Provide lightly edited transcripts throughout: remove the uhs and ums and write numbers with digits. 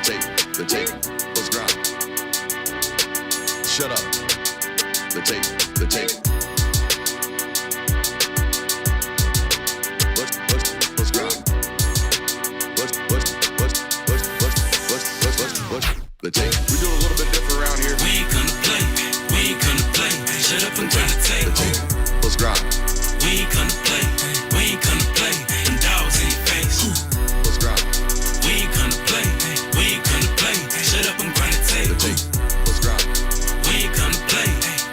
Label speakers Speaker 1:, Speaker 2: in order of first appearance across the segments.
Speaker 1: the tape, let's grind. Shut up. The tape, the tape. Let's grind. The tape. We do a little bit different around here.
Speaker 2: We ain't gonna play, we ain't gonna play. Shut up and grind the tape.
Speaker 1: The tape, let's grind.
Speaker 2: We ain't gonna play, we ain't gonna play. Them dogs in your face.
Speaker 1: Let's grind.
Speaker 2: We ain't gonna play, we ain't gonna play. Shut up and grind the tape.
Speaker 1: The tape, let's grind.
Speaker 2: We ain't gonna play,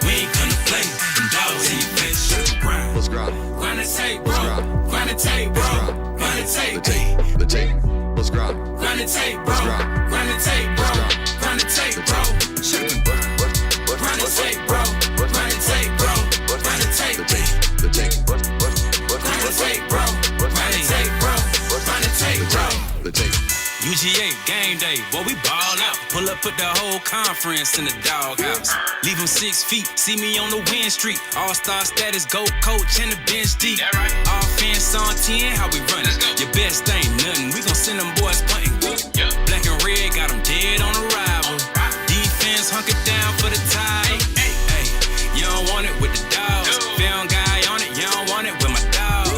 Speaker 2: we ain't gonna play. Them dogs in your face. Shut up and grind.
Speaker 1: Let's grind.
Speaker 2: Grind the tape, bro. Grind the tape, bro. Grind the tape.
Speaker 1: The tape, the tape. Let's grind.
Speaker 2: Grind the tape, bro. Grind the tape, bro. Grind the tape, bro. Shut up and grind. Grind the tape, bro. Grind the tape, bro. Grind the tape.
Speaker 1: The tape, the tape.
Speaker 2: Grind the tape, bro. Grind the tape, bro. Grind the tape, bro.
Speaker 1: The tape.
Speaker 2: UGA game day, boy, we ball out. Pull up, put the whole conference in the doghouse. Leave them 6 feet, see me on the win streak. All-star status, go coach, and the bench deep. Right. Offense on 10, how we run it? Your best ain't nothing, we gon' send them boys punting. Yeah. Black and red, got them dead on arrival. Defense hunkered down for the tie. Hey, you don't want it with the dogs. Film guy on it, you don't want it with my dog.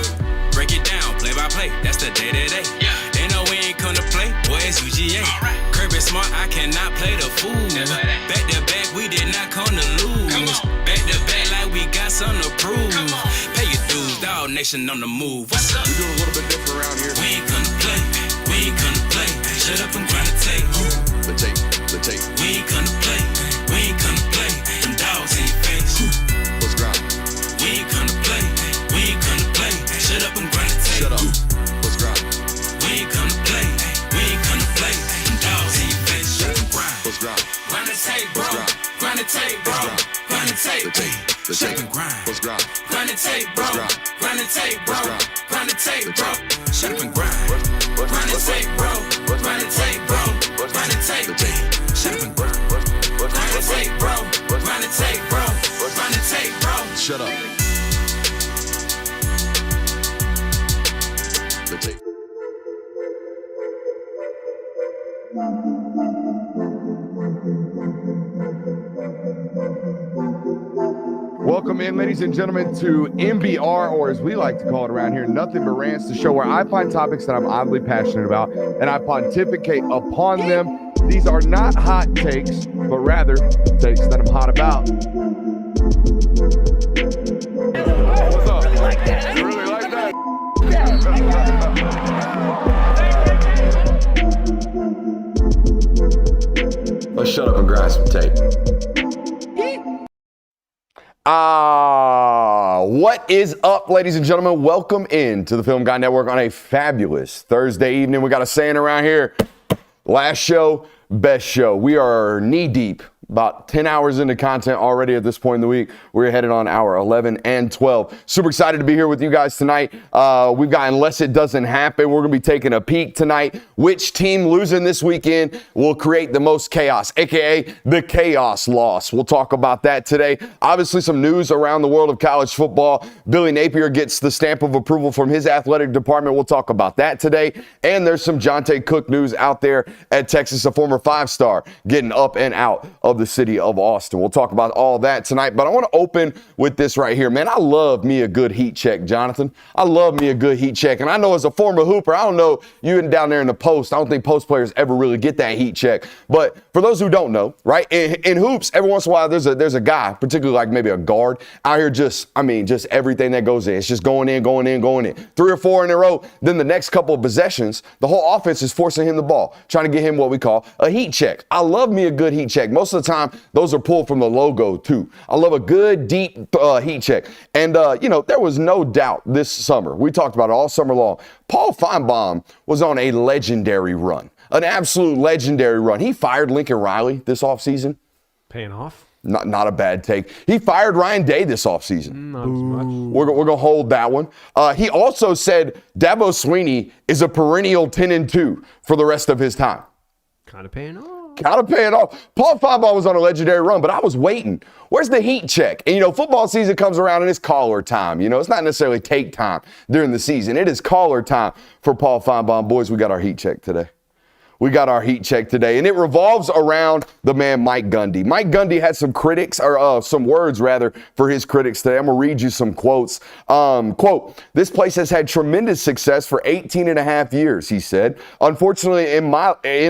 Speaker 2: Break it down, play by play, that's the day-to-day. They know we ain't come to play, boy, it's UGA. Kirby Smart, I cannot play the fool. Back to back, we did not come to lose. Back to back, like we got something to prove. Pay your dues, dog nation on the move. What's up?
Speaker 1: We do a little bit different around here.
Speaker 2: We ain't gonna play, we ain't gonna play. Shut up and grind the tape.
Speaker 1: The tape, the tape.
Speaker 2: We ain't gonna play, we ain't gonna play. Them dogs in your face.
Speaker 1: Let's grind.
Speaker 2: We ain't gonna play, we ain't gonna play. Shut up and grind the tape.
Speaker 1: Shut up. Let's grind.
Speaker 2: We ain't gonna play, we ain't gonna play. Them dogs in your face. Shut up and grind.
Speaker 1: Let's grind.
Speaker 2: Grind the tape, bro.
Speaker 1: Let's grind.
Speaker 2: Grind the tape, bro. Grind the tape.
Speaker 1: The tape, the
Speaker 2: Shut
Speaker 1: tape.
Speaker 2: up and grind.
Speaker 1: Let's grind.
Speaker 2: Grind the tape, bro.
Speaker 1: Let's grind.
Speaker 2: Grind the tape, bro.
Speaker 1: Let's grind.
Speaker 2: Grind the tape,
Speaker 1: The
Speaker 2: bro.
Speaker 1: tape.
Speaker 2: Shut up and grind. Grind the tape, bro. Grind the tape, bro. Grind the tape.
Speaker 1: The tape.
Speaker 2: Shut up and grind. Grind the tape, bro. Grind the tape, bro. Grind the tape, bro.
Speaker 1: Shut up. The tape.
Speaker 3: Welcome in, ladies and gentlemen, to MBR, or as we like to call it around here, Nothing But Rants, the show where I find topics that I'm oddly passionate about and I pontificate upon them. These are not hot takes, but rather takes that I'm hot about. What's up? You like that? You really like that?
Speaker 4: Let's shut up and grind some tape.
Speaker 3: What is up, ladies and gentlemen? Welcome in to the Film Guy Network on a fabulous Thursday evening. We got a saying around here, last show, best show. We are knee deep, about 10 hours into content already at this point in the week. We're headed on hour 11 and 12. Super excited to be here with you guys tonight. We've got Unless It Doesn't Happen. We're going to be taking a peek tonight. Which team losing this weekend will create the most chaos, a.k.a. the chaos loss. We'll talk about that today. Obviously, some news around the world of college football. Billy Napier gets the stamp of approval from his athletic department. We'll talk about that today. And there's some Jonte Cook news out there at Texas, a former 5-star, getting up and out of the city of Austin. We'll talk about all that tonight, but I want to open with this right here. Man, I love me a good heat check, Jonathan. I love me a good heat check, and I know as a former hooper, I don't know you down there in the post, I don't think post players ever really get that heat check, but for those who don't know, right, in hoops, every once in a while, there's a guy, particularly like maybe a guard, out here just everything that goes in. It's just going in. 3 or 4 in a row, then the next couple of possessions, the whole offense is forcing him the ball, trying to get him what we call a heat check. I love me a good heat check. Most of the time, those are pulled from the logo too. I love a good deep heat check. And there was no doubt this summer, we talked about it all summer long, Paul Finebaum was on a legendary run, an absolute legendary run. He fired Lincoln Riley this offseason.
Speaker 5: Paying off.
Speaker 3: Not a bad take. He fired Ryan Day this offseason.
Speaker 5: Not as much.
Speaker 3: We're going to hold that one. He also said Dabo Swinney is a perennial 10-2 for the rest of his time.
Speaker 5: Kind of paying off.
Speaker 3: Paul Finebaum was on a legendary run, but I was waiting. Where's the heat check? And, football season comes around and it's caller time. It's not necessarily take time during the season. It is caller time for Paul Finebaum. Boys, we got our heat check today. we got our heat check today, and it revolves around the man Mike Gundy. Mike Gundy had some critics, or some words rather, for his critics today. I'm gonna read you some quotes. Quote, "This place has had tremendous success for 18 and a half years," he said. "Unfortunately, in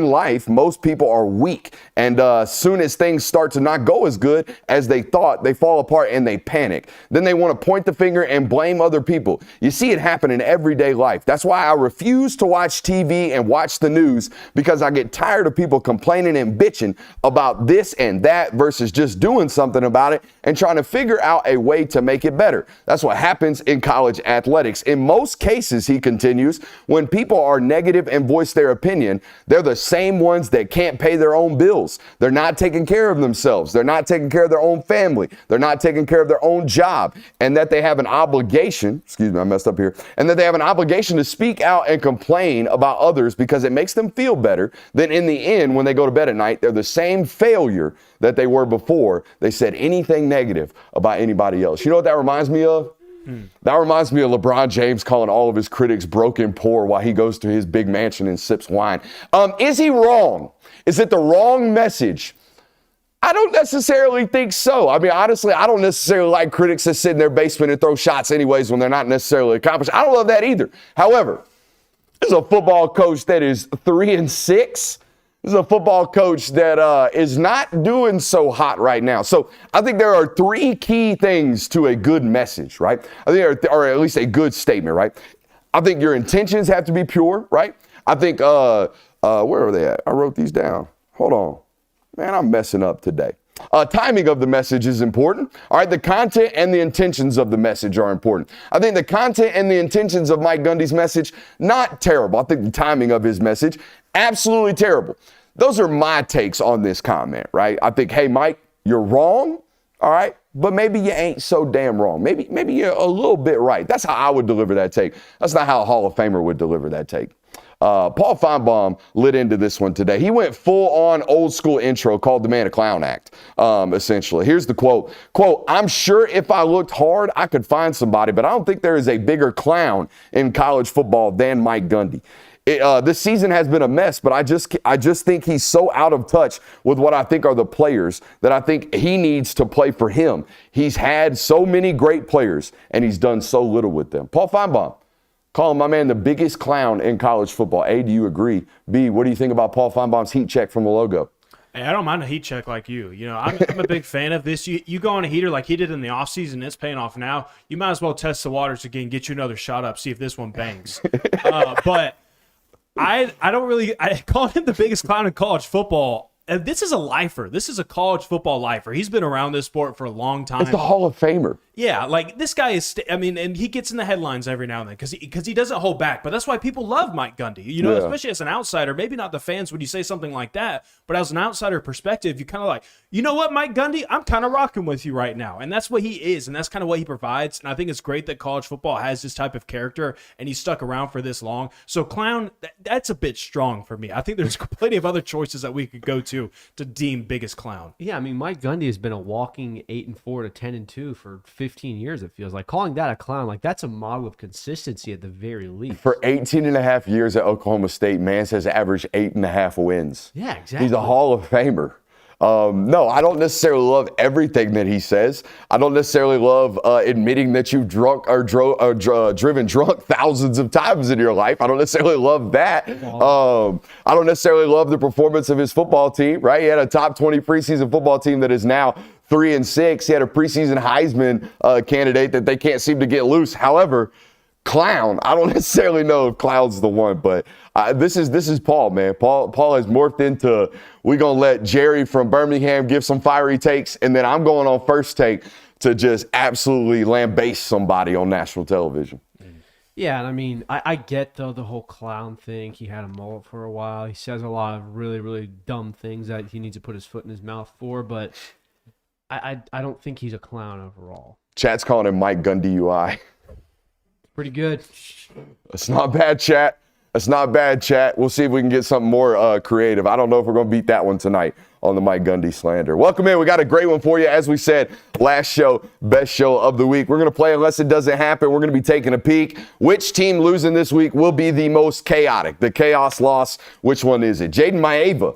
Speaker 3: life, most people are weak, and soon as things start to not go as good as they thought, they fall apart and they panic. Then they want to point the finger and blame other people. You see it happen in everyday life. That's why I refuse to watch TV and watch the news, because I get tired of people complaining and bitching about this and that versus just doing something about it and trying to figure out a way to make it better. That's what happens in college athletics. In most cases," he continues, "when people are negative and voice their opinion, they're the same ones that can't pay their own bills. They're not taking care of themselves. They're not taking care of their own family. They're not taking care of their own job, and that they have an obligation," excuse me, I messed up here, "and that they have an obligation to speak out and complain about others because it makes them feel better. Then in the end, when they go to bed at night, they're the same failure that they were before they said anything negative about anybody else." You know what that reminds me of? That reminds me of LeBron James calling all of his critics broke and poor while he goes to his big mansion and sips wine. Is he wrong? Is it the wrong message? I don't necessarily think so. I mean, honestly, I don't necessarily like critics that sit in their basement and throw shots anyways when they're not necessarily accomplished. I don't love that either. However, this is a football coach that is 3-6. This is a football coach that is not doing so hot right now. So I think there are three key things to a good message, right? I think, or at least a good statement, right? I think your intentions have to be pure, right? I think, where are they at? I wrote these down. Hold on. Man, I'm messing up today. Timing of the message is important. All right, the content and the intentions of the message are important. I think the content and the intentions of Mike Gundy's message, not terrible. I think the timing of his message, absolutely terrible. Those are my takes on this comment, right? I think, hey, Mike, you're wrong, all right, but maybe you ain't so damn wrong. Maybe you're a little bit right. That's how I would deliver that take. That's not how a Hall of Famer would deliver that take. Paul Finebaum lit into this one today. He went full on old school intro, called the man a clown act, essentially. Here's the quote. Quote, "I'm sure if I looked hard, I could find somebody, but I don't think there is a bigger clown in college football than Mike Gundy. This season has been a mess, but I just think he's so out of touch with what I think are the players that I think he needs to play for him. He's had so many great players, and he's done so little with them." Paul Finebaum, calling my man the biggest clown in college football. A, do you agree? B, what do you think about Paul Finebaum's heat check from the logo?
Speaker 5: Hey, I don't mind a heat check like you. You know, I'm a big fan of this. You go on a heater like he did in the offseason, it's paying off now. You might as well test the waters again, get you another shot up, see if this one bangs. But I don't really – I call him the biggest clown in college football. This is a lifer. This is a college football lifer. He's been around this sport for a long time.
Speaker 3: It's the Hall of Famer.
Speaker 5: Yeah, like this guy is, and he gets in the headlines every now and then because he doesn't hold back. But that's why people love Mike Gundy, you know, especially as an outsider. Maybe not the fans when you say something like that, but as an outsider perspective, you kind of like, you know what, Mike Gundy, I'm kind of rocking with you right now. And that's what he is, and that's kind of what he provides. And I think it's great that college football has this type of character, and he's stuck around for this long. So clown, that's a bit strong for me. I think there's plenty of other choices that we could go to deem biggest clown.
Speaker 6: Yeah, I mean, Mike Gundy has been a walking 8-4 to 10-2 for 15 years, it feels like. Calling that a clown, like, that's a model of consistency at the very least.
Speaker 3: For 18 and a half years at Oklahoma State, Mance has averaged 8.5 wins.
Speaker 6: Yeah, exactly.
Speaker 3: He's a Hall of Famer. No, I don't necessarily love everything that he says. I don't necessarily love admitting that you've drunk or driven drunk thousands of times in your life. I don't necessarily love that. I don't necessarily love the performance of his football team, right? He had a top 20 preseason football team that is now 3-6. He had a preseason Heisman candidate that they can't seem to get loose. However, clown, I don't necessarily know if clown's the one, but this is Paul, man. Paul has morphed into, we're going to let Jerry from Birmingham give some fiery takes, and then I'm going on First Take to just absolutely lambaste somebody on national television.
Speaker 6: Yeah, and I mean, I get, though, the whole clown thing. He had a mullet for a while. He says a lot of really, really dumb things that he needs to put his foot in his mouth for, but I don't think he's a clown overall.
Speaker 3: Chat's calling him Mike Gundy UI.
Speaker 6: Pretty good.
Speaker 3: It's not bad, chat. That's not bad, chat. We'll see if we can get something more creative. I don't know if we're going to beat that one tonight on the Mike Gundy slander. Welcome in. We got a great one for you. As we said, last show, best show of the week. We're going to play unless it doesn't happen. We're going to be taking a peek. Which team losing this week will be the most chaotic? The chaos loss, which one is it? Jaden Maeva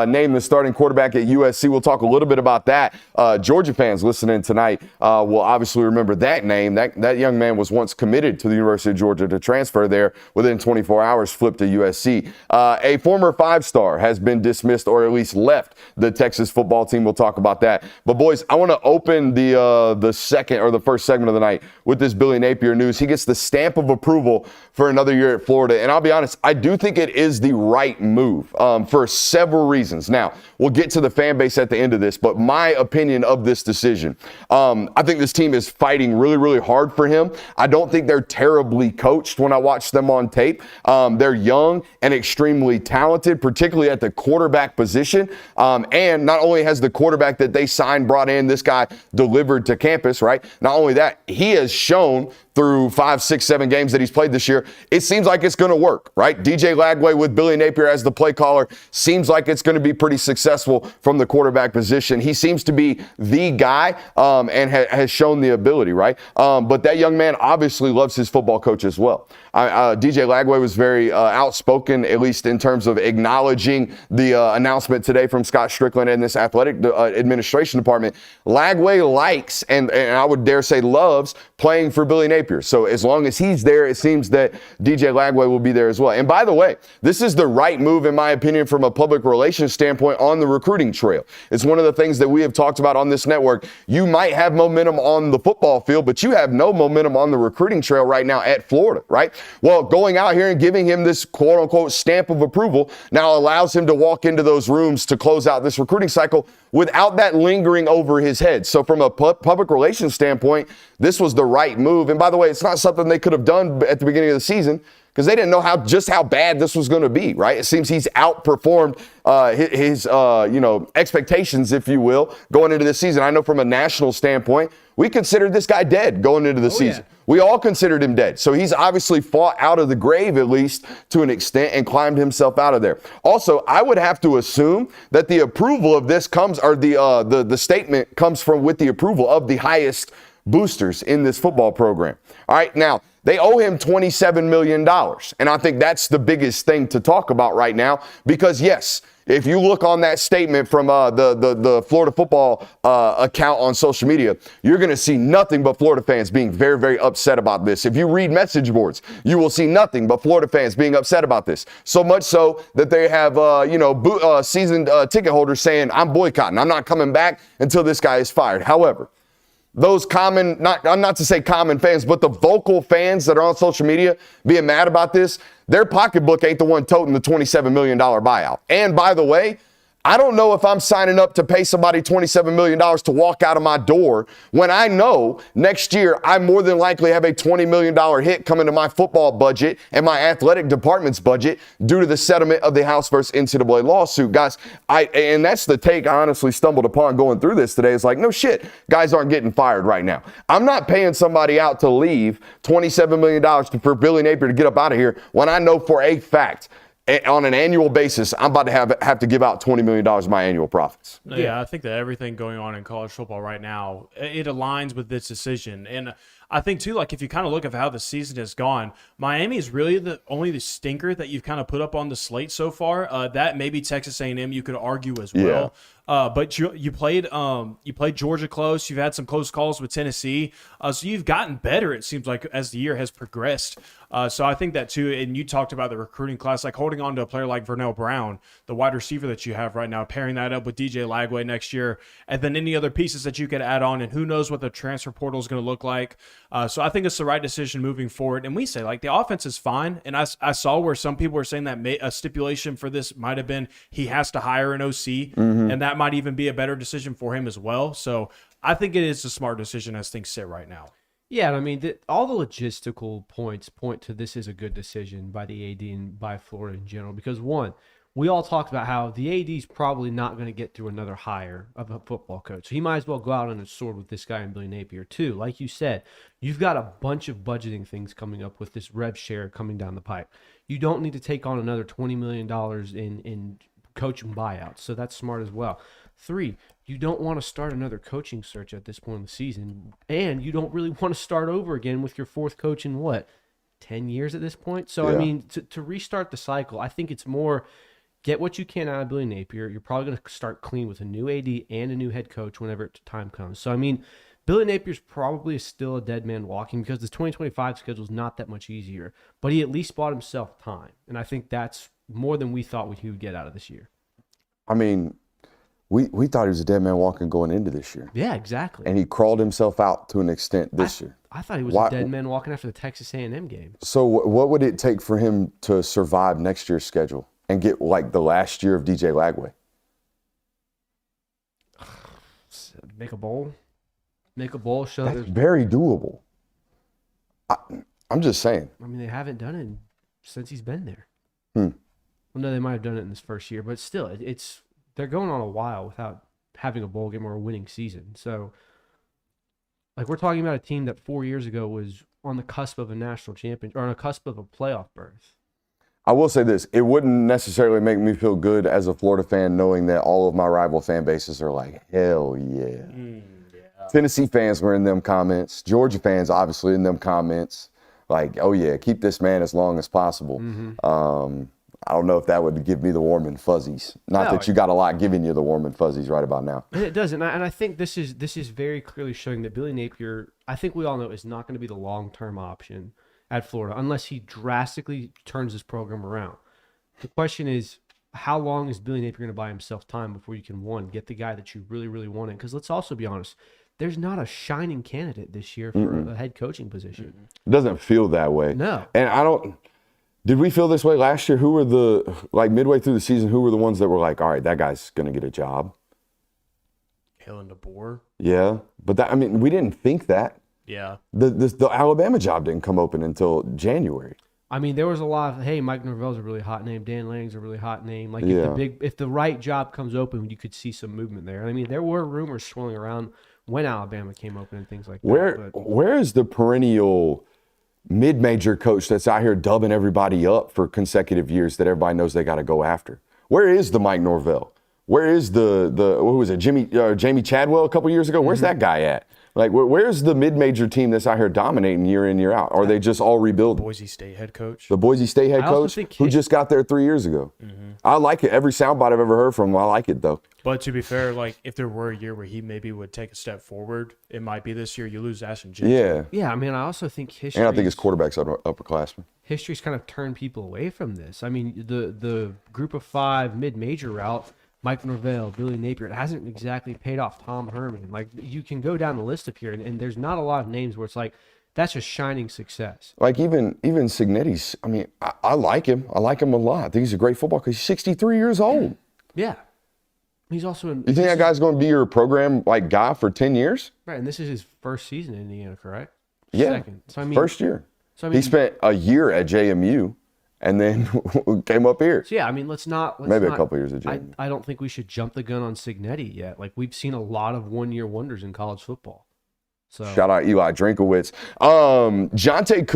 Speaker 3: named the starting quarterback at USC. We'll talk a little bit about that. Georgia fans listening tonight will obviously remember that name. That young man was once committed to the University of Georgia to transfer there. Within 24 hours, flipped to USC. A former five-star has been dismissed or at least left the Texas football team. We'll talk about that. But, boys, I want to open the second or the first segment of the night with this Billy Napier news. He gets the stamp of approval for another year at Florida. And I'll be honest, I do think it is the right move for several reasons. Now, we'll get to the fan base at the end of this, but my opinion of this decision, I think this team is fighting really, really hard for him. I don't think they're terribly coached when I watch them on tape. They're young and extremely talented, particularly at the quarterback position. And not only has the quarterback that they signed, brought in, this guy delivered to campus, right? Not only that, he has shown through 5, 6, 7 games that he's played this year, it seems like it's going to work, right? DJ Lagway with Billy Napier as the play caller seems like it's going to be pretty successful from the quarterback position. He seems to be the guy and has shown the ability, right? But that young man obviously loves his football coach as well. DJ Lagway was very outspoken, at least in terms of acknowledging the announcement today from Scott Strickland and this athletic administration department. Lagway likes, and I would dare say loves, playing for Billy Napier. So as long as he's there, it seems that DJ Lagway will be there as well. And by the way, this is the right move, in my opinion, from a public relations standpoint on the recruiting trail. It's one of the things that we have talked about on this network. You might have momentum on the football field, but you have no momentum on the recruiting trail right now at Florida, right? Well, going out here and giving him this quote-unquote stamp of approval now allows him to walk into those rooms to close out this recruiting cycle without that lingering over his head. So from a public relations standpoint, this was the right move. And by the way, it's not something they could have done at the beginning of the season because they didn't know just how bad this was going to be, right? It seems he's outperformed his expectations, if you will, going into the season. I know from a national standpoint, we considered this guy dead going into the season. Yeah. We all considered him dead. So he's obviously fought out of the grave, at least to an extent, and climbed himself out of there. Also, I would have to assume that the approval of this comes, or the statement comes from with the approval of the highest boosters in this football program. All right, now, they owe him $27 million. And I think that's the biggest thing to talk about right now because, yes, if you look on that statement from the Florida football account on social media, you're going to see nothing but Florida fans being very, very upset about this. If you read message boards, you will see nothing but Florida fans being upset about this. So much so that they have, seasoned ticket holders saying, I'm boycotting. I'm not coming back until this guy is fired. However, those not to say common fans, but the vocal fans that are on social media being mad about this, their pocketbook ain't the one toting the $27 million buyout. And by the way, I don't know if I'm signing up to pay somebody $27 million to walk out of my door when I know next year I more than likely have a $20 million hit coming to my football budget and my athletic department's budget due to the settlement of the House versus NCAA lawsuit. Guys, and that's the take I honestly stumbled upon going through this today. It's like, no shit, guys aren't getting fired right now. I'm not paying somebody out to leave $27 million for Billy Napier to get up out of here when I know for a fact on an annual basis, I'm about to have to give out $20 million of my annual profits.
Speaker 5: Yeah, I think that everything going on in college football right now, it aligns with this decision. And I think, too, like if you kind of look at how the season has gone, Miami is really the stinker that you've kind of put up on the slate so far. That maybe Texas A&M you could argue as well. Yeah. But you played Georgia close. You've had some close calls with Tennessee. So you've gotten better, it seems like, as the year has progressed. So I think that, too, and you talked about the recruiting class, like holding on to a player like Vernell Brown, the wide receiver that you have right now, pairing that up with DJ Lagway next year, and then any other pieces that you could add on, and who knows what the transfer portal is going to look like. So I think it's the right decision moving forward. And we say, like, the offense is fine. And I saw where some people were saying that a stipulation for this might have been he has to hire an OC, and that might even be a better decision for him as well. So I think it is a smart decision as things sit right now.
Speaker 6: Yeah, I mean, all the logistical points point to this is a good decision by the AD and by Florida in general. Because, one, we all talked about how the AD is probably not going to get through another hire of a football coach. So he might as well go out on a sword with this guy and Billy Napier too. Like you said, you've got a bunch of budgeting things coming up with this rev share coming down the pipe. You don't need to take on another $20 million in coaching buyouts. So that's smart as well. 3, you don't want to start another coaching search at this point in the season. And you don't really want to start over again with your 4th coach in 10 years at this point? So,
Speaker 3: Yeah.
Speaker 6: I mean, to restart the cycle, I think it's more get what you can out of Billy Napier. You're probably going to start clean with a new AD and a new head coach whenever time comes. So, I mean, Billy Napier's probably still a dead man walking because the 2025 schedule is not that much easier. But he at least bought himself time. And I think that's more than we thought he would get out of this year.
Speaker 3: I mean, we thought he was a dead man walking going into this year.
Speaker 6: Yeah, exactly.
Speaker 3: And he crawled himself out to an extent this year.
Speaker 6: I thought he was
Speaker 3: Why-
Speaker 6: a dead man walking after the Texas A&M game.
Speaker 3: So what would it take for him to survive next year's schedule and get like the last year of DJ Lagway?
Speaker 6: Make a bowl. Show
Speaker 3: That's
Speaker 6: there's.
Speaker 3: very doable. I'm just saying.
Speaker 6: I mean, they haven't done it since he's been there.
Speaker 3: Hmm.
Speaker 6: Well, no, they might have done it in this first year, but still, they're going on a while without having a bowl game or a winning season. So, like, we're talking about a team that 4 years ago was on the cusp of a national champion or on the cusp of a playoff berth.
Speaker 3: I will say this. It wouldn't necessarily make me feel good as a Florida fan knowing that all of my rival fan bases are like, hell yeah. Tennessee fans were in them comments. Georgia fans, obviously, in them comments. Like, oh, yeah, keep this man as long as possible. I don't know if that would give me the warm and fuzzies. Not
Speaker 6: No,
Speaker 3: that you got a lot giving you the warm and fuzzies right about now.
Speaker 6: And it doesn't. And I think this is very clearly showing that Billy Napier, I think we all know, is not going to be the long-term option at Florida unless he drastically turns this program around. The question is, how long is Billy Napier going to buy himself time before you can, one, get the guy that you really, really wanted? Because let's also be honest, there's not a shining candidate this year for a head coaching position.
Speaker 3: It doesn't feel that way.
Speaker 6: No.
Speaker 3: And did we feel this way last year? Who were midway through the season, who were the ones that were like, all right, that guy's going to get a job?
Speaker 5: Kalen DeBoer.
Speaker 3: Yeah. But we didn't think that.
Speaker 5: Yeah.
Speaker 3: The Alabama job didn't come open until January.
Speaker 6: I mean, there was a lot of, hey, Mike Norvell's a really hot name. Dan Lanning's a really hot name. Like,
Speaker 3: Yeah.
Speaker 6: if the right job comes open, you could see some movement there. I mean, there were rumors swirling around when Alabama came open and things like that.
Speaker 3: Where is the perennial mid-major coach that's out here dubbing everybody up for consecutive years that everybody knows they got to go after? Where is the Mike Norvell? Where is the what was it, Jamie Chadwell a couple years ago? Where's that guy at? Like, where's the mid-major team that's out here dominating year in, year out? Are they just all rebuilding?
Speaker 5: Boise State head coach.
Speaker 3: The Boise State head
Speaker 6: I also
Speaker 3: coach
Speaker 6: think
Speaker 3: who just got there 3 years ago. I like it. Every soundbite I've ever heard from him, I like it, though.
Speaker 5: But to be fair, like, if there were a year where he maybe would take a step forward, it might be this year. You lose Ashton Jensen.
Speaker 3: Yeah.
Speaker 6: Yeah, I mean, I also think history.
Speaker 3: And I think his quarterback's upperclassman.
Speaker 6: History's kind of turned people away from this. I mean, the group of 5 mid-major route, Mike Norvell, Billy Napier, it hasn't exactly paid off. Tom Herman. Like, you can go down the list up here, and there's not a lot of names where it's like, that's a shining success.
Speaker 3: Like, even Signetti's, I mean, I like him. I like him a lot. I think he's a great football coach. He's 63 years old.
Speaker 6: Yeah. He's also in.
Speaker 3: You think that guy's going to be your program, guy for 10 years?
Speaker 6: Right, and this is his first season in Indiana, correct?
Speaker 3: Yeah.
Speaker 6: Second. So, I mean,
Speaker 3: First year.
Speaker 6: So, I mean,
Speaker 3: He spent a year at JMU and then came up here.
Speaker 6: So, yeah, I mean, let's not.
Speaker 3: Maybe a couple years at JMU.
Speaker 6: I don't think we should jump the gun on Signetti yet. Like, we've seen a lot of one-year wonders in college football. So
Speaker 3: Shout out Eli Drinkowitz. Jonte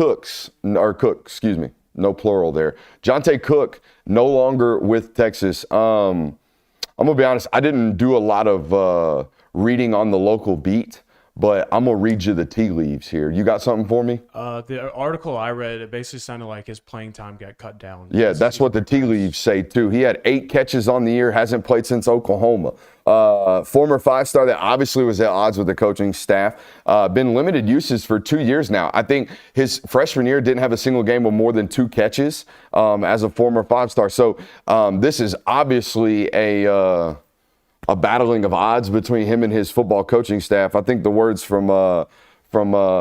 Speaker 3: Cook, excuse me. No plural there. Jonte Cook, no longer with Texas. I'm going to be honest, I didn't do a lot of reading on the local beat, but I'm going to read you the tea leaves here. You got something for me?
Speaker 5: The article I read, it basically sounded like his playing time got cut down.
Speaker 3: Yeah, that's what the tea leaves say, too. He had 8 catches on the year, hasn't played since Oklahoma. Former 5-star that obviously was at odds with the coaching staff. Been limited uses for 2 years now. I think his freshman year didn't have a single game with more than 2 catches as a former 5-star. So this is obviously a battling of odds between him and his football coaching staff. I think the words from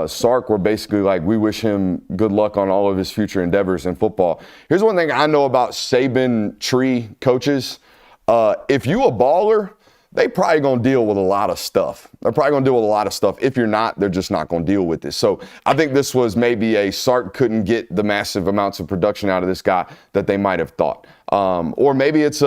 Speaker 3: Sark were basically like, we wish him good luck on all of his future endeavors in football. Here's one thing I know about Saban tree coaches. If you a baller, they probably going to deal with a lot of stuff. They're probably going to deal with a lot of stuff. If you're not, they're just not going to deal with this. So I think this was maybe a Sark couldn't get the massive amounts of production out of this guy that they might have thought. Or maybe it's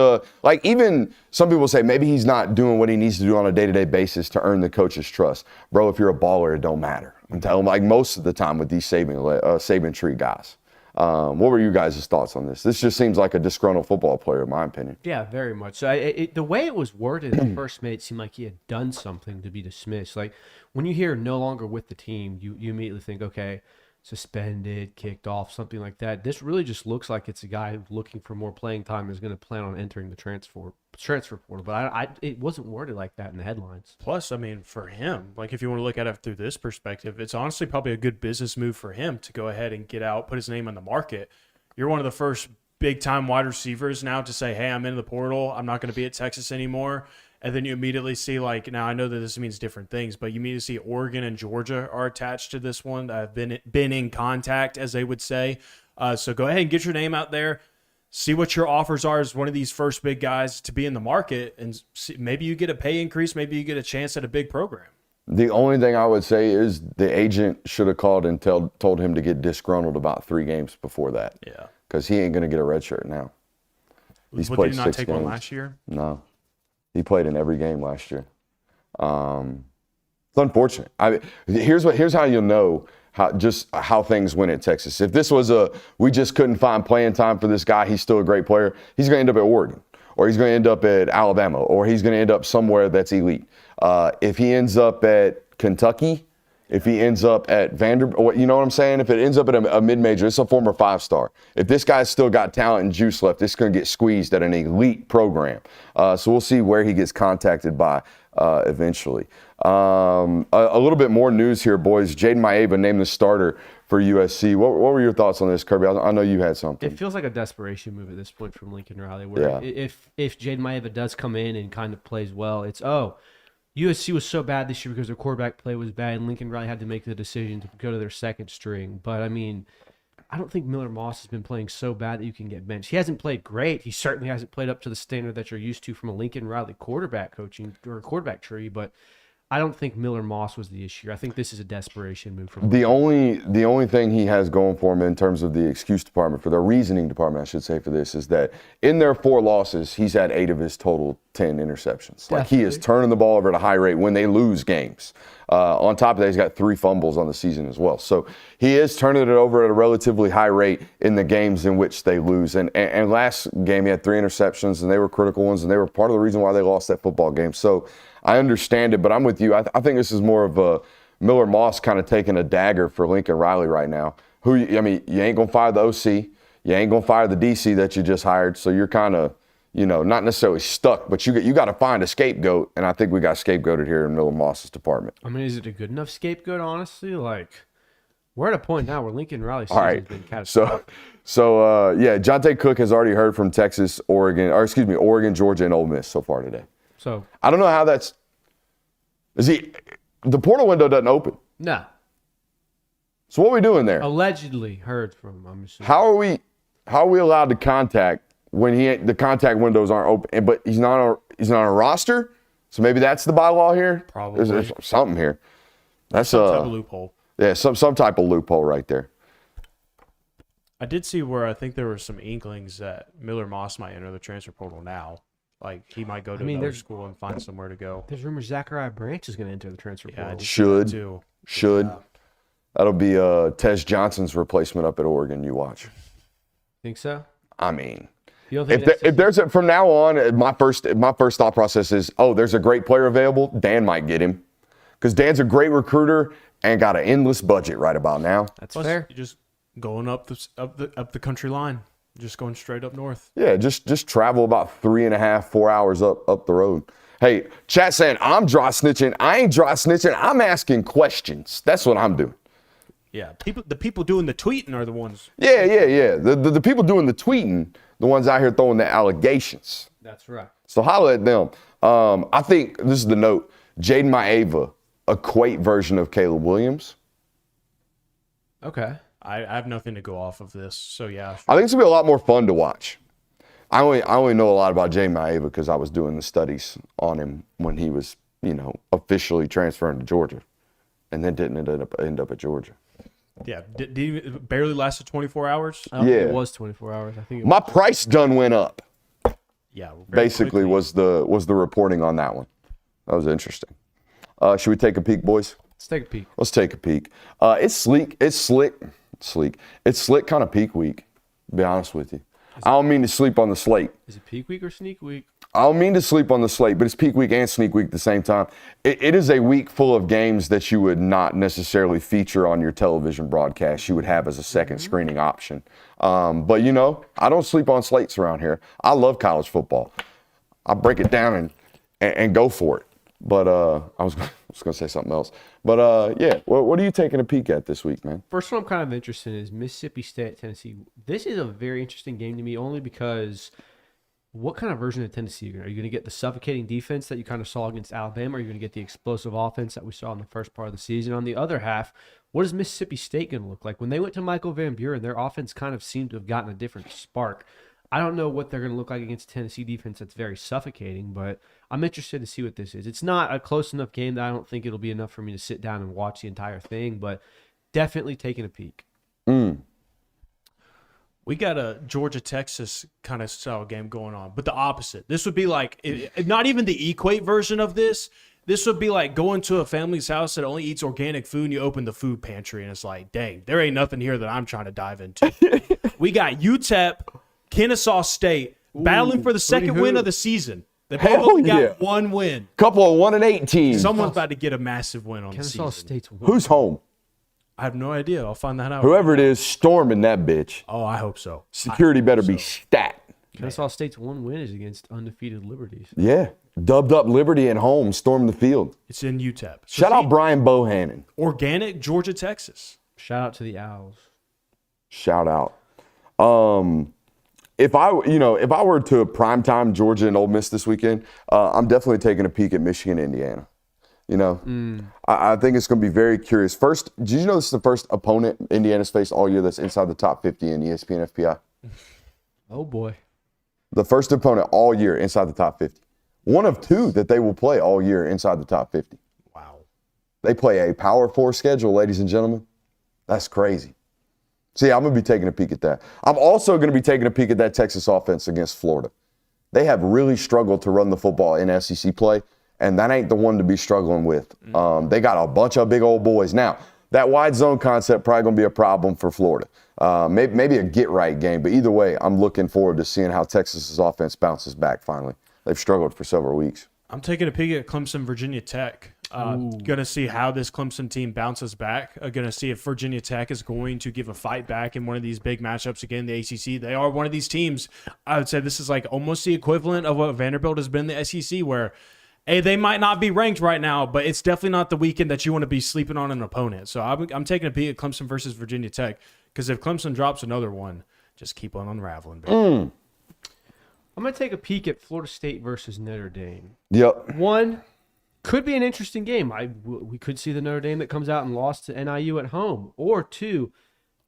Speaker 3: even some people say maybe he's not doing what he needs to do on a day-to-day basis to earn the coach's trust. Bro, if you're a baller, it don't matter. I'm telling like most of the time with these Saban tree guys. What were you guys' thoughts on this? This just seems like a disgruntled football player, in my opinion.
Speaker 6: Yeah, very much. So the way it was worded at first made it seem like he had done something to be dismissed. Like when you hear no longer with the team, you immediately think, okay, suspended, kicked off, something like that. This really just looks like it's a guy looking for more playing time is going to plan on entering the transfer portal. But it wasn't worded like that in the headlines.
Speaker 5: Plus, I mean, for him, like if you want to look at it through this perspective, it's honestly probably a good business move for him to go ahead and get out, put his name on the market. You're one of the first big-time wide receivers now to say, hey, I'm in the portal. I'm not going to be at Texas anymore. And then you immediately see, like, now I know that this means different things, but you immediately see Oregon and Georgia are attached to this one. I've been in contact, as they would say. So go ahead and get your name out there. See what your offers are as one of these first big guys to be in the market. And see, maybe you get a pay increase. Maybe you get a chance at a big program.
Speaker 3: The only thing I would say is the agent should have called and told him to get disgruntled about 3 games before that.
Speaker 5: Yeah.
Speaker 3: Because he ain't going to get a red shirt now. He's played
Speaker 5: did he not
Speaker 3: 6
Speaker 5: take
Speaker 3: games.
Speaker 5: one last year?
Speaker 3: No. He played in every game last year. It's unfortunate. Here's how you'll know how things went at Texas. If this was we just couldn't find playing time for this guy, he's still a great player, he's going to end up at Oregon, or he's going to end up at Alabama, or he's going to end up somewhere that's elite. If he ends up at Kentucky, if he ends up at Vanderbilt, you know what I'm saying? If it ends up at a mid-major, it's a former 5-star. If this guy's still got talent and juice left, it's going to get squeezed at an elite program. So we'll see where he gets contacted by eventually. A little bit more news here, boys. Jaden Maeva named the starter for USC. What were your thoughts on this, Kirby? I know you had something.
Speaker 6: It feels like a desperation move at this point from Lincoln Riley, where if Jaden Maeva does come in and kind of plays well, it's, USC was so bad this year because their quarterback play was bad, and Lincoln Riley had to make the decision to go to their second string. But, I mean, I don't think Miller Moss has been playing so bad that you can get benched. He hasn't played great. He certainly hasn't played up to the standard that you're used to from a Lincoln Riley quarterback coaching or quarterback tree, but I don't think Miller Moss was the issue. I think this is a desperation move from
Speaker 3: the only thing he has going for him in terms of the excuse department, for the reasoning department, I should say, for this, is that in their 4 losses, he's had 8 of his total 10 interceptions. Like, he is turning the ball over at a high rate when they lose games. On top of that, he's got 3 fumbles on the season as well. So he is turning it over at a relatively high rate in the games in which they lose. And last game, he had 3 interceptions, and they were critical ones, and they were part of the reason why they lost that football game. So I understand it, but I'm with you. I think this is more of a Miller Moss kind of taking a dagger for Lincoln Riley right now. You ain't going to fire the OC. You ain't going to fire the DC that you just hired. So you're kind of, not necessarily stuck, but you got to find a scapegoat. And I think we got scapegoated here in Miller Moss's department.
Speaker 6: I mean, is it a good enough scapegoat, honestly? Like, we're at a point now where Lincoln Riley's season has been catastrophic.
Speaker 3: So Jonte Cook has already heard from Oregon, Georgia, and Ole Miss so far today.
Speaker 6: So
Speaker 3: I don't know how the portal window doesn't open.
Speaker 6: No.
Speaker 3: So what are we doing there?
Speaker 6: Allegedly heard from, I'm assuming.
Speaker 3: How are we allowed to contact when the contact windows aren't open? But he's not on a roster? So maybe that's the bylaw here?
Speaker 5: Probably.
Speaker 3: There's something here. That's
Speaker 5: some type of loophole.
Speaker 3: Yeah, some type of loophole right there.
Speaker 5: I did see where I think there were some inklings that Miller Moss might enter the transfer portal now. Like, he might go to another school and find somewhere to go.
Speaker 6: There's rumors Zachariah Branch is going to enter the transfer portal.
Speaker 3: Should.
Speaker 5: Yeah.
Speaker 3: That'll be Tez Johnson's replacement up at Oregon. You watch.
Speaker 6: Think so?
Speaker 3: I mean,
Speaker 6: You don't think
Speaker 3: if there's from now on, my first thought process is, there's a great player available. Dan might get him, because Dan's a great recruiter and got an endless budget right about now.
Speaker 6: That's
Speaker 5: Plus,
Speaker 6: fair.
Speaker 5: you're just going up the country line. Just going straight up north.
Speaker 3: Yeah, just travel about 3.5, 4 hours up the road. Hey, chat saying I'm dry snitching. I ain't dry snitching. I'm asking questions. That's what I'm doing.
Speaker 5: Yeah, the people doing the tweeting are the ones.
Speaker 3: Yeah. The people doing the tweeting, the ones out here throwing the allegations.
Speaker 6: That's right.
Speaker 3: So holler at them. I think this is the note. Jaden Maeva, a quaint version of Caleb Williams.
Speaker 5: Okay. I have nothing to go off of this, so yeah. Sure.
Speaker 3: I think it's going to be a lot more fun to watch. I only know a lot about Jay Maeva because I was doing the studies on him when he was, officially transferring to Georgia, and then didn't end up at Georgia.
Speaker 5: Yeah, did he barely lasted 24 hours?
Speaker 6: I don't think it was 24 hours. I think
Speaker 3: My price done went up.
Speaker 5: Yeah, very
Speaker 3: Basically,
Speaker 5: quickly.
Speaker 3: was the reporting on that one. That was interesting. Should we take a peek, boys?
Speaker 6: Let's take a peek.
Speaker 3: Let's take a peek. It's sleek. It's slick. It's slick kind of peak week, to be honest with you. I don't mean to sleep on the slate.
Speaker 6: Is it peak week or sneak week?
Speaker 3: I don't mean to sleep on the slate, but it's peak week and sneak week at the same time. It is a week full of games that you would not necessarily feature on your television broadcast. You would have as a second screening option. But, I don't sleep on slates around here. I love college football. I break it down and go for it. But I was going to say something else. But, yeah, what are you taking a peek at this week, man?
Speaker 6: First one I'm kind of interested in is Mississippi State, Tennessee. This is a very interesting game to me only because what kind of version of Tennessee are you going to get? The suffocating defense that you kind of saw against Alabama? Or are you going to get the explosive offense that we saw in the first part of the season? On the other half, what is Mississippi State going to look like? When they went to Michael Van Buren, their offense kind of seemed to have gotten a different spark. I don't know what they're going to look like against a Tennessee defense that's very suffocating, but I'm interested to see what this is. It's not a close enough game that I don't think it'll be enough for me to sit down and watch the entire thing, but definitely taking a peek.
Speaker 5: We got a Georgia-Texas kind of style game going on, but the opposite. This would be like, not even the equate version of this. This would be like going to a family's house that only eats organic food, and you open the food pantry, and it's like, dang, there ain't nothing here that I'm trying to dive into. We got UTEP, Kennesaw State, battling for the second win of the season. They both only got one win.
Speaker 3: Couple of 1-8 teams.
Speaker 5: Someone's about to get a massive win on the
Speaker 6: Kennesaw
Speaker 5: season.
Speaker 6: State's win.
Speaker 3: Who's home?
Speaker 5: I have no idea. I'll find that out.
Speaker 3: Whoever it is, storming that bitch.
Speaker 5: Oh, I hope so.
Speaker 3: Security better be stacked.
Speaker 6: Kennesaw State's one win is against undefeated Liberties.
Speaker 3: Yeah. Dubbed up Liberty at home, stormed the field.
Speaker 5: It's in UTEP. So
Speaker 3: Shout out Brian Bohannon.
Speaker 5: Organic Georgia, Texas.
Speaker 6: Shout out to the Owls.
Speaker 3: Shout out. If I were to primetime Georgia and Ole Miss this weekend, I'm definitely taking a peek at Michigan, Indiana. I think it's going to be very curious. First, did you know this is the first opponent Indiana's faced all year that's inside the top 50 in ESPN FPI?
Speaker 6: Oh, boy.
Speaker 3: The first opponent all year inside the top 50. One of two that they will play all year inside the top 50.
Speaker 5: Wow.
Speaker 3: They play a Power 4 schedule, ladies and gentlemen. That's crazy. See, I'm going to be taking a peek at that. I'm also going to be taking a peek at that Texas offense against Florida. They have really struggled to run the football in SEC play, and that ain't the one to be struggling with. They got a bunch of big old boys. Now, that wide zone concept probably going to be a problem for Florida. Maybe a get-right game, but either way, I'm looking forward to seeing how Texas's offense bounces back finally. They've struggled for several weeks.
Speaker 5: I'm taking a peek at Clemson, Virginia Tech. Going to see how this Clemson team bounces back. Going to see if Virginia Tech is going to give a fight back in one of these big matchups again, the ACC. They are one of these teams. I would say this is like almost the equivalent of what Vanderbilt has been in the SEC, where they might not be ranked right now, but it's definitely not the weekend that you want to be sleeping on an opponent. So I'm taking a peek at Clemson versus Virginia Tech, because if Clemson drops another one, just keep on unraveling, baby.
Speaker 6: I'm going to take a peek at Florida State versus Notre Dame.
Speaker 3: Yep.
Speaker 6: One, could be an interesting game. We could see the Notre Dame that comes out and lost to NIU at home. Or two,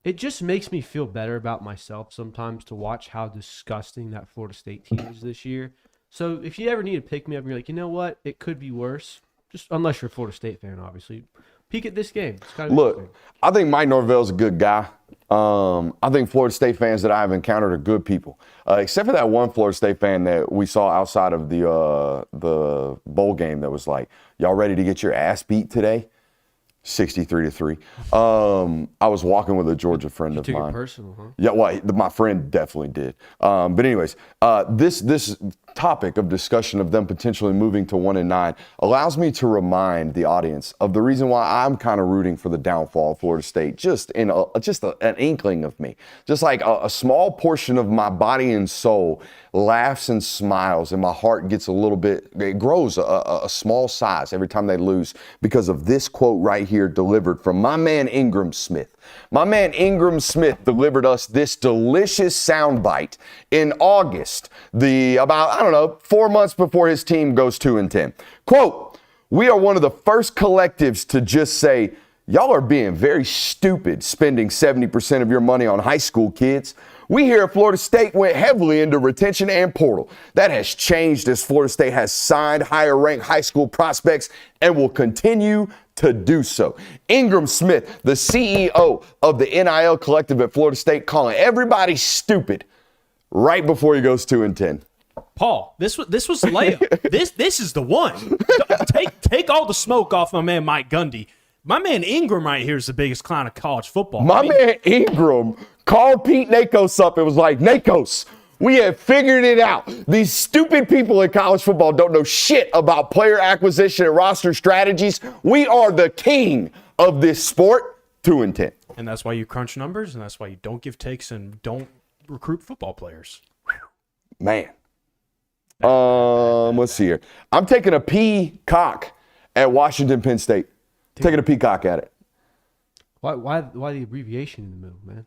Speaker 6: it just makes me feel better about myself sometimes to watch how disgusting that Florida State team is this year. So if you ever need to pick me up and you're like, you know what, it could be worse, just unless you're a Florida State fan, obviously, peek at this game. It's kind of
Speaker 3: Look, I think Mike Norvell's a good guy. I think Florida State fans that I've encountered are good people, except for that one Florida State fan that we saw outside of the bowl game that was like, y'all ready to get your ass beat today? 63-3. I was walking with a Georgia friend of
Speaker 6: took
Speaker 3: mine.
Speaker 6: it personal, huh?
Speaker 3: Yeah, well, my friend definitely did. But anyways, this topic of discussion of them potentially moving to 1-9 allows me to remind the audience of the reason why I'm kind of rooting for the downfall of Florida State, just in an inkling of me. Just like a small portion of my body and soul laughs and smiles, and my heart gets a little bit, it grows a small size every time they lose because of this quote right here delivered from my man Ingram Smith. My man Ingram Smith delivered us this delicious soundbite in August, about 4 months before his team goes 2-10. Quote, "We are one of the first collectives to just say, Y'all are being very stupid spending 70% of your money on high school kids. We here at Florida State went heavily into retention and portal. That has changed as Florida State has signed higher-ranked high school prospects and will continue to do so. Ingram Smith, the CEO of the NIL Collective at Florida State, calling everybody stupid right before he goes 2-10.
Speaker 5: Paul, this was the layup. this is the one. Take all the smoke off my man Mike Gundy. My man Ingram right here is the biggest clown of college football.
Speaker 3: Man Ingram called Pete Nakos up and was like, Nakos, we have figured it out. These stupid people in college football don't know shit about player acquisition and roster strategies. We are the king of this sport. 2-10.
Speaker 5: And that's why you crunch numbers, and that's why you don't give takes and don't recruit football players.
Speaker 3: Man. Let's see here. I'm taking a Peacock at Washington Penn State. Taking a Peacock at it.
Speaker 6: Why the abbreviation in the middle, man?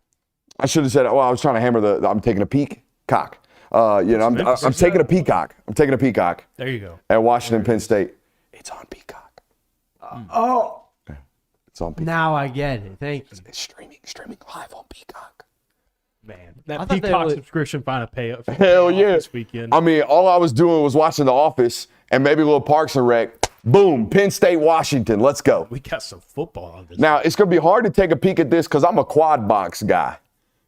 Speaker 3: I should have said, I was trying to hammer I'm taking a Peacock. I'm taking a Peacock. I'm taking a Peacock.
Speaker 5: There you go.
Speaker 3: At Washington Penn State. It's on Peacock. It's on Peacock.
Speaker 6: Now I get it. Thank you.
Speaker 3: It's streaming live on Peacock.
Speaker 5: Man,
Speaker 6: I
Speaker 5: that
Speaker 6: thought they
Speaker 5: Peacock
Speaker 6: would-
Speaker 5: subscription finally pay up.
Speaker 3: Hell yeah.
Speaker 5: This weekend.
Speaker 3: I mean, all I was doing was watching The Office and maybe a little Parks and Rec. Boom, Penn State, Washington. Let's go.
Speaker 5: We got some football on this.
Speaker 3: Now, it's going to be hard to take a peek at this because I'm a quad box guy.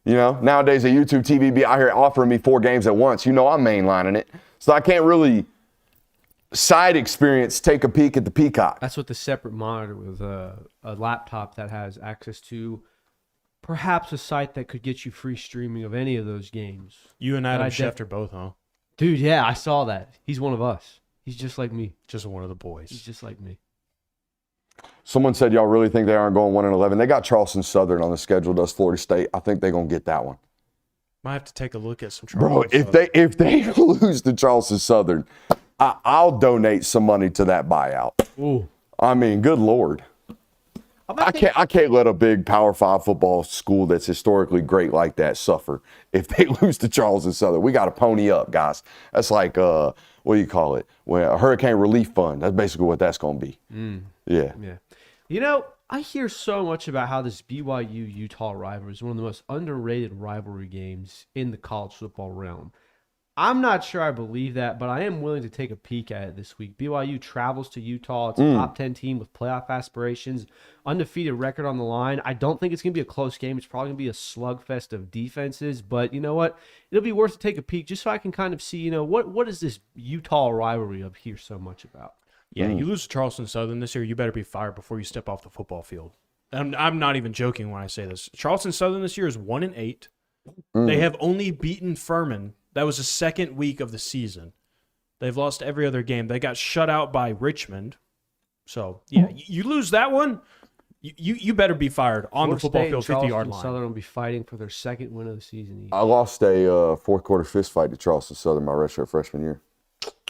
Speaker 3: You know, nowadays a YouTube TV be out here offering me 4 games at once. You know I'm mainlining it. So I can't really side experience take a peek at the Peacock.
Speaker 6: That's what the separate monitor with a laptop that has access to perhaps a site that could get you free streaming of any of those games.
Speaker 5: You and Adam
Speaker 6: I
Speaker 5: Schefter both, huh?
Speaker 6: Dude, yeah, I saw that. He's one of us. He's just like me.
Speaker 5: Just one of the boys.
Speaker 6: He's just like me.
Speaker 3: Someone said y'all really think they aren't going 1-11. They got Charleston Southern on the schedule, does Florida State. I think they're going to get that one.
Speaker 5: Might have to take a look at some
Speaker 3: Bro,
Speaker 5: Charleston.
Speaker 3: if they lose to Charleston Southern, I'll donate some money to that buyout.
Speaker 6: Ooh.
Speaker 3: I mean, good Lord. I can't let a big Power 5 football school that's historically great like that suffer if they lose to Charleston Southern. We got to pony up, guys. That's like, what do you call it? A hurricane relief fund. That's basically what that's going to be. Yeah.
Speaker 6: Yeah. You know, I hear so much about how this BYU-Utah rivalry is one of the most underrated rivalry games in the college football realm. I'm not sure I believe that, but I am willing to take a peek at it this week. BYU travels to Utah. It's a top 10 team with playoff aspirations, undefeated record on the line. I don't think it's going to be a close game. It's probably going to be a slugfest of defenses, but you know what? It'll be worth to take a peek just so I can kind of see, you know, what is this Utah rivalry up here so much about?
Speaker 5: Yeah, you lose to Charleston Southern this year, you better be fired before you step off the football field. I'm not even joking when I say this. Charleston Southern this year is 1-8. They have only beaten Furman. That was the second week of the season. They've lost every other game. They got shut out by Richmond. So, yeah, you lose that one, you better be fired on the football field, 50-yard line.
Speaker 6: Southern will be fighting for their second win of the season.
Speaker 3: I lost a fourth quarter fist fight to Charleston Southern my redshirt freshman year.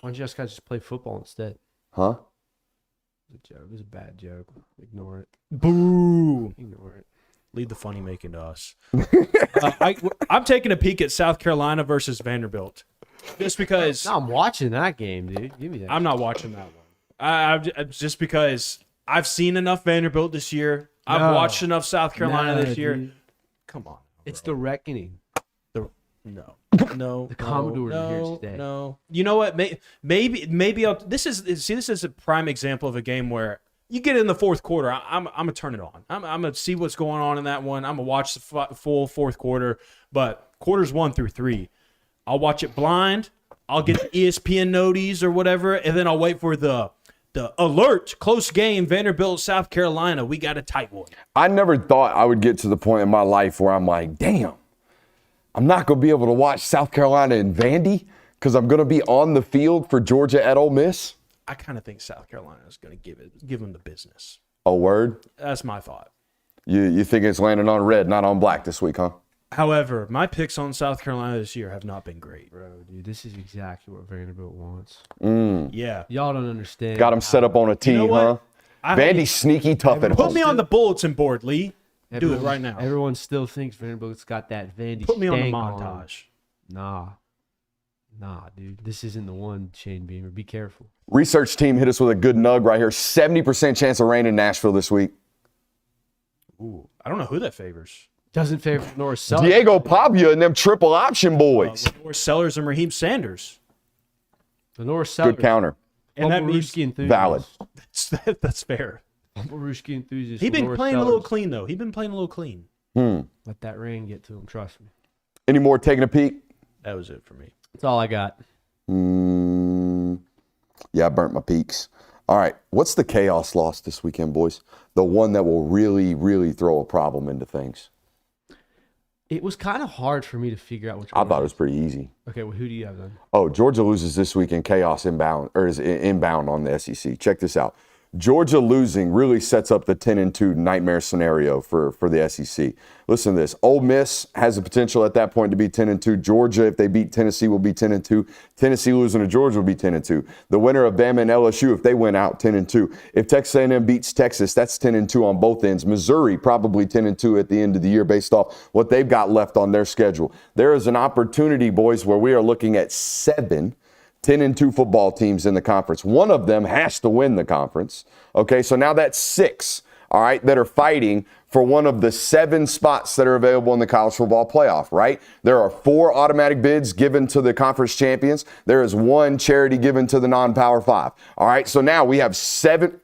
Speaker 6: Why don't you guys just play football instead?
Speaker 3: Huh?
Speaker 6: It was a joke. It was a bad joke. Ignore it.
Speaker 5: Boo!
Speaker 6: Ignore it.
Speaker 5: Leave the funny making to us. I'm taking a peek at South Carolina versus Vanderbilt. Just because
Speaker 6: No, I'm watching that game, dude. Give me that.
Speaker 5: I'm not watching that one. Just because I've seen enough Vanderbilt this year. I've watched enough South Carolina this year.
Speaker 6: Dude.
Speaker 5: Come on.
Speaker 6: It's the reckoning.
Speaker 5: No. The
Speaker 6: Commodores are here today.
Speaker 5: No. You know what? Maybe this is a prime example of a game where you get in the fourth quarter. I'm gonna turn it on. I'm gonna see what's going on in that one. I'm gonna watch the full fourth quarter, but quarters 1 through 3, I'll watch it blind. I'll get the ESPN noties or whatever, and then I'll wait for the alert, close game, Vanderbilt, South Carolina. We got a tight one.
Speaker 3: I never thought I would get to the point in my life where I'm like, damn, I'm not going to be able to watch South Carolina and Vandy because I'm going to be on the field for Georgia at Ole Miss.
Speaker 5: I kind of think South Carolina is going to give them the business.
Speaker 3: A word?
Speaker 5: That's my thought.
Speaker 3: You think it's landing on red, not on black this week, huh?
Speaker 5: However, my picks on South Carolina this year have not been great.
Speaker 6: Bro, dude, this is exactly what Vanderbilt wants.
Speaker 5: Yeah.
Speaker 6: Y'all don't understand.
Speaker 3: Got them set up on a team,
Speaker 5: know what?
Speaker 3: huh? Vandy's sneaky tough at
Speaker 5: Put
Speaker 3: home.
Speaker 5: me on the bulletin board, Lee. Do it right now.
Speaker 6: Everyone still thinks Vanderbilt's got that Vandy
Speaker 5: Put me on the
Speaker 6: stank
Speaker 5: montage.
Speaker 6: Nah, dude. This isn't the one, Shane Beamer. Be careful.
Speaker 3: Research team hit us with a good nug right here. 70% chance of rain in Nashville this week.
Speaker 5: Ooh, I don't know who that favors.
Speaker 6: Doesn't favor Norris Sellers.
Speaker 3: Diego Pavia and them triple option boys.
Speaker 5: Or Sellers and Raheem Sanders.
Speaker 6: The Norris Sellers.
Speaker 3: Good counter.
Speaker 5: And that means
Speaker 6: Bumblebee enthusiast.
Speaker 3: Valid.
Speaker 5: that's fair.
Speaker 6: Bumblebee enthusiast.
Speaker 5: He's been
Speaker 6: Norris
Speaker 5: playing a little
Speaker 6: Sellers.
Speaker 5: clean, though. He's been playing a little clean.
Speaker 6: Let that rain get to him. Trust me.
Speaker 3: Any more taking a peek?
Speaker 5: That was it for me.
Speaker 6: That's all I got.
Speaker 3: Yeah, I burnt my peaks. All right. What's the chaos loss this weekend, boys? The one that will really, really throw a problem into things.
Speaker 6: It was kind of hard for me to figure out which
Speaker 3: I
Speaker 6: one.
Speaker 3: thought it was pretty easy.
Speaker 6: Okay, well, who do you have then?
Speaker 3: Oh, Georgia loses this weekend. Chaos inbound or is inbound on the SEC. Check this out. Georgia losing really sets up the 10-2 nightmare scenario for the SEC. Listen to this. Ole Miss has the potential at that point to be 10-2. Georgia, if they beat Tennessee, will be 10-2. Tennessee losing to Georgia will be 10-2. The winner of Bama and LSU, if they win out, 10-2. If Texas A&M beats Texas, that's 10-2 on both ends. Missouri probably 10-2 at the end of the year based off what they've got left on their schedule. There is an opportunity, boys, where we are looking at 7 10-2 football teams in the conference. One of them has to win the conference. Okay, so now that's 6, all right, that are fighting for one of the 7 spots that are available in the college football playoff, right? There are 4 automatic bids given to the conference champions. There is 1 charity given to the non-Power 5. All right, so now we have 7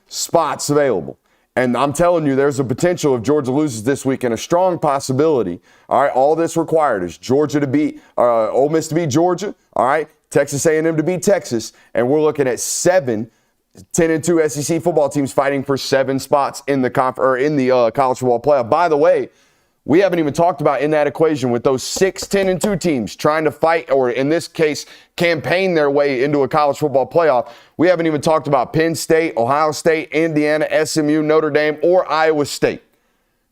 Speaker 3: spots available. And I'm telling you, there's a potential if Georgia loses this week and a strong possibility. All right, all that's required is Georgia to beat Ole Miss to beat Georgia. All right, Texas A&M to beat Texas, and we're looking at 7 10-2 SEC football teams fighting for 7 spots in the college football playoff. By the way, we haven't even talked about in that equation with those 6 10-2 teams trying to fight, or in this case, campaign their way into a college football playoff. We haven't even talked about Penn State, Ohio State, Indiana, SMU, Notre Dame, or Iowa State.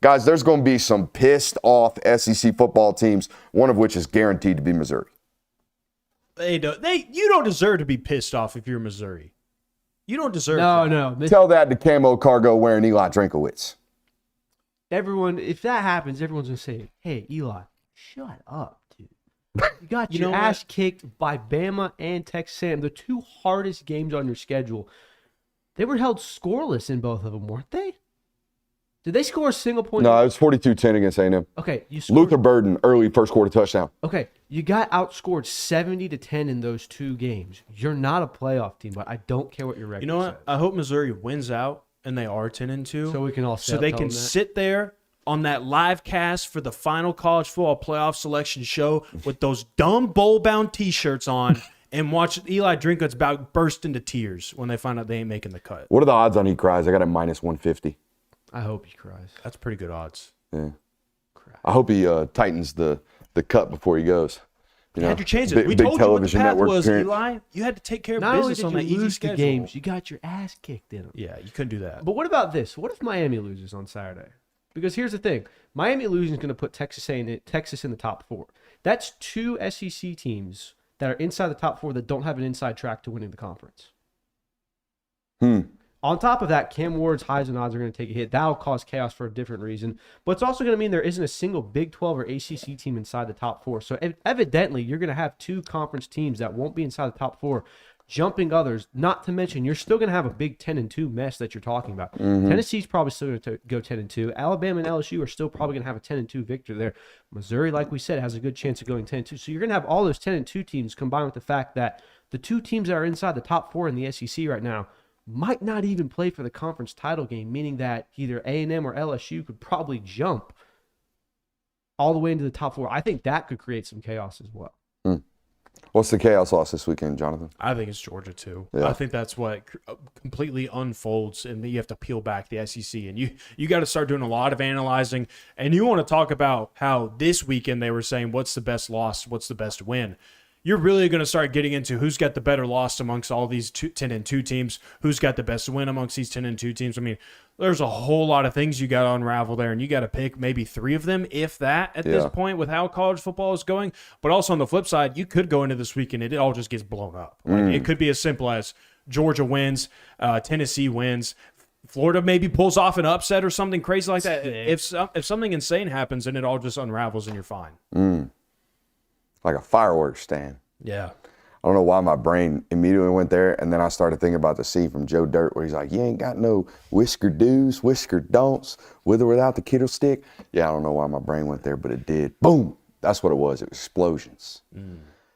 Speaker 3: Guys, there's going to be some pissed off SEC football teams, one of which is guaranteed to be Missouri.
Speaker 5: You don't deserve to be pissed off if you're Missouri. You don't deserve
Speaker 6: No.
Speaker 3: Tell that to camo cargo wearing Eli Drinkowitz.
Speaker 6: Everyone, if that happens, everyone's going to say, hey, Eli, shut up, dude. You got your ass kicked by Bama and Texas A&M, the 2 hardest games on your schedule. They were held scoreless in both of them, weren't they? Did they score a single point?
Speaker 3: No, it was 42-10 against A&M.
Speaker 6: Okay, you scored.
Speaker 3: Luther Burden, early first quarter touchdown.
Speaker 6: Okay, you got outscored 70-10 in those 2 games. You're not a playoff team, but I don't care what your record says.
Speaker 5: You know what? I hope Missouri wins out and they are 10-2.
Speaker 6: So we can all
Speaker 5: so they can sit there on that live cast for the final college football playoff selection show with those dumb bowl-bound T-shirts on and watch Eli Drinkowitz about burst into tears when they find out they ain't making the cut.
Speaker 3: What are the odds on he cries? I got a -150.
Speaker 6: I hope he cries.
Speaker 5: That's pretty good odds.
Speaker 3: Yeah. I hope he tightens the cut before he goes.
Speaker 5: You had your chances. We told you what the path was,
Speaker 3: appearance.
Speaker 5: Eli. You had to take care of
Speaker 6: Not only
Speaker 5: business
Speaker 6: did
Speaker 5: on
Speaker 6: you
Speaker 5: that easy
Speaker 6: lose the
Speaker 5: schedule.
Speaker 6: games, you got your ass kicked in them.
Speaker 5: Yeah, you couldn't do that.
Speaker 6: But what about this? What if Miami loses on Saturday? Because here's the thing. Miami losing is going to put Texas in the top 4. That's 2 SEC teams that are inside the top 4 that don't have an inside track to winning the conference. On top of that, Cam Ward's Heisman odds are going to take a hit. That'll cause chaos for a different reason. But it's also going to mean there isn't a single Big 12 or ACC team inside the top 4. So evidently, you're going to have 2 conference teams that won't be inside the top 4 jumping others. Not to mention, you're still going to have a big 10-2 mess that you're talking about. Tennessee's probably still going to go 10-2. Alabama and LSU are still probably going to have a 10-2 victory there. Missouri, like we said, has a good chance of going 10-2. So you're going to have all those 10-2 teams combined with the fact that the 2 teams that are inside the top 4 in the SEC right now might not even play for the conference title game, meaning that either A&M or LSU could probably jump all the way into the top 4. I think that could create some chaos as well.
Speaker 3: What's the chaos loss this weekend, Jonathan?
Speaker 5: I think it's Georgia too.
Speaker 3: Yeah.
Speaker 5: I think that's what completely unfolds, and then you have to peel back the SEC, and you got to start doing a lot of analyzing. And you want to talk about how this weekend they were saying, what's the best loss, what's the best win? You're really going to start getting into who's got the better loss amongst all these 10-2 teams, who's got the best win amongst these 10-2 teams. I mean, there's a whole lot of things you got to unravel there, and you got to pick maybe 3 of them, if that, at this point with how college football is going. But also on the flip side, you could go into this weekend and it all just gets blown up. Like, it could be as simple as Georgia wins, Tennessee wins, Florida maybe pulls off an upset or something crazy like that. If something insane happens, and it all just unravels and you're fine.
Speaker 3: Like a fireworks stand.
Speaker 5: Yeah.
Speaker 3: I don't know why my brain immediately went there, and then I started thinking about the scene from Joe Dirt where he's like, you ain't got no whisker do's, whisker don'ts, with or without the kiddo stick. Yeah, I don't know why my brain went there, but it did. Boom. That's what it was. It was explosions.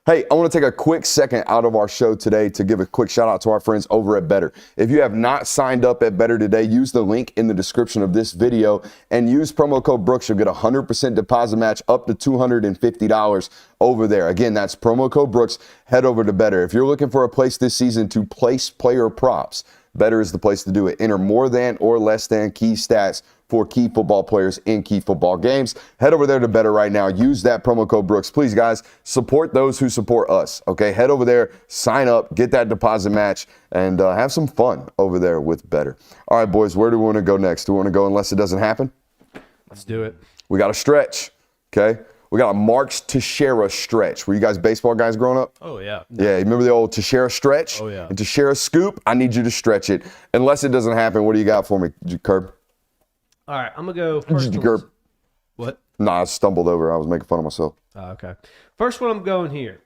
Speaker 3: Hey, I want to take a quick second out of our show today to give a quick shout out to our friends over at Better. If you have not signed up at Better today, use the link in the description of this video and use promo code Brooks. You'll get a 100% deposit match up to $250 over there. Again, that's promo code Brooks. Head over to Better. If you're looking for a place this season to place player props, Better is the place to do it. Enter more than or less than key stats for key football players in key football games. Head over there to Better right now. Use that promo code Brooks. Please, guys, support those who support us, okay? Head over there, sign up, get that deposit match, and have some fun over there with Better. All right, boys, where do we want to go next? Do we want to go unless it doesn't happen?
Speaker 6: Let's do it.
Speaker 3: We got a stretch, okay? We got a Marks Teixeira stretch. Were you guys baseball guys growing up?
Speaker 5: Oh, yeah.
Speaker 3: Yeah, you remember the old Teixeira stretch?
Speaker 5: Oh, yeah.
Speaker 3: And Teixeira scoop, I need you to stretch it. Unless it doesn't happen, what do you got for me, Curb?
Speaker 6: All right, I'm going to go first.
Speaker 3: Curb.
Speaker 6: What?
Speaker 3: Nah, I stumbled over. I was making fun of myself.
Speaker 6: Okay. First one I'm going here.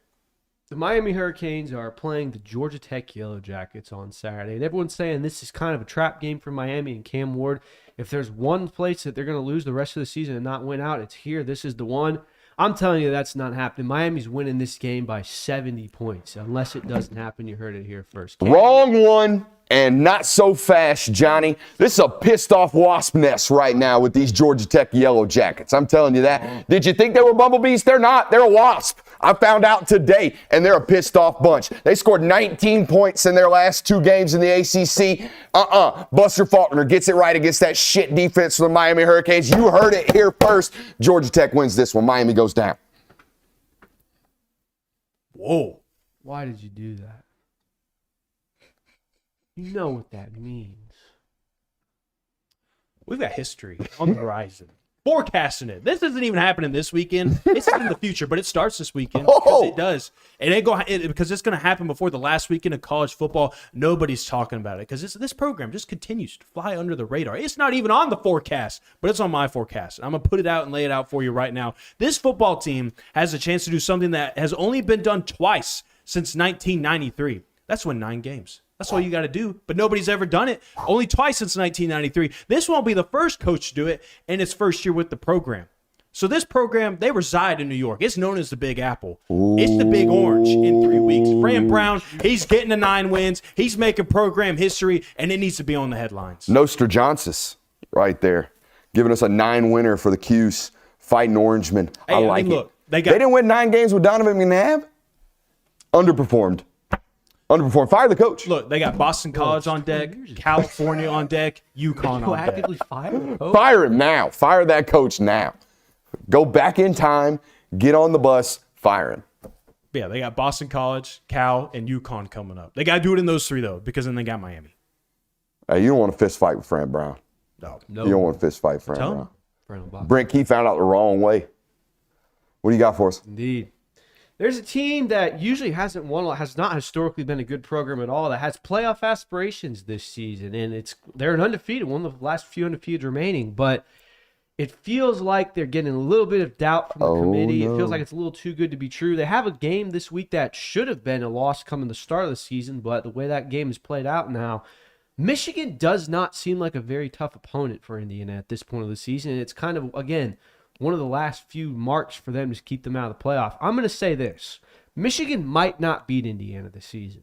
Speaker 6: The Miami Hurricanes are playing the Georgia Tech Yellow Jackets on Saturday. And everyone's saying this is kind of a trap game for Miami and Cam Ward. If there's one place that they're going to lose the rest of the season and not win out, it's here. This is the one. I'm telling you that's not happening. Miami's winning this game by 70 points. Unless it doesn't happen, you heard it here first.
Speaker 3: Wrong one. And not so fast, Johnny. This is a pissed-off wasp nest right now with these Georgia Tech Yellow Jackets. I'm telling you that. Did you think they were bumblebees? They're not. They're a wasp. I found out today, and they're a pissed-off bunch. They scored 19 points in their last 2 games in the ACC. Buster Faulkner gets it right against that shit defense for the Miami Hurricanes. You heard it here first. Georgia Tech wins this one. Miami goes down.
Speaker 5: Whoa.
Speaker 6: Why did you do that? You know what that means.
Speaker 5: We've got history on the horizon. Forecasting it. This isn't even happening this weekend. It's in the future, but it starts this weekend because it does. Because it's going to happen before the last weekend of college football. Nobody's talking about it because this program just continues to fly under the radar. It's not even on the forecast, but it's on my forecast. I'm going to put it out and lay it out for you right now. This football team has a chance to do something that has only been done twice since 1993. That's win 9 games. That's all you got to do. But nobody's ever done it. Only twice since 1993. This won't be the first coach to do it in its first year with the program. So this program, they reside in New York. It's known as the Big Apple. It's the Big Orange in 3 weeks. Fran Brown, he's getting to 9 wins. He's making program history, and it needs to be on the headlines.
Speaker 3: Nostradamus right there. Giving us a 9-winner for the Qs. Fighting Orangemen.
Speaker 5: Hey,
Speaker 3: I like
Speaker 5: look,
Speaker 3: it.
Speaker 5: they
Speaker 3: didn't win 9 games with Donovan McNabb? Underperformed. Fire the coach.
Speaker 5: Look, they got Boston College on deck, California on deck, UConn on deck.
Speaker 6: Actively fire?
Speaker 3: Fire him now. Fire that coach now. Go back in time, get on the bus, fire him.
Speaker 5: Yeah, they got Boston College, Cal, and UConn coming up. They got to do it in those 3, though, because then they got Miami.
Speaker 3: Hey, you don't want to fist fight with Fran Brown.
Speaker 5: No.
Speaker 3: You don't want to fist fight Fran
Speaker 5: Tell
Speaker 3: Brown. Brent Key found out the wrong way. What do you got for us?
Speaker 6: Indeed. There's a team that usually hasn't won, has not historically been a good program at all, that has playoff aspirations this season, and they're an undefeated, one of the last few undefeated remaining, but it feels like they're getting a little bit of doubt from the committee.
Speaker 3: No.
Speaker 6: It feels like it's a little too good to be true. They have a game this week that should have been a loss coming the start of the season, but the way that game is played out now, Michigan does not seem like a very tough opponent for Indiana at this point of the season, and it's kind of, again, one of the last few marks for them to keep them out of the playoff. I'm going to say this. Michigan might not beat Indiana this season,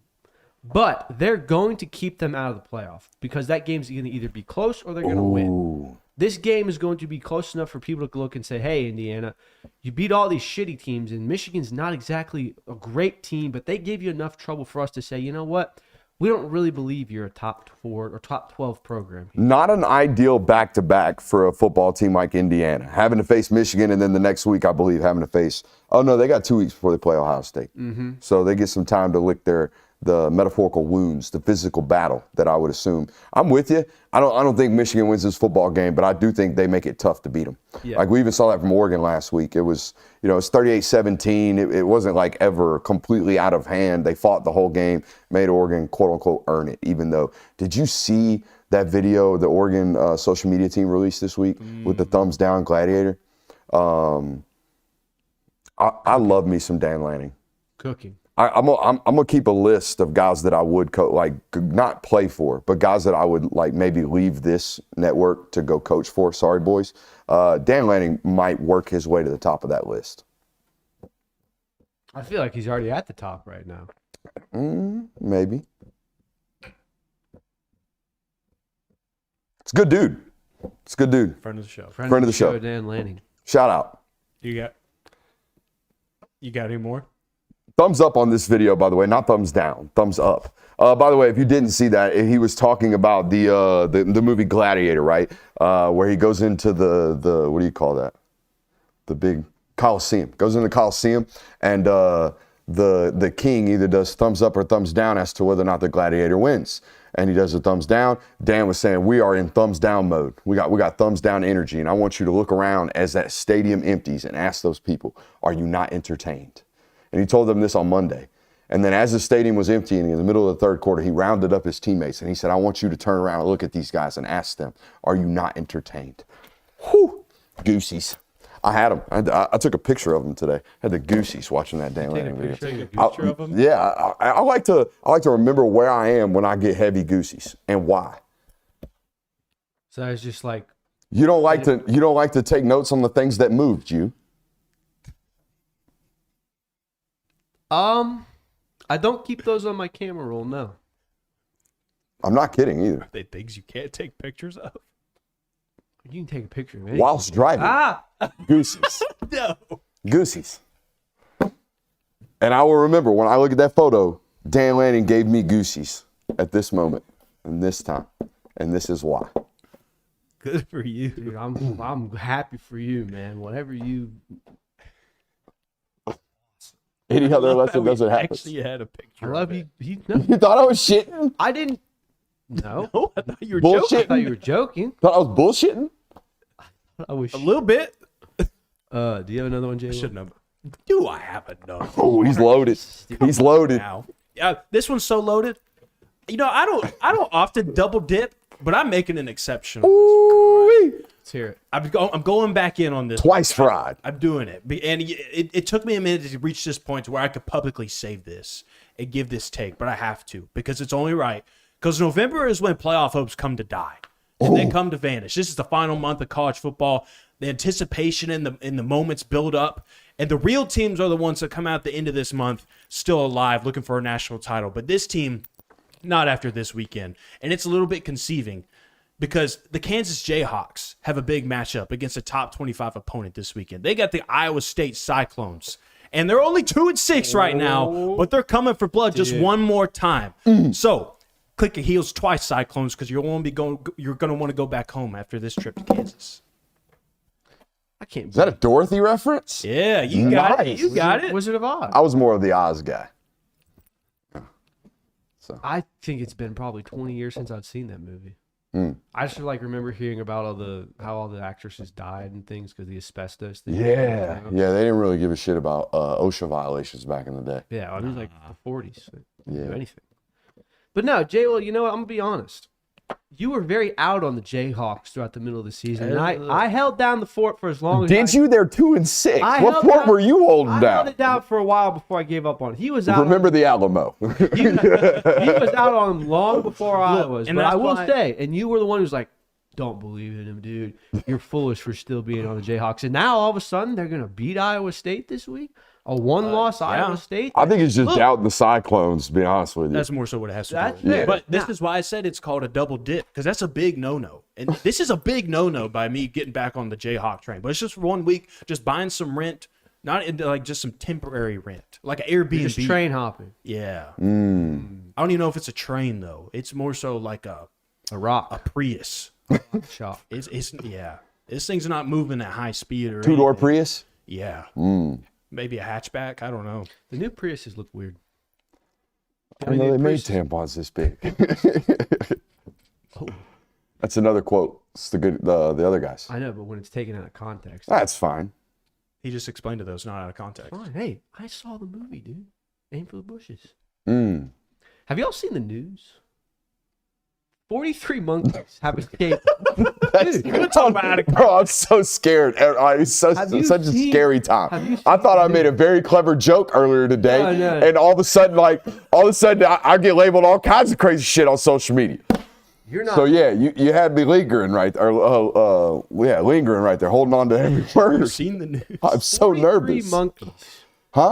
Speaker 6: but they're going to keep them out of the playoff because that game's going to either be close or they're going to win. This game is going to be close enough for people to look and say, hey, Indiana, you beat all these shitty teams, and Michigan's not exactly a great team, but they gave you enough trouble for us to say, you know what? We don't really believe you're a top 4 or top 12 program.
Speaker 3: Not an ideal back-to-back for a football team like Indiana. Having to face Michigan and then the next week, I believe, having to face – oh, no, they got 2 weeks before they play Ohio State. Mm-hmm. So they get some time to lick the metaphorical wounds, the physical battle that I would assume. I'm with you. I don't think Michigan wins this football game, but I do think they make it tough to beat them.
Speaker 6: Yeah.
Speaker 3: Like we even saw that from Oregon last week. It was, it's 38-17. It wasn't like ever completely out of hand. They fought the whole game, made Oregon quote unquote earn it. Even though, did you see that video the Oregon social media team released this week with the thumbs down gladiator? I love me some Dan Lanning.
Speaker 6: Cooking.
Speaker 3: I'm gonna keep a list of guys that I would not play for, but guys that I would like maybe leave this network to go coach for. Sorry, boys. Dan Lanning might work his way to the top of that list.
Speaker 6: I feel like he's already at the top right now.
Speaker 3: Maybe. It's a good dude. It's a good dude.
Speaker 5: Friend of the show.
Speaker 3: Friend of the show.
Speaker 6: Dan Lanning.
Speaker 3: Shout out.
Speaker 5: You got any more?
Speaker 3: Thumbs up on this video, by the way, not thumbs down. Thumbs up. By the way, if you didn't see that, he was talking about the movie Gladiator, right? Where he goes into the what do you call that? The big Coliseum. Goes into the Coliseum, and the king either does thumbs up or thumbs down as to whether or not the gladiator wins. And he does a thumbs down. Dan was saying, we are in thumbs down mode. We got thumbs down energy. And I want you to look around as that stadium empties and ask those people, are you not entertained? And he told them this on Monday. And then as the stadium was emptying in the middle of the third quarter, he rounded up his teammates and he said, I want you to turn around and look at these guys and ask them, are you not entertained? Whew, goosies. I had them. I took a picture of them today. I had the goosies watching that Dan Lanning video.
Speaker 5: Take a picture of them?
Speaker 3: Yeah, I like to remember where I am when I get heavy goosies and why.
Speaker 6: So it's just like
Speaker 3: You don't like to take notes on the things that moved you.
Speaker 6: I don't keep those on my camera roll, no.
Speaker 3: I'm not kidding either.
Speaker 5: They things you can't take pictures of.
Speaker 6: You can take a picture, man.
Speaker 3: Whilst driving. Goosies.
Speaker 5: No.
Speaker 3: Goosies. And I will remember when I look at that photo, Dan Lanning gave me goosies at this moment and this time. And this is why.
Speaker 5: Good for you.
Speaker 6: Dude, I'm happy for you, man. Whatever you.
Speaker 3: Any other lesson doesn't happen.
Speaker 5: Actually had a picture.
Speaker 6: I love
Speaker 5: of
Speaker 6: you.
Speaker 5: it.
Speaker 3: You thought I was shitting?
Speaker 6: I didn't. No.
Speaker 5: No, I thought you were
Speaker 3: Bullshit.
Speaker 6: I
Speaker 5: joking.
Speaker 6: thought you were joking.
Speaker 3: Thought I was bullshitting?
Speaker 6: I wish.
Speaker 5: A little bit.
Speaker 6: Do you have another one, Jay?
Speaker 5: Shouldn't have. Do I have another?
Speaker 3: Oh, he's loaded. He's loaded.
Speaker 5: Now, this one's so loaded. You know, I don't often double dip, but I'm making an exception. On this
Speaker 3: Ooh-wee.
Speaker 6: Let's hear it.
Speaker 5: I'm going back in on this.
Speaker 3: Twice fried.
Speaker 5: I'm doing it. And it took me a minute to reach this point to where I could publicly save this and give this take, but I have to because it's only right. Because November is when playoff hopes come to die. And they come to vanish. This is the final month of college football. The anticipation and the moments build up. And the real teams are the ones that come out at the end of this month still alive looking for a national title. But this team, not after this weekend. And it's a little bit conceiving because the Kansas Jayhawks have a big matchup against a top 25 opponent this weekend. They got the Iowa State Cyclones. And they're only 2-6 right now, but they're coming for blood just one more time. So click your heels twice, Cyclones, because you're going to want to go back home after this trip to Kansas.
Speaker 6: I can't.
Speaker 3: Is that a Dorothy reference?
Speaker 5: Yeah, you got it.
Speaker 3: Nice.
Speaker 5: You got it.
Speaker 6: Wizard of Oz.
Speaker 3: I was more of the Oz guy.
Speaker 6: I think it's been probably 20 years since I've seen that movie. I just remember hearing about how all the actresses died and things because of the asbestos thing.
Speaker 3: Yeah. Yeah, they didn't really give a shit about OSHA violations back in the day.
Speaker 6: Yeah, it was like the 40s. So they didn't do
Speaker 3: Yeah.
Speaker 6: anything. But no, Jay, well, you know what? I'm going to be honest. You were very out on the Jayhawks throughout the middle of the season. And I held down the fort for as long as
Speaker 3: Did you? They're 2-6.
Speaker 6: I
Speaker 3: What
Speaker 6: held
Speaker 3: fort
Speaker 6: down-
Speaker 3: were you holding
Speaker 6: I
Speaker 3: down?
Speaker 6: held it down for a while before I gave up on it. He was out.
Speaker 3: Remember the Alamo.
Speaker 6: He was out on him long before I was.
Speaker 5: and
Speaker 6: But I
Speaker 5: that's
Speaker 6: will
Speaker 5: why-
Speaker 6: say, and you were the one who's like, don't believe in him, dude. You're foolish for still being on the Jayhawks. And now all of a sudden they're going to beat Iowa State this week? A one-loss Iowa State?
Speaker 3: I think he's just
Speaker 6: Look.
Speaker 3: doubting the Cyclones, to be honest with you.
Speaker 5: That's more so what it has to
Speaker 6: That's
Speaker 5: do with.
Speaker 6: fair.
Speaker 5: But this
Speaker 6: Now-
Speaker 5: is why I said it's called a double dip, because that's a big no-no. And this is a big no-no by me getting back on the Jayhawk train. But it's just for 1 week, just buying some rent, not into like just some temporary rent, like an Airbnb.
Speaker 6: Just train hopping.
Speaker 5: Yeah. I don't even know if it's a train, though. It's more so like a
Speaker 6: rock.
Speaker 5: Prius.
Speaker 6: Shop.
Speaker 5: It's yeah. This thing's not moving at high speed or
Speaker 3: Two-door
Speaker 5: anything.
Speaker 3: Prius?
Speaker 5: Yeah. Maybe a hatchback. I don't know.
Speaker 6: The new Priuses look weird.
Speaker 3: I know they made
Speaker 6: Prius-
Speaker 3: tampons this big. That's another quote. It's the other guys.
Speaker 6: I know, but when it's taken out of context.
Speaker 3: That's fine.
Speaker 5: He just explained to those not out of context.
Speaker 6: Fine. Hey, I saw the movie, dude. Aim for the bushes.
Speaker 3: Mm.
Speaker 6: Have y'all seen the news? 43 monkeys have escaped.
Speaker 3: Bro, I'm so scared. It's such a scary time. I thought I made a very clever joke earlier today, and all of a sudden, I get labeled all kinds of crazy shit on social media.
Speaker 6: You're not.
Speaker 3: So yeah, you had me lingering right there. Lingering right there, holding on to every word.
Speaker 5: Seen the news.
Speaker 3: I'm so nervous.
Speaker 6: 43 monkeys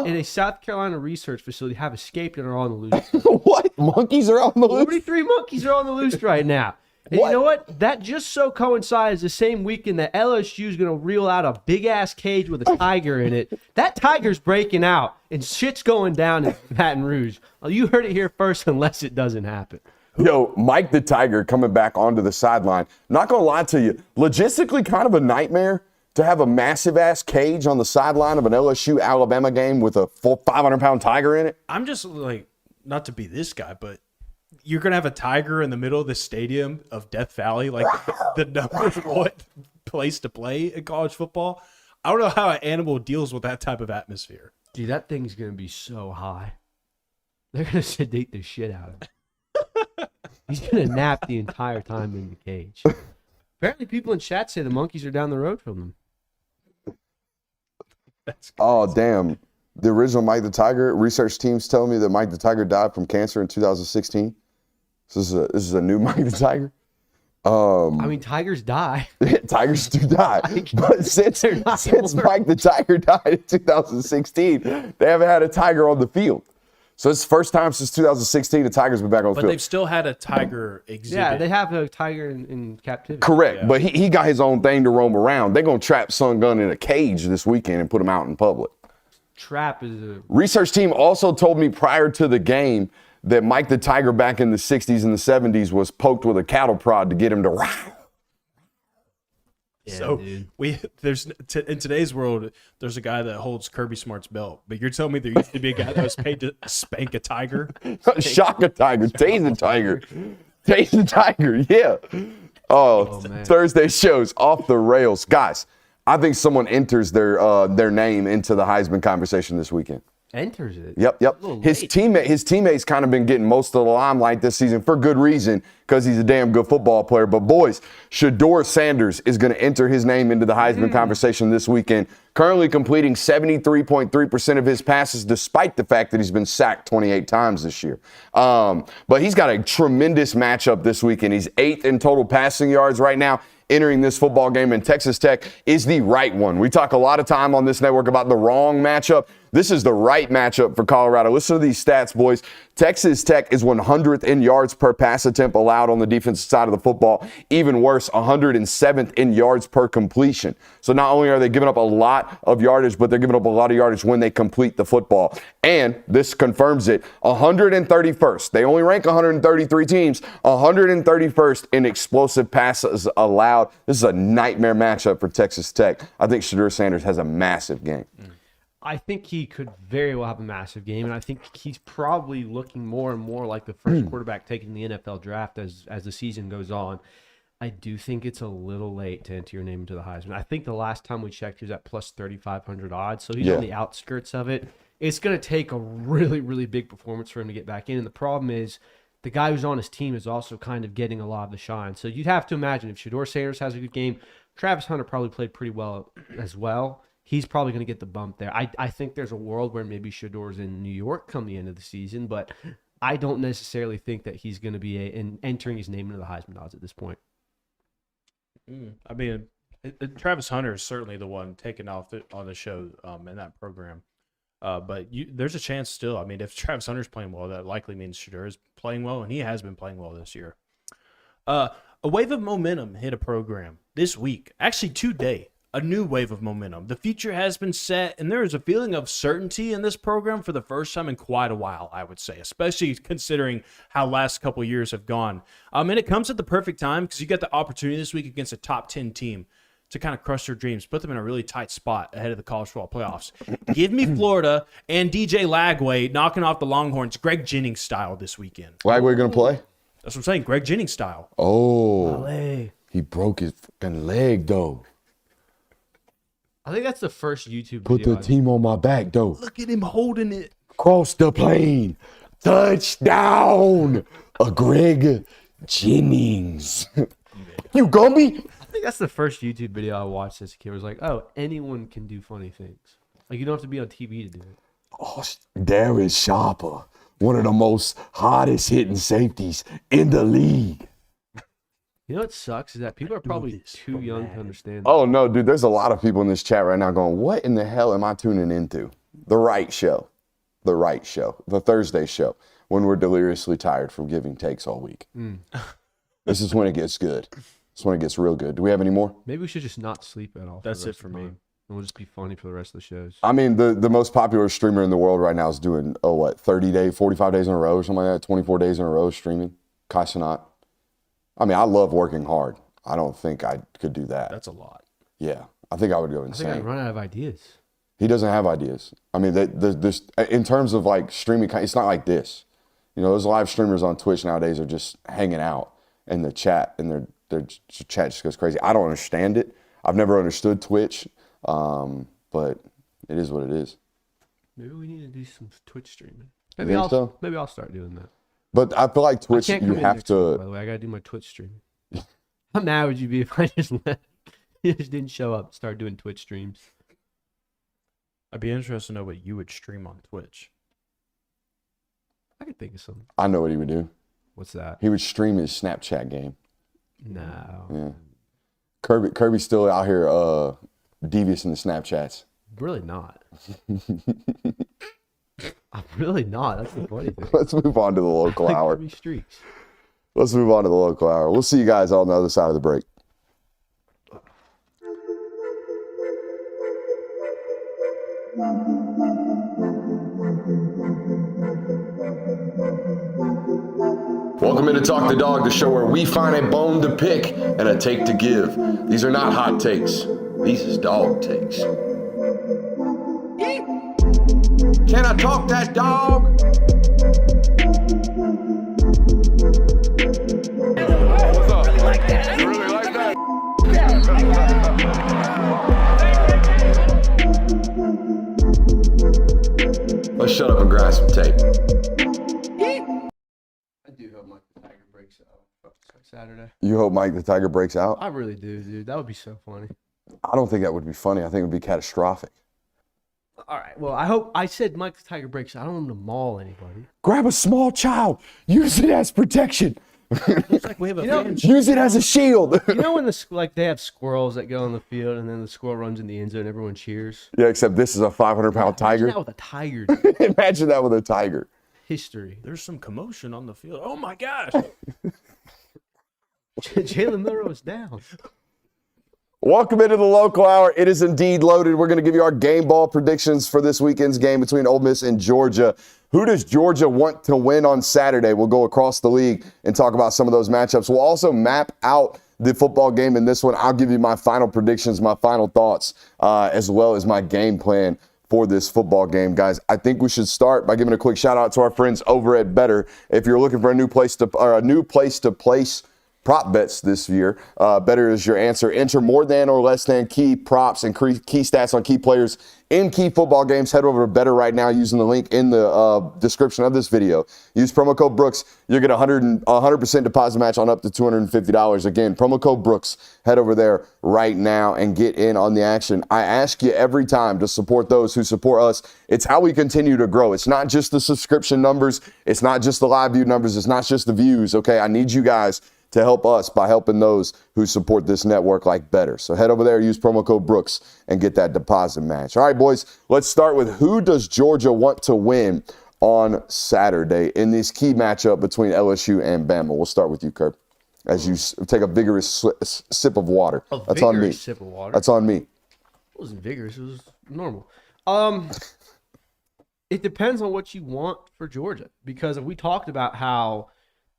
Speaker 6: in a South Carolina research facility have escaped and are on the loose.
Speaker 3: What? Monkeys are on the loose?
Speaker 6: 43 monkeys are on the loose right now. And you know what? That just so coincides the same weekend that LSU is going to reel out a big-ass cage with a tiger in it. That tiger's breaking out, and shit's going down in Baton Rouge. Well, you heard it here first, unless it doesn't happen.
Speaker 3: Yo, Mike the Tiger coming back onto the sideline. Not going to lie to you, logistically kind of a nightmare to have a massive-ass cage on the sideline of an LSU-Alabama game with a full 500-pound tiger in it.
Speaker 5: I'm just like, not to be this guy, but you're going to have a tiger in the middle of the stadium of Death Valley, like the number one place to play in college football. I don't know how an animal deals with that type of atmosphere.
Speaker 6: Dude, that thing's going to be so high. They're going to sedate the shit out of him. He's going to nap the entire time in the cage. Apparently, people in chat say the monkeys are down the road from them.
Speaker 3: Oh, damn. The original Mike the Tiger, research teams telling me that Mike the Tiger died from cancer in 2016. So this is a new Mike the Tiger.
Speaker 6: I mean, tigers die.
Speaker 3: Tigers do die. But since Mike the Tiger died in 2016, they haven't had a tiger on the field. So it's the first time since 2016 the Tigers been back on the
Speaker 5: But
Speaker 3: field.
Speaker 5: they've still had a tiger exhibit.
Speaker 6: Yeah, they have a tiger in captivity.
Speaker 3: Correct,
Speaker 5: Yeah.
Speaker 3: but he got his own thing to roam around. They're going to trap Son Gun in a cage this weekend and put him out in public.
Speaker 6: Trap is a...
Speaker 3: Research team also told me prior to the game that Mike the Tiger back in the 60s and the 70s was poked with a cattle prod to get him to wow.
Speaker 6: Yeah,
Speaker 5: So
Speaker 6: dude.
Speaker 5: in today's world, there's a guy that holds Kirby Smart's belt. But you're telling me there used to be a guy that was paid to spank a tiger?
Speaker 3: Shock a tiger, tase a tiger. Tase the tiger, yeah. Oh,
Speaker 6: man.
Speaker 3: Thursday shows off the rails. Guys, I think someone enters their name into the Heisman conversation this weekend.
Speaker 6: Enters it.
Speaker 3: Yep.
Speaker 6: A little
Speaker 3: His
Speaker 6: late.
Speaker 3: teammates kind of been getting most of the limelight this season for good reason because he's a damn good football player. But boys, Shedeur Sanders is going to enter his name into the Heisman conversation this weekend. Currently completing 73.3% of his passes, despite the fact that he's been sacked 28 times this year. But he's got a tremendous matchup this weekend. He's 8th in total passing yards right now, entering this football game, and Texas Tech is the right one. We talk a lot of time on this network about the wrong matchup. This is the right matchup for Colorado. Listen to these stats, boys. Texas Tech is 100th in yards per pass attempt allowed on the defensive side of the football. Even worse, 107th in yards per completion. So not only are they giving up a lot of yardage, but they're giving up a lot of yardage when they complete the football. And this confirms it, 131st. They only rank 133 teams, 131st in explosive passes allowed. This is a nightmare matchup for Texas Tech. I think Shedeur Sanders has a massive game.
Speaker 6: I think he could very well have a massive game, and I think he's probably looking more and more like the first quarterback taken in the NFL draft as the season goes on. I do think it's a little late to enter your name into the Heisman. I think the last time we checked, he was at plus 3,500 odds, so he's on the outskirts of it. It's going to take a really, really big performance for him to get back in, and the problem is the guy who's on his team is also kind of getting a lot of the shine. So you'd have to imagine if Shedeur Sanders has a good game, Travis Hunter probably played pretty well as well. He's probably going to get the bump there. I think there's a world where maybe Shedeur's in New York come the end of the season, but I don't necessarily think that he's going to be entering his name into the Heisman odds at this point.
Speaker 5: I mean, Travis Hunter is certainly the one taken off on the show in that program. But there's a chance still. I mean, if Travis Hunter's playing well, that likely means Shedeur is playing well, and he has been playing well this year. A wave of momentum hit a program this week, actually today. A new wave of momentum. The future has been set, and there is a feeling of certainty in this program for the first time in quite a while, I would say, especially considering how last couple of years have gone. And it comes at the perfect time because you got the opportunity this week against a top 10 team to kind of crush their dreams, put them in a really tight spot ahead of the college football playoffs. Give me Florida and DJ Lagway knocking off the Longhorns, Greg Jennings style this weekend.
Speaker 3: Lagway going to play?
Speaker 5: That's what I'm saying, Greg Jennings style.
Speaker 3: Oh, he broke his fucking leg, though.
Speaker 6: I think that's the first YouTube
Speaker 3: Put
Speaker 6: video.
Speaker 3: the team on my back, though.
Speaker 5: Look at him holding it.
Speaker 3: Cross the plane. Touchdown. A Greg Jennings. You Gumby?
Speaker 6: I think that's the first YouTube video I watched as a kid. It was like, oh, anyone can do funny things. Like, you don't have to be on TV to do it.
Speaker 3: Oh, Darius Sharper, one of the most hottest hitting safeties in the league.
Speaker 6: You know what sucks is that people are probably too young to understand that.
Speaker 3: Oh, no, dude, there's a lot of people in this chat right now going, what in the hell am I tuning into? The right show. The right show. The Thursday show, when we're deliriously tired from giving takes all week. This is when it gets good. This is when it gets real good. Do we have any more?
Speaker 6: Maybe we should just not sleep at all.
Speaker 5: That's it for me.
Speaker 6: And we'll just be funny for the rest of the shows.
Speaker 3: I mean, the most popular streamer in the world right now is doing, 30 days, 45 days in a row or something like that, 24 days in a row streaming. Kai Cenat. I mean, I love working hard. I don't think I could do that.
Speaker 5: That's a lot.
Speaker 3: Yeah, I think I would go
Speaker 6: I
Speaker 3: insane.
Speaker 6: think I'd run out of ideas.
Speaker 3: He doesn't have ideas. I mean, there's in terms of like streaming, it's not like this. You know, those live streamers on Twitch nowadays are just hanging out in the chat, and their chat just goes crazy. I don't understand it. I've never understood Twitch, but it is what it is.
Speaker 6: Maybe we need to do some Twitch streaming.
Speaker 3: Maybe
Speaker 6: Maybe I'll start doing that.
Speaker 3: But I feel like Twitch,
Speaker 6: I can't
Speaker 3: you
Speaker 6: come in
Speaker 3: have
Speaker 6: next week, by
Speaker 3: to.
Speaker 6: the way, I gotta do my Twitch streaming. How mad would you be if I just left? You just didn't show up, start doing Twitch streams?
Speaker 5: I'd be interested to know what you would stream on Twitch.
Speaker 6: I could think of something.
Speaker 3: I know what he would do.
Speaker 6: What's that?
Speaker 3: He would stream his Snapchat game.
Speaker 6: No.
Speaker 3: Yeah. Kirby's still out here devious in the Snapchats.
Speaker 6: Really not. I'm really not. That's the funny thing.
Speaker 3: Let's move on to the local
Speaker 6: Like
Speaker 3: hour.
Speaker 6: 3 streaks.
Speaker 3: Let's move on to the local hour. We'll see you guys on the other side of the break. Welcome into Talk the Dog, the show where we find a bone to pick and a take to give. These are not hot takes. These is dog takes. Can I talk that dog? What's up? You really like that? Let's shut up and grab some tape.
Speaker 6: I do hope Mike the Tiger breaks out Saturday.
Speaker 3: You hope Mike the Tiger breaks out?
Speaker 6: I really do, dude. That would be so funny.
Speaker 3: I don't think that would be funny. I think it would be catastrophic.
Speaker 6: All right. Well, I said Mike the Tiger breaks out. I don't want him to maul anybody.
Speaker 3: Grab a small child. Use it as protection.
Speaker 5: It's like we have a fan.
Speaker 3: Use it as a shield.
Speaker 6: You know when they have squirrels that go on the field and then the squirrel runs in the end zone and everyone cheers?
Speaker 3: Yeah, except this is a 500-pound
Speaker 6: Imagine
Speaker 3: tiger.
Speaker 6: that with a tiger. Dude.
Speaker 3: Imagine that with a tiger.
Speaker 6: History.
Speaker 5: There's some commotion on the field. Oh my gosh.
Speaker 6: Jalen Milroe is down.
Speaker 3: Welcome into the local hour. It is indeed loaded. We're going to give you our game ball predictions for this weekend's game between Ole Miss and Georgia. Who does Georgia want to win on Saturday? We'll go across the league and talk about some of those matchups. We'll also map out the football game in this one. I'll give you my final predictions, my final thoughts, as well as my game plan for this football game. Guys, I think we should start by giving a quick shout out to our friends over at Better. If you're looking for a new place to place prop bets this year, Better is your answer. Enter more than or less than key props and key stats on key players in key football games. Head over to Better right now using the link in the description of this video. Use promo code Brooks. You'll get a 100% deposit match on up to $250. Again, promo code Brooks. Head over there right now and get in on the action. I ask you every time to support those who support us. It's how we continue to grow. It's not just the subscription numbers. It's not just the live view numbers. It's not just the views, okay? I need you guys to help us by helping those who support this network like Better. So head over there, use promo code Brooks, and get that deposit match. All right, boys, let's start with who does Georgia want to win on Saturday in this key matchup between LSU and Bama. We'll start with you, Kirk, as you take a vigorous sip of water. That's on me.
Speaker 6: Sip of water.
Speaker 3: That's on me.
Speaker 6: It wasn't vigorous. It was normal. It depends on what you want for Georgia, because we talked about how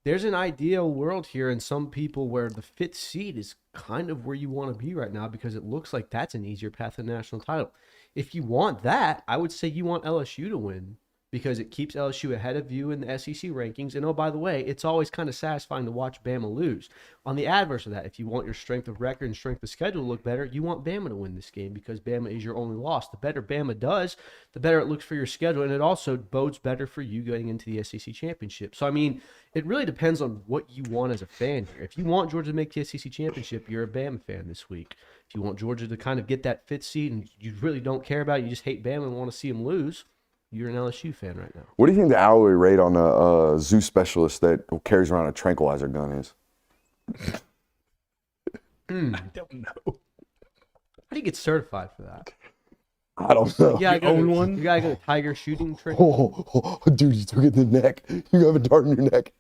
Speaker 6: there's an ideal world here and some people where the 5th seed is kind of where you want to be right now because it looks like that's an easier path to the national title. If you want that, I would say you want LSU to win because it keeps LSU ahead of you in the SEC rankings. And, oh, by the way, it's always kind of satisfying to watch Bama lose. On the adverse of that, if you want your strength of record and strength of schedule to look better, you want Bama to win this game because Bama is your only loss. The better Bama does, the better it looks for your schedule, and it also bodes better for you going into the SEC championship. So, I mean, it really depends on what you want as a fan here. If you want Georgia to make the SEC championship, you're a Bama fan this week. If you want Georgia to kind of get that 5th seed and you really don't care about it, you just hate Bama and want to see them lose, you're an LSU fan right now.
Speaker 3: What do you think the hourly rate on a zoo specialist that carries around a tranquilizer gun is?
Speaker 5: I don't know.
Speaker 6: How do you get certified for that?
Speaker 3: I don't know.
Speaker 6: Yeah,
Speaker 5: own one?
Speaker 6: You gotta go to tiger shooting training.
Speaker 3: Oh, dude, you took it in the neck. You have a dart in your neck.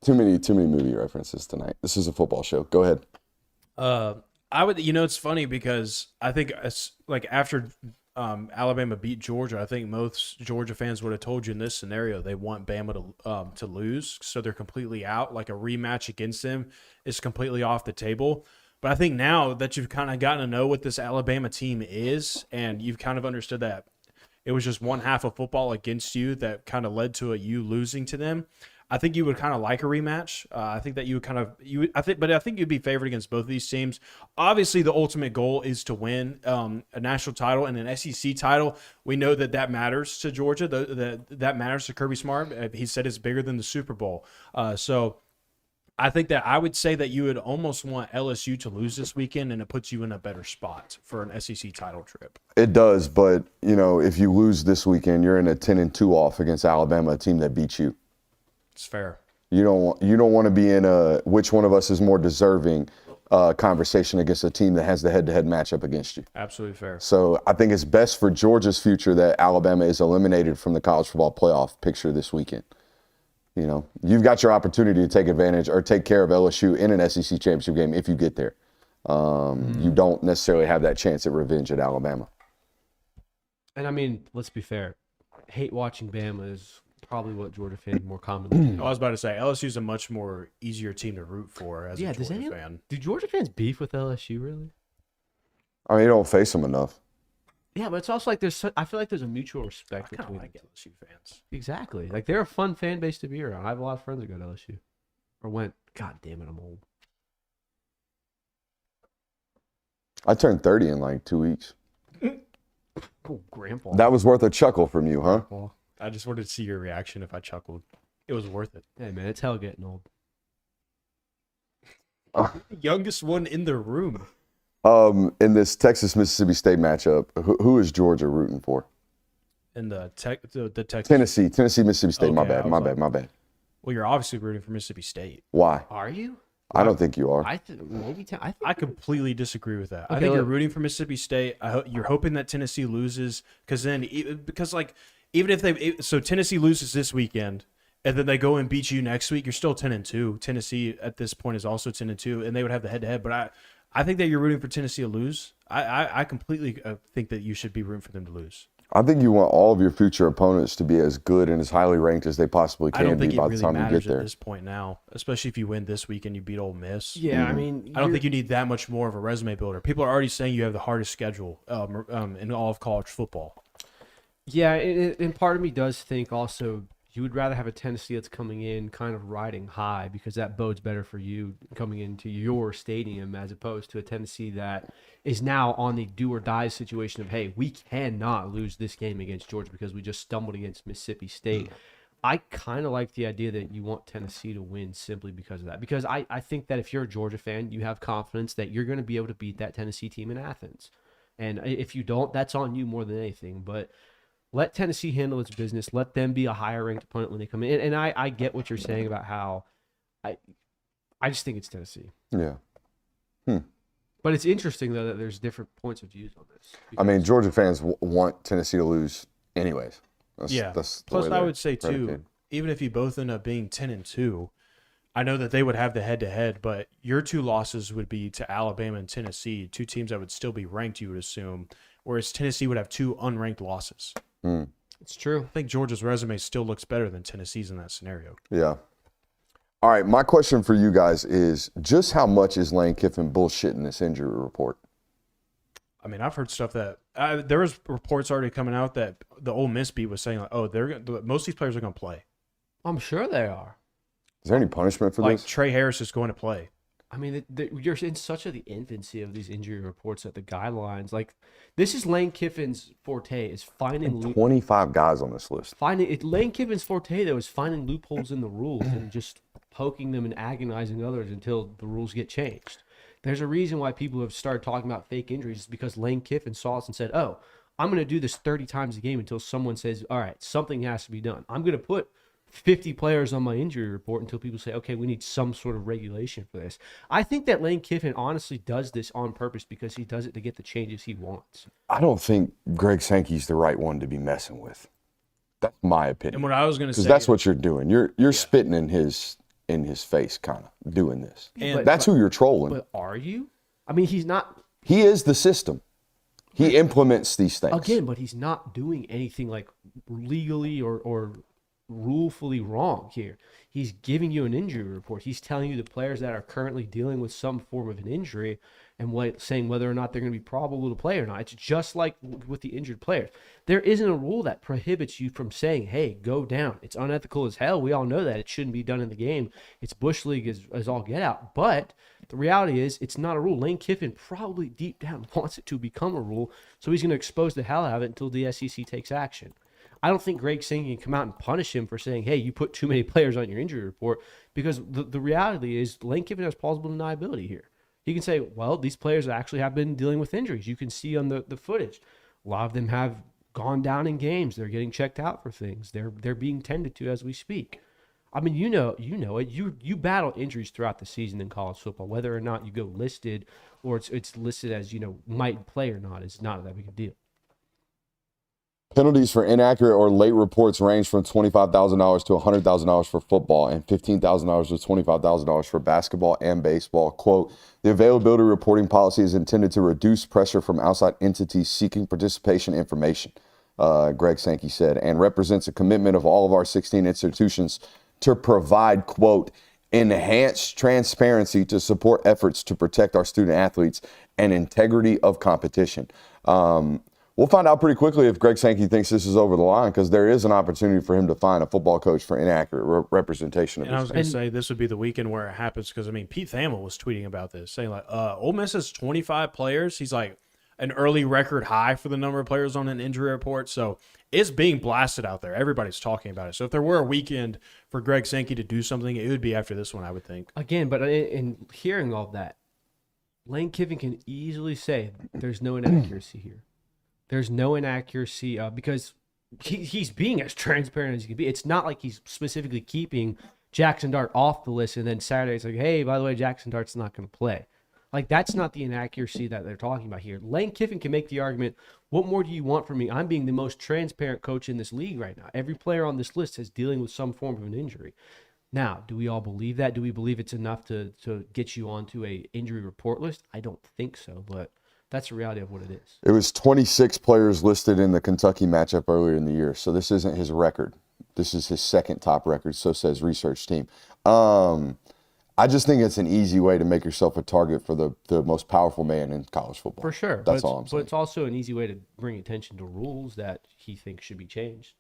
Speaker 3: Too many movie references tonight. This is a football show. Go ahead.
Speaker 5: I would, it's funny because I think like after Alabama beat Georgia, I think most Georgia fans would have told you in this scenario they want Bama to lose, so they're completely out. Like a rematch against them is completely off the table. But I think now that you've kind of gotten to know what this Alabama team is, and you've kind of understood that it was just one half of football against you that kind of led to you losing to them, I think you would kind of like a rematch. I think that you would I think you'd be favored against both of these teams. Obviously, the ultimate goal is to win a national title and an SEC title. We know that matters to Georgia. That matters to Kirby Smart. He said it's bigger than the Super Bowl. So I think that I would say that you would almost want LSU to lose this weekend, and it puts you in a better spot for an SEC title trip.
Speaker 3: It does, but if you lose this weekend, you're in a 10-2 off against Alabama, a team that beat you.
Speaker 5: It's fair.
Speaker 3: You don't want to be in a which one of us is more deserving conversation against a team that has the head-to-head matchup against you.
Speaker 5: Absolutely fair.
Speaker 3: So I think it's best for Georgia's future that Alabama is eliminated from the college football playoff picture this weekend. You've got your opportunity to take advantage or take care of LSU in an SEC championship game if you get there. You don't necessarily have that chance at revenge at Alabama.
Speaker 6: And I mean, let's be fair. Hate watching Bama is probably what Georgia fans more commonly do.
Speaker 5: I was about to say LSU's a much more easier team to root for as a Georgia fan.
Speaker 6: Do Georgia fans beef with LSU really?
Speaker 3: I mean, you don't face them enough.
Speaker 6: Yeah, but it's also like I feel like there's a mutual respect
Speaker 5: I kind
Speaker 6: between
Speaker 5: of like LSU fans.
Speaker 6: Exactly. Like they're a fun fan base to be around. I have a lot of friends that go to LSU. Or went. God damn it, I'm old.
Speaker 3: I turned 30 in like 2 weeks.
Speaker 6: Oh, grandpa.
Speaker 3: That was worth a chuckle from you, huh?
Speaker 6: Grandpa.
Speaker 5: I just wanted to see your reaction if I chuckled. It was worth it.
Speaker 6: Hey man, it's hell getting old.
Speaker 5: Youngest one in the room.
Speaker 3: In this Texas-Mississippi State matchup, who is Georgia rooting for?
Speaker 5: In the Texas.
Speaker 3: Tennessee, Mississippi State.
Speaker 5: Okay,
Speaker 3: My bad.
Speaker 5: Well, you're obviously rooting for Mississippi State.
Speaker 3: Why?
Speaker 6: Are you?
Speaker 3: I don't think you are.
Speaker 6: I think
Speaker 5: I completely disagree with that. I
Speaker 6: Okay,
Speaker 5: think you're rooting for Mississippi State. You're hoping that Tennessee loses even if so Tennessee loses this weekend and then they go and beat you next week, you're still 10-2. Tennessee at this point is also 10-2, and they would have the head-to-head. But I think that you're rooting for Tennessee to lose. I completely think that you should be rooting for them to lose.
Speaker 3: I think you want all of your future opponents to be as good and as highly ranked as they possibly
Speaker 5: I don't
Speaker 3: can
Speaker 5: think
Speaker 3: be
Speaker 5: it
Speaker 3: by the
Speaker 5: really
Speaker 3: time you
Speaker 5: matters
Speaker 3: get there.
Speaker 5: at this point now, especially if you win this week and you beat Ole Miss.
Speaker 6: Yeah, I mean,
Speaker 5: I don't think you need that much more of a resume builder. People are already saying you have the hardest schedule in all of college football.
Speaker 6: Yeah, and part of me does think also you would rather have a Tennessee that's coming in kind of riding high because that bodes better for you coming into your stadium as opposed to a Tennessee that is now on the do or die situation of, hey, we cannot lose this game against Georgia because we just stumbled against Mississippi State. I kind of like the idea that you want Tennessee to win simply because of that. Because I think that if you're a Georgia fan, you have confidence that you're going to be able to beat that Tennessee team in Athens. And if you don't, that's on you more than anything. But let Tennessee handle its business. Let them be a higher ranked opponent when they come in. And I get what you're saying about how I just think it's Tennessee.
Speaker 3: Yeah.
Speaker 6: But it's interesting, though, that there's different points of views on this.
Speaker 3: I mean, Georgia fans want Tennessee to lose anyways. That's the
Speaker 5: Plus,
Speaker 3: way
Speaker 5: I
Speaker 3: they're
Speaker 5: would say, too,
Speaker 3: predicated.
Speaker 5: even if you both end up being 10-2, I know that they would have the head-to-head, but your two losses would be to Alabama and Tennessee, two teams that would still be ranked, you would assume, whereas Tennessee would have two unranked losses.
Speaker 6: It's true.
Speaker 5: I think Georgia's resume still looks better than Tennessee's in that scenario.
Speaker 3: Yeah. All right, my question for you guys is just how much is Lane Kiffin bullshitting this injury report?
Speaker 5: I mean, I've heard stuff that there was reports already coming out that the Ole Miss beat was saying like, oh, most of these players are going to play.
Speaker 6: I'm sure they are.
Speaker 3: Is there any punishment for
Speaker 5: Like
Speaker 3: this?
Speaker 5: Trey Harris is going to play.
Speaker 6: I mean, you're in such the infancy of these injury reports that the guidelines, like, this is Lane Kiffin's forte, is finding
Speaker 3: 25 guys on this list.
Speaker 6: Lane Kiffin's forte, though, is finding loopholes in the rules and just poking them and agonizing others until the rules get changed. There's a reason why people have started talking about fake injuries is because Lane Kiffin saw us and said, oh, I'm going to do this 30 times a game until someone says, all right, something has to be done. I'm going to put 50 players on my injury report until people say, okay, we need some sort of regulation for this. I think that Lane Kiffin honestly does this on purpose because he does it to get the changes he wants.
Speaker 3: I don't think Greg Sankey's the right one to be messing with. That's my opinion.
Speaker 5: And what I was going to say,
Speaker 3: because that's what you're doing. You're spitting in his face, kind of doing this.
Speaker 5: And
Speaker 3: That's who you're trolling.
Speaker 6: But are you? I mean, he's not.
Speaker 3: He is the system. He implements these things.
Speaker 6: Again, but he's not doing anything like legally or rulefully wrong here. He's giving you an injury report. He's telling you the players that are currently dealing with some form of an injury and saying whether or not they're going to be probable to play or not. It's just like with the injured players. There isn't a rule that prohibits you from saying, hey, go down. It's unethical as hell. We all know that. It shouldn't be done in the game. It's Bush League as all get out. But the reality is it's not a rule. Lane Kiffin probably deep down wants it to become a rule, so he's going to expose the hell out of it until the SEC takes action. I don't think Greg Sankey can come out and punish him for saying, hey, you put too many players on your injury report, because the reality is Lane Kiffin has plausible deniability here. He can say, well, these players actually have been dealing with injuries. You can see on the footage. A lot of them have gone down in games. They're getting checked out for things. They're being tended to as we speak. I mean, you know it. You battle injuries throughout the season in college football. Whether or not you go listed or it's listed as, might play or not, is not that big a deal.
Speaker 3: Penalties for inaccurate or late reports range from $25,000 to $100,000 for football and $15,000 to $25,000 for basketball and baseball. Quote, the availability reporting policy is intended to reduce pressure from outside entities seeking participation information, Greg Sankey said, and represents a commitment of all of our 16 institutions to provide, quote, enhanced transparency to support efforts to protect our student athletes and integrity of competition. We'll find out pretty quickly if Greg Sankey thinks this is over the line, because there is an opportunity for him to fine a football coach for inaccurate representation of
Speaker 5: And I
Speaker 3: his
Speaker 5: was going to say this would be the weekend where it happens, because, I mean, Pete Thamel was tweeting about this, saying, like, Ole Miss has 25 players. He's like an early record high for the number of players on an injury report. So it's being blasted out there. Everybody's talking about it. So if there were a weekend for Greg Sankey to do something, it would be after this one, I would think.
Speaker 6: Again, but in hearing all that, Lane Kiffin can easily say there's no inaccuracy here. There's no inaccuracy because he's being as transparent as he can be. It's not like he's specifically keeping Jackson Dart off the list and then Saturday it's like, hey, by the way, Jackson Dart's not going to play. Like, that's not the inaccuracy that they're talking about here. Lane Kiffin can make the argument, what more do you want from me? I'm being the most transparent coach in this league right now. Every player on this list is dealing with some form of an injury. Now, do we all believe that? Do we believe it's enough to get you onto a injury report list? I don't think so, but that's the reality of what it is.
Speaker 3: It was 26 players listed in the Kentucky matchup earlier in the year, so this isn't his record. This is his second top record, so says research team. I just think it's an easy way to make yourself a target for the most powerful man in college football.
Speaker 6: For sure.
Speaker 3: That's all I'm saying.
Speaker 6: But it's also an easy way to bring attention to rules that he thinks should be changed.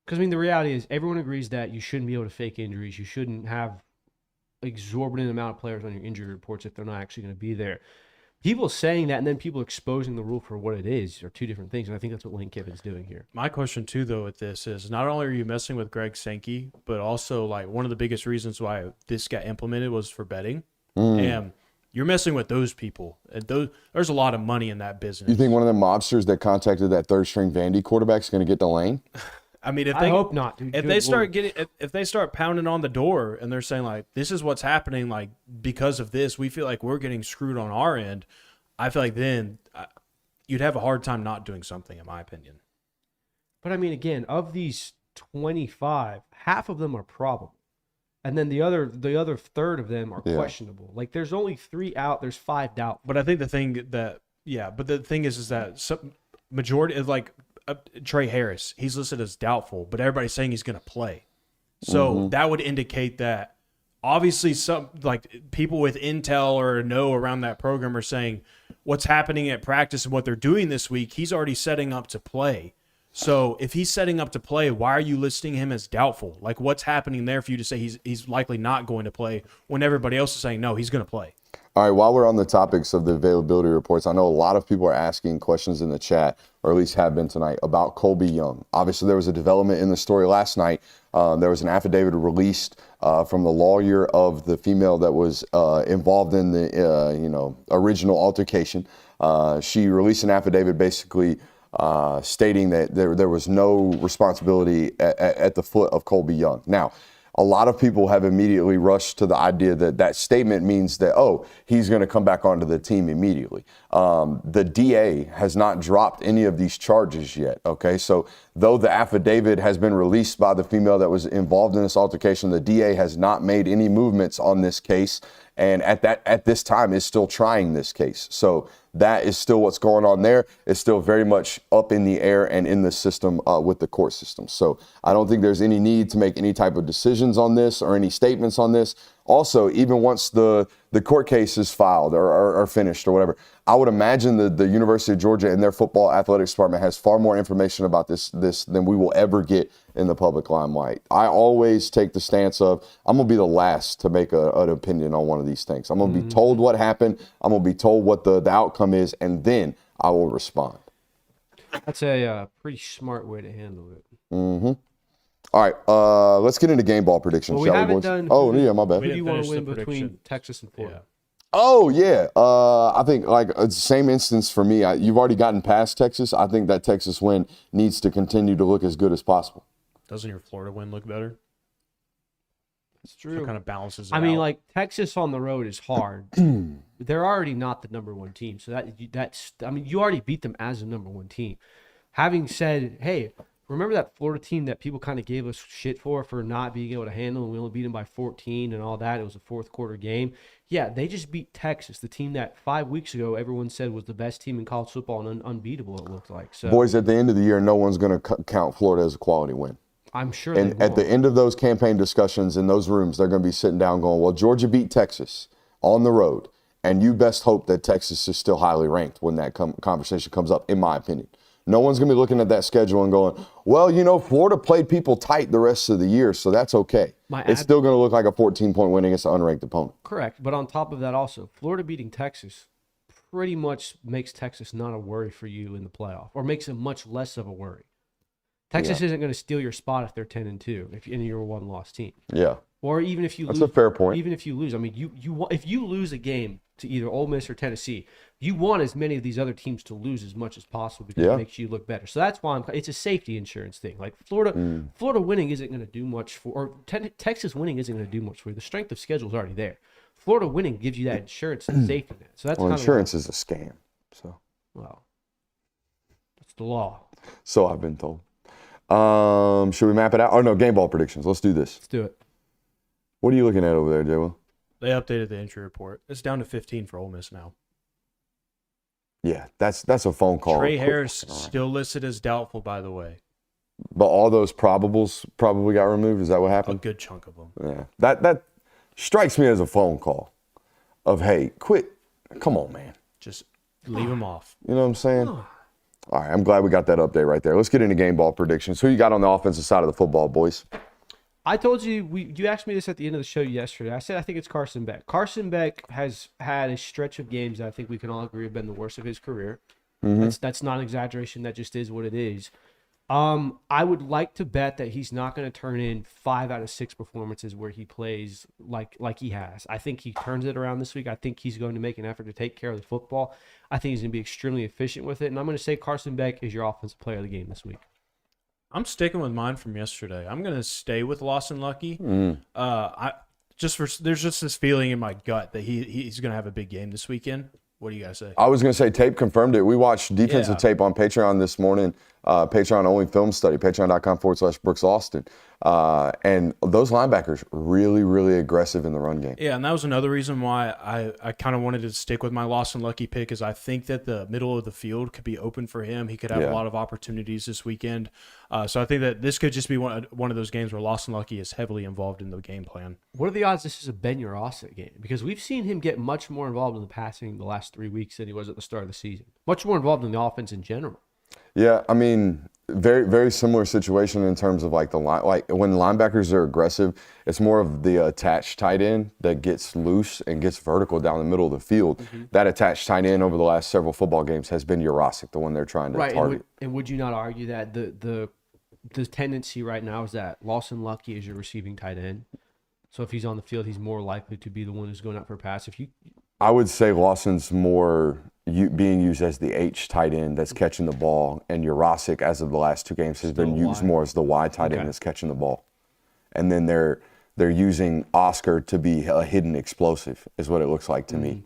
Speaker 6: Because, I mean, the reality is everyone agrees that you shouldn't be able to fake injuries. You shouldn't have exorbitant amount of players on your injury reports if they're not actually going to be there. People saying that and then people exposing the rule for what it is are two different things, and I think that's what Lane Kiffin's doing here.
Speaker 5: My question, too, though, with this is not only are you messing with Greg Sankey, but also, like, one of the biggest reasons why this got implemented was for betting. And you're messing with those people. And there's a lot of money in that business.
Speaker 3: You think one of them mobsters that contacted that third-string Vandy quarterback is going to get to Lane?
Speaker 5: I mean,
Speaker 6: I hope not, dude.
Speaker 5: If they start pounding on the door and they're saying, like, this is what's happening, like, because of this, we feel like we're getting screwed on our end, I feel like then you'd have a hard time not doing something, in my opinion.
Speaker 6: But, I mean, again, of these 25, half of them are probable. And then the other third of them are questionable. Like, there's only 3 out, there's 5 doubt.
Speaker 5: But I think the thing is that some majority is like Trey Harris. He's listed as doubtful, but everybody's saying he's going to play. So that would indicate that obviously some like people with intel or know around that program are saying what's happening at practice and what they're doing this week, he's already setting up to play. So if he's setting up to play, why are you listing him as doubtful? Like, what's happening there for you to say he's likely not going to play when everybody else is saying, no, he's going to play?
Speaker 3: All right, while we're on the topics of the availability reports, I know a lot of people are asking questions in the chat, or at least have been tonight, about Colby Young. Obviously, there was a development in the story last night. There was an affidavit released from the lawyer of the female that was involved in the original altercation. She released an affidavit basically stating that there was no responsibility at the foot of Colby Young. Now, a lot of people have immediately rushed to the idea that that statement means that, oh, he's going to come back onto the team immediately. The DA has not dropped any of these charges yet, okay? So though the affidavit has been released by the female that was involved in this altercation, the DA has not made any movements on this case, and at this time is still trying this case. So that is still what's going on there. It's still very much up in the air and in the system with the court system. So I don't think there's any need to make any type of decisions on this or any statements on this. Also, even once the court case is filed or finished or whatever, I would imagine that the University of Georgia and their football athletics department has far more information about this than we will ever get in the public limelight. I always take the stance of I'm going to be the last to make an opinion on one of these things. I'm going to be told what happened. I'm going to be told what the outcome is, and then I will respond.
Speaker 6: That's a pretty smart way to handle it.
Speaker 3: Mm-hmm. All right, let's get into game ball predictions,
Speaker 6: well, we
Speaker 3: shall
Speaker 6: haven't
Speaker 3: we, boys?
Speaker 6: done.
Speaker 3: Oh, yeah, my bad.
Speaker 6: Who do you want to win
Speaker 5: the
Speaker 6: between
Speaker 5: prediction.
Speaker 6: Texas and Florida?
Speaker 3: Oh, yeah. I think, like, it's the same instance for me. You've already gotten past Texas. I think that Texas win needs to continue to look as good as possible.
Speaker 5: Doesn't your Florida win look better?
Speaker 6: It's true.
Speaker 5: So it kind of balances it
Speaker 6: I mean,
Speaker 5: out.
Speaker 6: like, Texas on the road is hard. They're already not the number one team. So that's I mean, you already beat them as the number one team. Having said, hey, remember that Florida team that people kind of gave us shit for not being able to handle, and we only beat them by 14 and all that? It was a fourth quarter game. Yeah, they just beat Texas, the team that 5 weeks ago everyone said was the best team in college football and unbeatable, it looked like. So,
Speaker 3: Boys, at the end of the year, no one's going to count Florida as a quality win.
Speaker 6: I'm sure
Speaker 3: And
Speaker 6: they
Speaker 3: at the end of those campaign discussions in those rooms, they're going to be sitting down going, well, Georgia beat Texas on the road, and you best hope that Texas is still highly ranked when that conversation comes up, in my opinion. No one's going to be looking at that schedule and going, well, Florida played people tight the rest of the year, so that's okay. It's still going to look like a 14-point win against an unranked opponent.
Speaker 6: Correct. But on top of that also, Florida beating Texas pretty much makes Texas not a worry for you in the playoff, or makes it much less of a worry. Texas isn't going to steal your spot if they're 10-2, and you're a one-loss team.
Speaker 3: Yeah.
Speaker 6: Or even if you
Speaker 3: That's
Speaker 6: lose.
Speaker 3: a fair point.
Speaker 6: Even if you lose. I mean, if you lose a game to either Ole Miss or Tennessee, you want as many of these other teams to lose as much as possible because it makes you look better. So that's why it's a safety insurance thing. Like Florida winning isn't going to do much for, or Texas winning isn't going to do much for you. The strength of schedule is already there. Florida winning gives you that insurance and safety net. So that's
Speaker 3: Well,
Speaker 6: kind
Speaker 3: insurance is a scam. So.
Speaker 6: Well, that's the law.
Speaker 3: So I've been told. Should we map it out? Oh, no, game ball predictions. Let's do this.
Speaker 6: Let's do it.
Speaker 3: What are you looking at over there, Jay Will?
Speaker 5: They updated the injury report. It's down to 15 for Ole Miss now.
Speaker 3: Yeah, that's a phone call.
Speaker 5: Trey Harris still listed as doubtful, by the way.
Speaker 3: But all those probables probably got removed. Is that what
Speaker 5: A
Speaker 3: happened?
Speaker 5: good chunk of them.
Speaker 3: Yeah. That strikes me as a phone call of, hey, quit. Come on, man.
Speaker 5: Just leave them off.
Speaker 3: You know what I'm saying? All right, I'm glad we got that update right there. Let's get into game ball predictions. Who you got on the offensive side of the football, boys?
Speaker 6: I told you, you asked me this at the end of the show yesterday. I said I think it's Carson Beck. Carson Beck has had a stretch of games that I think we can all agree have been the worst of his career. That's not an exaggeration. That just is what it is. I would like to bet that he's not going to turn in 5 out of 6 performances where he plays like he has. I think he turns it around this week. I think he's going to make an effort to take care of the football. I think he's going to be extremely efficient with it. And I'm going to say Carson Beck is your offensive player of the game this week.
Speaker 5: I'm sticking with mine from yesterday. I'm going to stay with Lawson Lucky. There's just this feeling in my gut that he's going to have a big game this weekend. What do you guys say?
Speaker 3: I was going to say tape confirmed it. We watched defensive tape on Patreon this morning Patreon-only film study, patreon.com/Brooks Austin. And those linebackers really, really aggressive in the run game.
Speaker 5: Yeah, and that was another reason why I kind of wanted to stick with my Lawson Lucky pick, is I think that the middle of the field could be open for him. He could have a lot of opportunities this weekend. So I think that this could just be one of those games where Lawson Lucky is heavily involved in the game plan.
Speaker 6: What are the odds this is a Ben Urosek game? Because we've seen him get much more involved in the passing the last 3 weeks than he was at the start of the season. Much more involved in the offense in general.
Speaker 3: Yeah, I mean, very, very similar situation in terms of like the line. Like when linebackers are aggressive, it's more of the attached tight end that gets loose and gets vertical down the middle of the field. That attached tight end over the last several football games has been Urosek, the one they're trying to target.
Speaker 6: And would you not argue that the tendency right now is that Lawson Lucky is your receiving tight end? So if he's on the field, he's more likely to be the one who's going out for a pass.
Speaker 3: I would say Lawson's more being used as the H tight end that's catching the ball, and Urosek, as of the last 2 games, has been used more as the Y tight end that's catching the ball. And then they're using Oscar to be a hidden explosive, is what it looks like to me.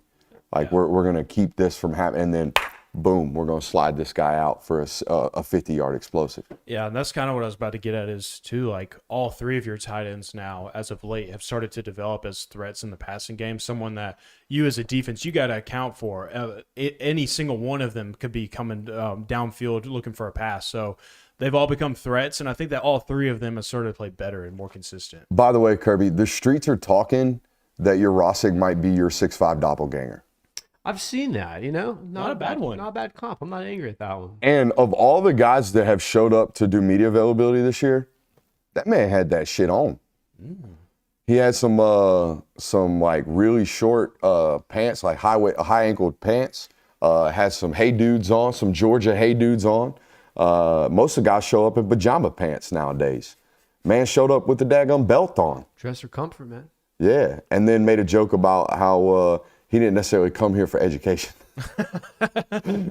Speaker 3: Like we're gonna keep this from happening, and then boom, we're gonna slide this guy out for a 50-yard explosive.
Speaker 5: Yeah, and that's kind of what I was about to get at is too, like all 3 of your tight ends now, as of late, have started to develop as threats in the passing game. Someone that you as a defense, you got to account for. Any single one of them could be coming downfield looking for a pass. So they've all become threats, and I think that all 3 of them have started to play better and more consistent.
Speaker 3: By the way, Kirby, the streets are talking that Urosek might be your 6'5" doppelganger.
Speaker 6: I've seen that,
Speaker 5: Not a bad one.
Speaker 6: Not a bad comp. I'm not angry at that one.
Speaker 3: And of all the guys that have showed up to do media availability this year, that man had that shit on. He had some like really short pants, like high ankled pants. Had some Hey Dudes on, some Georgia Hey Dudes on. Most of the guys show up in pajama pants nowadays. Man showed up with the daggum belt on.
Speaker 6: Dress for comfort, man.
Speaker 3: Yeah, and then made a joke about how he didn't necessarily come here for education.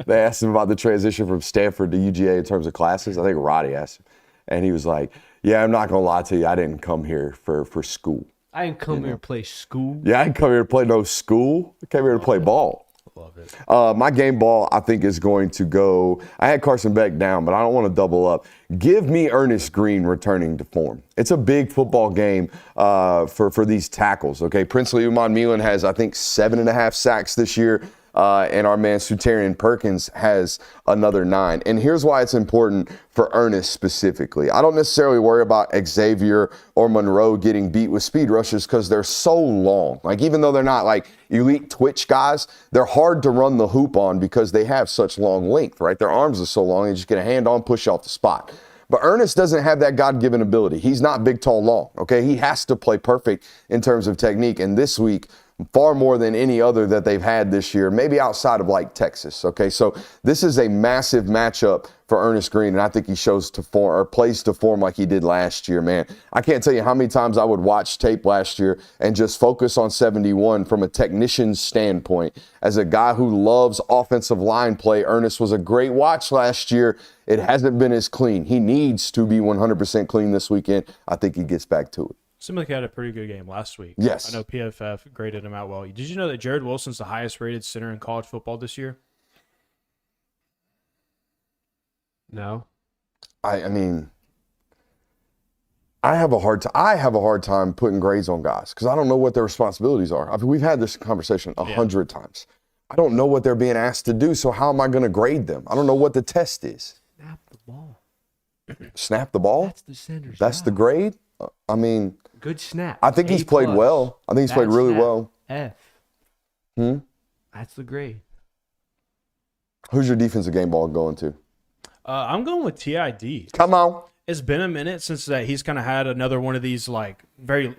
Speaker 3: They asked him about the transition from Stanford to UGA in terms of classes. I think Roddy asked him. And he was like, yeah, I'm not going to lie to you. I didn't come here for school.
Speaker 6: I didn't come here to play school.
Speaker 3: Yeah, I didn't come here to play no school. I came here to play ball.
Speaker 5: Love it.
Speaker 3: My game ball, I think, is going to go. I had Carson Beck down, but I don't want to double up. Give me Ernest Green returning to form. It's a big football game for these tackles. Okay, Princely Uman Milan has, I think, 7.5 sacks this year. And our man Sutarian Perkins has another 9. And here's why it's important for Ernest specifically. I don't necessarily worry about Xavier or Monroe getting beat with speed rushes because they're so long. Like, even though they're not like elite twitch guys, they're hard to run the hoop on because they have such long length, right? Their arms are so long, they just get a hand on, push off the spot. But Ernest doesn't have that God-given ability. He's not big, tall, long, okay? He has to play perfect in terms of technique. And this week, far more than any other that they've had this year, maybe outside of like Texas, okay? So this is a massive matchup for Ernest Green, and I think he shows to form or plays to form like he did last year, man. I can't tell you how many times I would watch tape last year and just focus on 71 from a technician's standpoint. As a guy who loves offensive line play, Ernest was a great watch last year. It hasn't been as clean. He needs to be 100% clean this weekend. I think he gets back to it.
Speaker 5: Seemed like he had a pretty good game last week.
Speaker 3: Yes.
Speaker 5: I know PFF graded him out well. Did you know that Jared Wilson's the highest rated center in college football this year?
Speaker 6: No.
Speaker 3: I mean, I have a hard time putting grades on guys because I don't know what their responsibilities are. I mean, we've had this conversation 100 times. I don't know what they're being asked to do, so how am I going to grade them? I don't know what the test is.
Speaker 6: Snap the ball.
Speaker 3: Snap the ball?
Speaker 6: That's the center's
Speaker 3: That's
Speaker 6: job.
Speaker 3: the grade? I mean,
Speaker 6: Good snap.
Speaker 3: I think he's played
Speaker 6: A+.
Speaker 3: well. I think he's played
Speaker 6: Bad
Speaker 3: really
Speaker 6: snap.
Speaker 3: well.
Speaker 6: F. That's the grade.
Speaker 3: Who's your defensive game ball going to?
Speaker 5: I'm going with TID.
Speaker 3: Come on.
Speaker 5: It's been a minute since that he's kind of had another one of these like very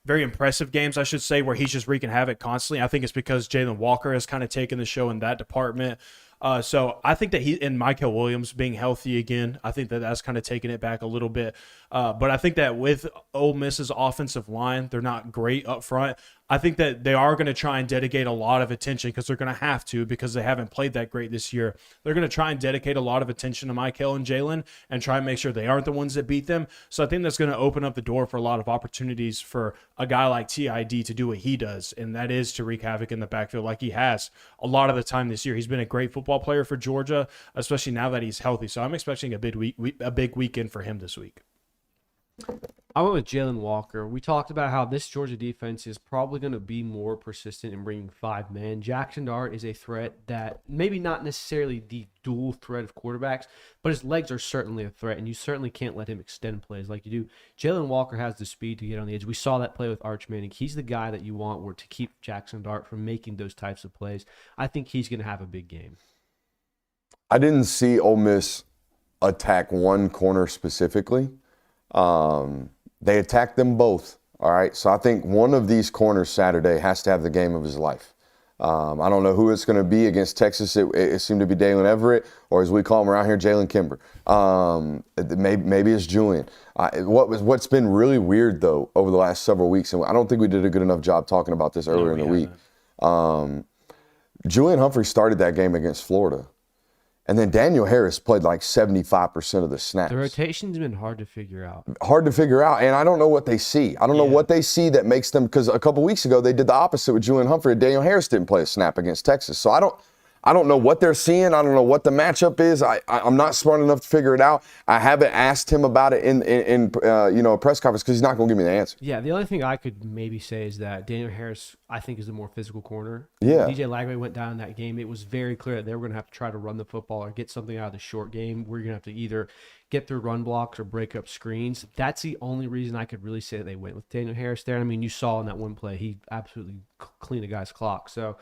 Speaker 5: impressive games, I should say, where he's just wreaking havoc constantly. I think it's because Jalen Walker has kind of taken the show in that department. So I think that he and Michael Williams being healthy again, I think that that's kind of taken it back a little bit. But I think that with Ole Miss's offensive line, they're not great up front. I think that they are going to try and dedicate a lot of attention because they're going to have to because they haven't played that great this year. They're going to try and dedicate a lot of attention to Michael and Jalen and try and make sure they aren't the ones that beat them. So I think that's going to open up the door for a lot of opportunities for a guy like TID to do what he does, and that is to wreak havoc in the backfield like he has a lot of the time this year. He's been a great football player for Georgia, especially now that he's healthy. So I'm expecting a big weekend for him this week.
Speaker 6: I went with Jalen Walker. We talked about how this Georgia defense is probably going to be more persistent in bringing 5 men. Jackson Dart is a threat that maybe not necessarily the dual threat of quarterbacks, but his legs are certainly a threat, and you certainly can't let him extend plays like you do. Jalen Walker has the speed to get on the edge. We saw that play with Arch Manning. He's the guy that you want to keep Jackson Dart from making those types of plays. I think he's going to have a big game.
Speaker 3: I didn't see Ole Miss attack one corner specifically. They attacked them both, all right? So I think one of these corners Saturday has to have the game of his life. I don't know who it's going to be against Texas. It seemed to be Dalen Everett, or as we call him around here, Jalen Kimber. Maybe it's Julian. What's been really weird, though, over the last several weeks, and I don't think we did a good enough job talking about this earlier in the week. Julian Humphrey started that game against Florida. And then Daniel Harris played like 75% of the snaps.
Speaker 6: The rotation's been hard to figure out.
Speaker 3: And I don't know what they see. I don't know what they see that makes them, because a couple weeks ago they did the opposite with Julian Humphrey. Daniel Harris didn't play a snap against Texas. So I don't know what they're seeing. I don't know what the matchup is. I'm not smart enough to figure it out. I haven't asked him about it in a press conference because he's not going to give me the answer.
Speaker 6: Yeah, the only thing I could maybe say is that Daniel Harris, I think, is the more physical corner.
Speaker 3: Yeah.
Speaker 6: DJ Lagway went down in that game. It was very clear that they were going to have to try to run the football or get something out of the short game. We're going to have to either get through run blocks or break up screens. That's the only reason I could really say that they went with Daniel Harris there. I mean, you saw in that one play, he absolutely cleaned a guy's clock. So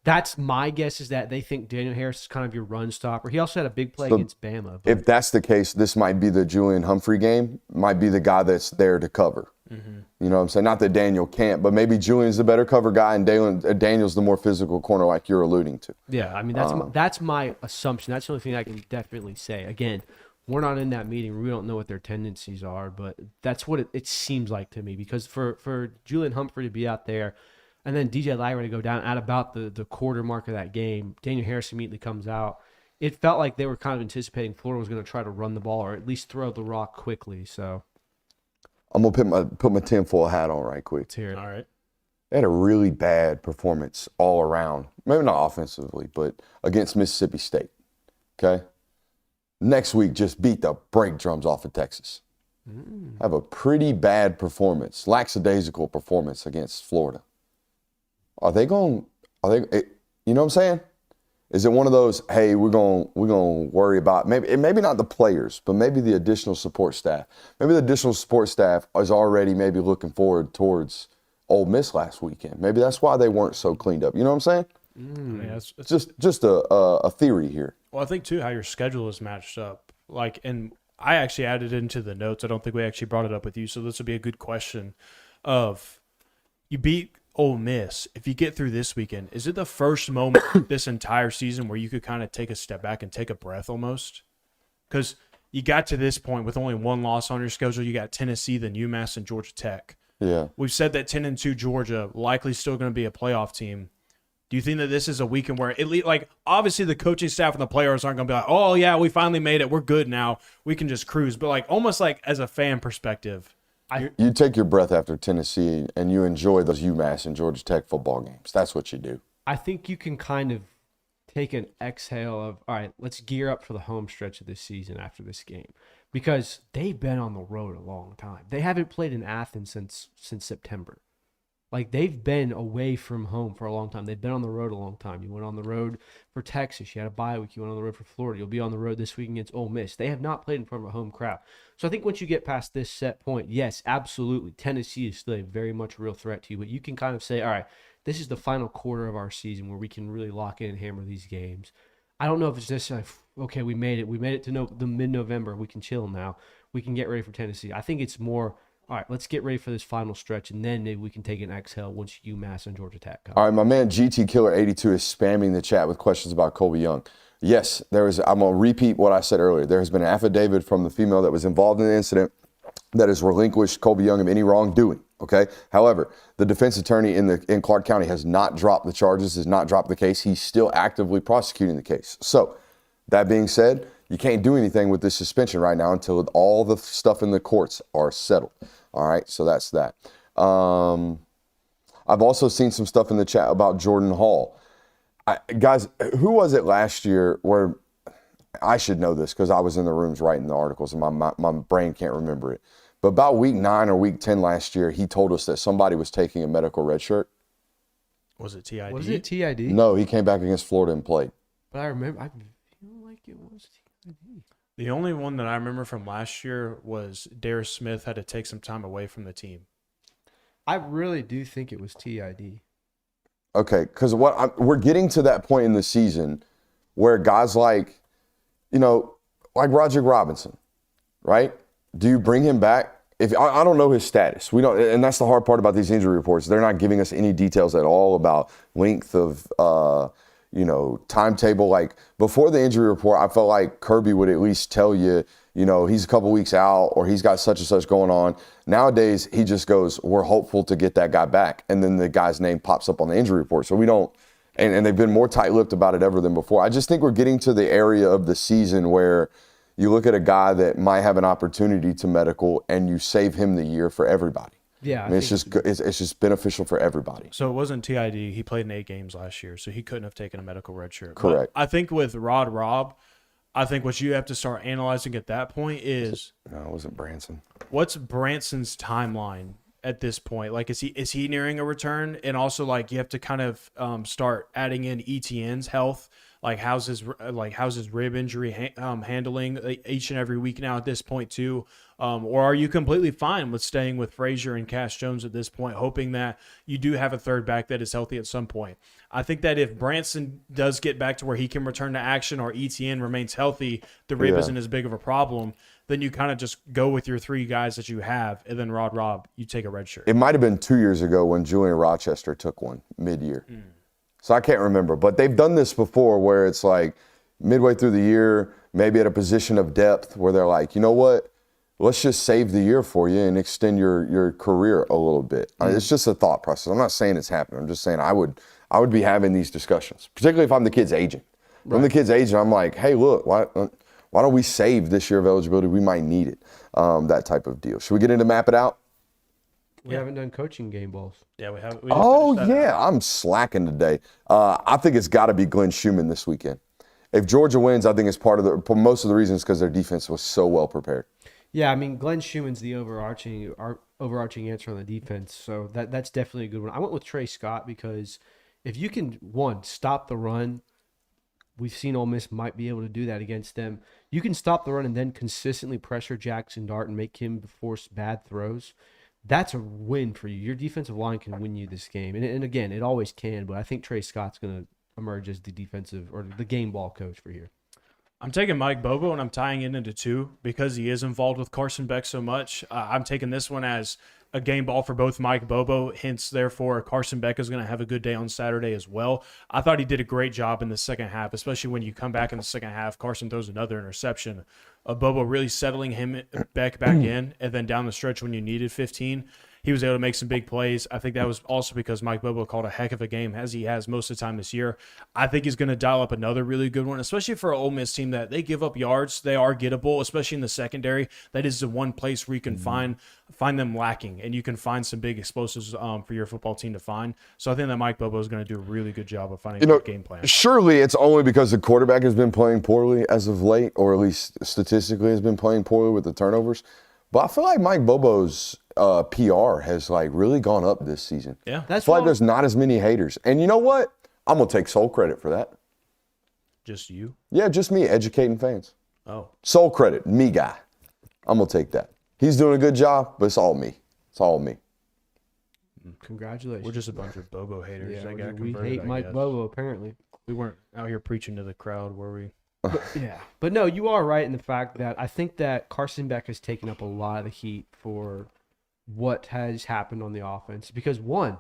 Speaker 6: that's my guess, is that they think Daniel Harris is kind of your run stopper. He also had a big play against Bama.
Speaker 3: If that's the case, this might be the Julian Humphrey game, might be the guy that's there to cover. Mm-hmm. You know what I'm saying? Not that Daniel can't, but maybe Julian's the better cover guy and Daniel's the more physical corner like you're alluding to.
Speaker 6: Yeah, I mean, that's my assumption. That's the only thing I can definitely say. Again, we're not in that meeting. We don't know what their tendencies are, but that's what it seems like to me, because for Julian Humphrey to be out there and then DJ Lagway to go down at about the quarter mark of that game, Daniel Harris immediately comes out. It felt like they were kind of anticipating Florida was going to try to run the ball or at least throw the rock quickly. So
Speaker 3: I'm going to put my tinfoil hat on right quick.
Speaker 6: let's hear it.
Speaker 5: All right.
Speaker 3: They had a really bad performance all around. Maybe not offensively, but against Mississippi State. Okay? Next week, just beat the brake drums off of Texas. Have a pretty bad performance, lackadaisical performance against Florida. You know what I'm saying? Is it one of those, hey, we're going to worry about maybe not the players, but maybe the additional support staff. Maybe the additional support staff is already maybe looking forward towards Ole Miss last weekend. Maybe that's why they weren't so cleaned up. You know what I'm saying?
Speaker 5: Yeah, it's
Speaker 3: Just a theory here.
Speaker 5: Well, I think, too, how your schedule is matched up. And I actually added into the notes. I don't think we actually brought it up with you, so this would be a good question of you beat Ole Miss. If you get through this weekend, is it the first moment this entire season where you could kind of take a step back and take a breath almost? Because you got to this point with only one loss on your schedule. You got Tennessee, then UMass, and Georgia Tech.
Speaker 3: Yeah.
Speaker 5: We've said that 10-2 Georgia likely still going to be a playoff team. Do you think that this is a weekend where, obviously the coaching staff and the players aren't going to be like, oh, yeah, we finally made it. We're good now. We can just cruise. But, almost as a fan perspective.
Speaker 3: You take your breath after Tennessee and you enjoy those UMass and Georgia Tech football games. That's what you do.
Speaker 6: I think you can kind of take an exhale of, all right, let's gear up for the home stretch of this season after this game. Because they've been on the road a long time. They haven't played in Athens since September. They've been away from home for a long time. They've been on the road a long time. You went on the road for Texas. You had a bye week. You went on the road for Florida. You'll be on the road this week against Ole Miss. They have not played in front of a home crowd. So I think once you get past this set point, yes, absolutely, Tennessee is still a very much real threat to you. But you can kind of say, all right, this is the final quarter of our season where we can really lock in and hammer these games. I don't know if it's just okay, we made it. We made it to the mid-November. We can chill now. We can get ready for Tennessee. I think it's more, all right, let's get ready for this final stretch, and then maybe we can take an exhale once UMass and Georgia Tech come.
Speaker 3: All right, my man GT Killer 82 is spamming the chat with questions about Colby Young. Yes, I'm going to repeat what I said earlier. There has been an affidavit from the female that was involved in the incident that has relinquished Colby Young of any wrongdoing. Okay. However, the defense attorney in Clark County has not dropped the charges, has not dropped the case. He's still actively prosecuting the case. So, that being said, you can't do anything with this suspension right now until all the stuff in the courts are settled. All right. So that's that. I've also seen some stuff in the chat about Jordan Hall. Guys, who was it last year where I should know this because I was in the rooms writing the articles and my brain can't remember it. But about week 9 or week 10 last year, he told us that somebody was taking a medical red shirt.
Speaker 5: Was it TID?
Speaker 6: Was it TID?
Speaker 3: No, he came back against Florida and played.
Speaker 6: But I remember, I feel like it was TID.
Speaker 5: The only one that I remember from last year was Darius Smith had to take some time away from the team.
Speaker 6: I really do think it was TID.
Speaker 3: Okay, because we're getting to that point in the season where guys like, like Roger Robinson, right? Do you bring him back? If I don't know his status, we don't, and that's the hard part about these injury reports. They're not giving us any details at all about length of, timetable. Like before the injury report, I felt like Kirby would at least tell you, he's a couple weeks out or he's got such and such going on. Nowadays, he just goes, we're hopeful to get that guy back. And then the guy's name pops up on the injury report. So we don't, and they've been more tight-lipped about it ever than before. I just think we're getting to the area of the season where you look at a guy that might have an opportunity to medical and you save him the year for everybody.
Speaker 6: Yeah.
Speaker 3: I mean, it's just beneficial for everybody.
Speaker 5: So it wasn't TID. He played in 8 games last year, so he couldn't have taken a medical red shirt.
Speaker 3: Correct.
Speaker 5: But I think with Rob, I think what you have to start analyzing at that point is
Speaker 3: No, it wasn't Branson.
Speaker 5: what's Branson's timeline at this point? Like, is he nearing a return? And also, like, you have to kind of start adding in ETN's health. Like, how's his rib injury handling each and every week now at this point too? Or are you completely fine with staying with Frazier and Cash Jones at this point, hoping that you do have a third back that is healthy at some point? I think that if Branson does get back to where he can return to action or ETN remains healthy, the rib isn't as big of a problem, then you kind of just go with your 3 guys that you have, and then Rob, you take a red shirt.
Speaker 3: It might have been 2 years ago when Julian Rochester took one mid-year. So I can't remember. But they've done this before where it's like midway through the year, maybe at a position of depth where they're like, you know what? Let's just save the year for you and extend your career a little bit. It's just a thought process. I'm not saying it's happening. I'm just saying I would be having these discussions, particularly if I'm the kid's agent. If I'm the kid's agent, I'm like, hey, look, why don't we save this year of eligibility? We might need it, that type of deal. Should we get into map it out?
Speaker 6: We haven't done coaching game balls.
Speaker 5: Yeah, we have.
Speaker 3: I'm slacking today. I think it's got to be Glenn Schumann this weekend. If Georgia wins, I think it's most of the reasons because their defense was so well prepared.
Speaker 6: Yeah, I mean, Glenn Schumann's the overarching answer on the defense, so that's definitely a good one. I went with Trey Scott because if you can, one, stop the run, we've seen Ole Miss might be able to do that against them. You can stop the run and then consistently pressure Jackson Dart and make him force bad throws. That's a win for you. Your defensive line can win you this game. And again, it always can, but I think Trey Scott's going to emerge as the defensive or the game ball coach for here.
Speaker 5: I'm taking Mike Bobo, and I'm tying it into 2 because he is involved with Carson Beck so much. I'm taking this one as a game ball for both Mike Bobo, hence, therefore, Carson Beck is going to have a good day on Saturday as well. I thought he did a great job in the second half, especially when you come back in the second half. Carson throws another interception. Bobo really settling Beck back in, and then down the stretch when you needed 15, he was able to make some big plays. I think that was also because Mike Bobo called a heck of a game, as he has most of the time this year. I think he's going to dial up another really good one, especially for an Ole Miss team that they give up yards. They are gettable, especially in the secondary. That is the one place where you can find them lacking, and you can find some big explosives for your football team to find. So I think that Mike Bobo is going to do a really good job of finding a good game plan.
Speaker 3: Surely it's only because the quarterback has been playing poorly as of late, or at least statistically has been playing poorly with the turnovers. But I feel like Mike Bobo's PR has really gone up this season.
Speaker 5: Yeah.
Speaker 3: I feel like there's not as many haters. And you know what? I'm going to take sole credit for that.
Speaker 5: Just you?
Speaker 3: Yeah, just me educating fans.
Speaker 5: Oh.
Speaker 3: Sole credit, me guy. I'm going to take that. He's doing a good job, but it's all me. It's all me.
Speaker 6: Congratulations.
Speaker 5: We're just a bunch of Bobo haters.
Speaker 6: Yeah, we hate Mike Bobo, apparently.
Speaker 5: We weren't out here preaching to the crowd, were we?
Speaker 6: But no, you are right in the fact that I think that Carson Beck has taken up a lot of the heat for what has happened on the offense because, one,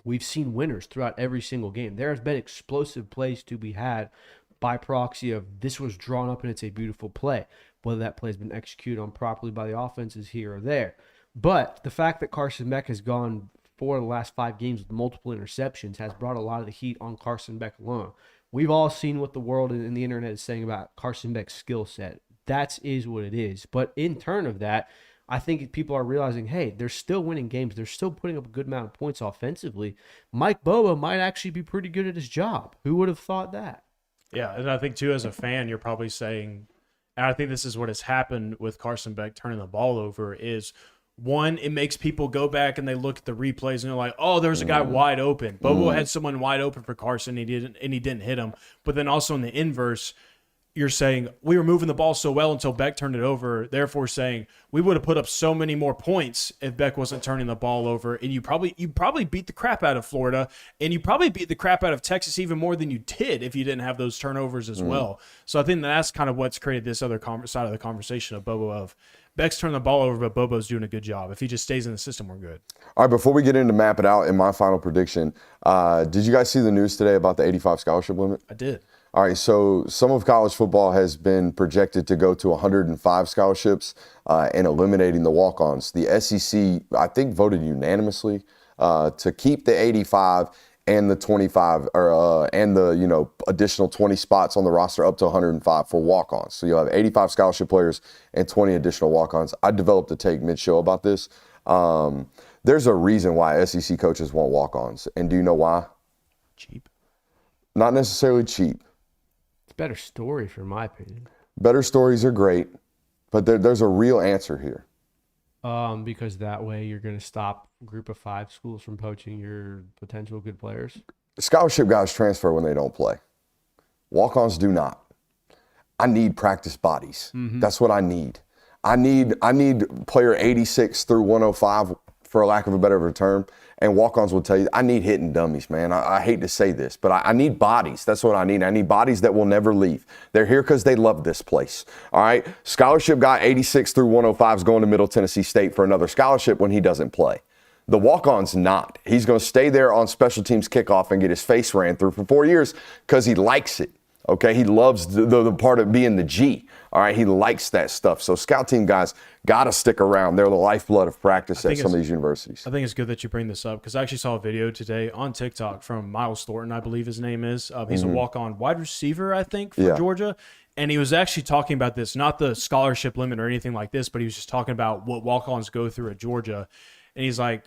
Speaker 6: we've seen winners throughout every single game. There has been explosive plays to be had by proxy of this was drawn up and it's a beautiful play. Whether that play has been executed on properly by the offense is here or there. But the fact that Carson Beck has gone 4 of the last 5 games with multiple interceptions has brought a lot of the heat on Carson Beck alone. We've all seen what the world and the internet is saying about Carson Beck's skill set. That is what it is. But in turn of that, I think people are realizing, hey, they're still winning games. They're still putting up a good amount of points offensively. Mike Bobo might actually be pretty good at his job. Who would have thought that?
Speaker 5: Yeah, and I think, too, as a fan, you're probably saying, and I think this is what has happened with Carson Beck turning the ball over is, one, it makes people go back and they look at the replays and they're like, oh, there's a guy wide open. Bobo had someone wide open for Carson and he didn't hit him. But then also in the inverse, you're saying we were moving the ball so well until Beck turned it over, therefore saying we would have put up so many more points if Beck wasn't turning the ball over. And you probably beat the crap out of Florida, and you probably beat the crap out of Texas even more than you did if you didn't have those turnovers as well. So I think that's kind of what's created this other side of the conversation of Bobo of Beck's turning the ball over, but Bobo's doing a good job. If he just stays in the system, we're good.
Speaker 3: All right, before we get into map it out in my final prediction, did you guys see the news today about the 85 scholarship limit?
Speaker 5: I did.
Speaker 3: All right, so some of college football has been projected to go to 105 scholarships and eliminating the walk-ons. The SEC, I think, voted unanimously to keep the 85 and the 25 and the additional 20 spots on the roster up to 105 for walk-ons. So you'll have 85 scholarship players and 20 additional walk-ons. I developed a take mid-show about this. There's a reason why SEC coaches want walk-ons, and do you know why?
Speaker 5: Cheap.
Speaker 3: Not necessarily cheap.
Speaker 6: Better story, for my opinion.
Speaker 3: Better stories are great, but there's a real answer here.
Speaker 6: Because that way you're going to stop a group of 5 schools from poaching your potential good players.
Speaker 3: Scholarship guys transfer when they don't play. Walk-ons do not. I need practice bodies. That's what I need. I need player 86 through 105, for lack of a better term. And walk-ons will tell you, I need hitting dummies, man. I hate to say this, but I need bodies. That's what I need. I need bodies that will never leave. They're here because they love this place. All right? Scholarship guy 86 through 105 is going to Middle Tennessee State for another scholarship when he doesn't play. The walk-on's not. He's going to stay there on special teams kickoff and get his face ran through for 4 years because he likes it. Okay, he loves the part of being the G. All right, he likes that stuff. So scout team guys got to stick around. They're the lifeblood of practice at some of these universities.
Speaker 5: I think it's good that you bring this up because I actually saw a video today on TikTok from Miles Thornton, I believe his name is. He's a walk-on wide receiver, I think, for Georgia. And he was actually talking about this, not the scholarship limit or anything like this, but he was just talking about what walk-ons go through at Georgia. And he's like,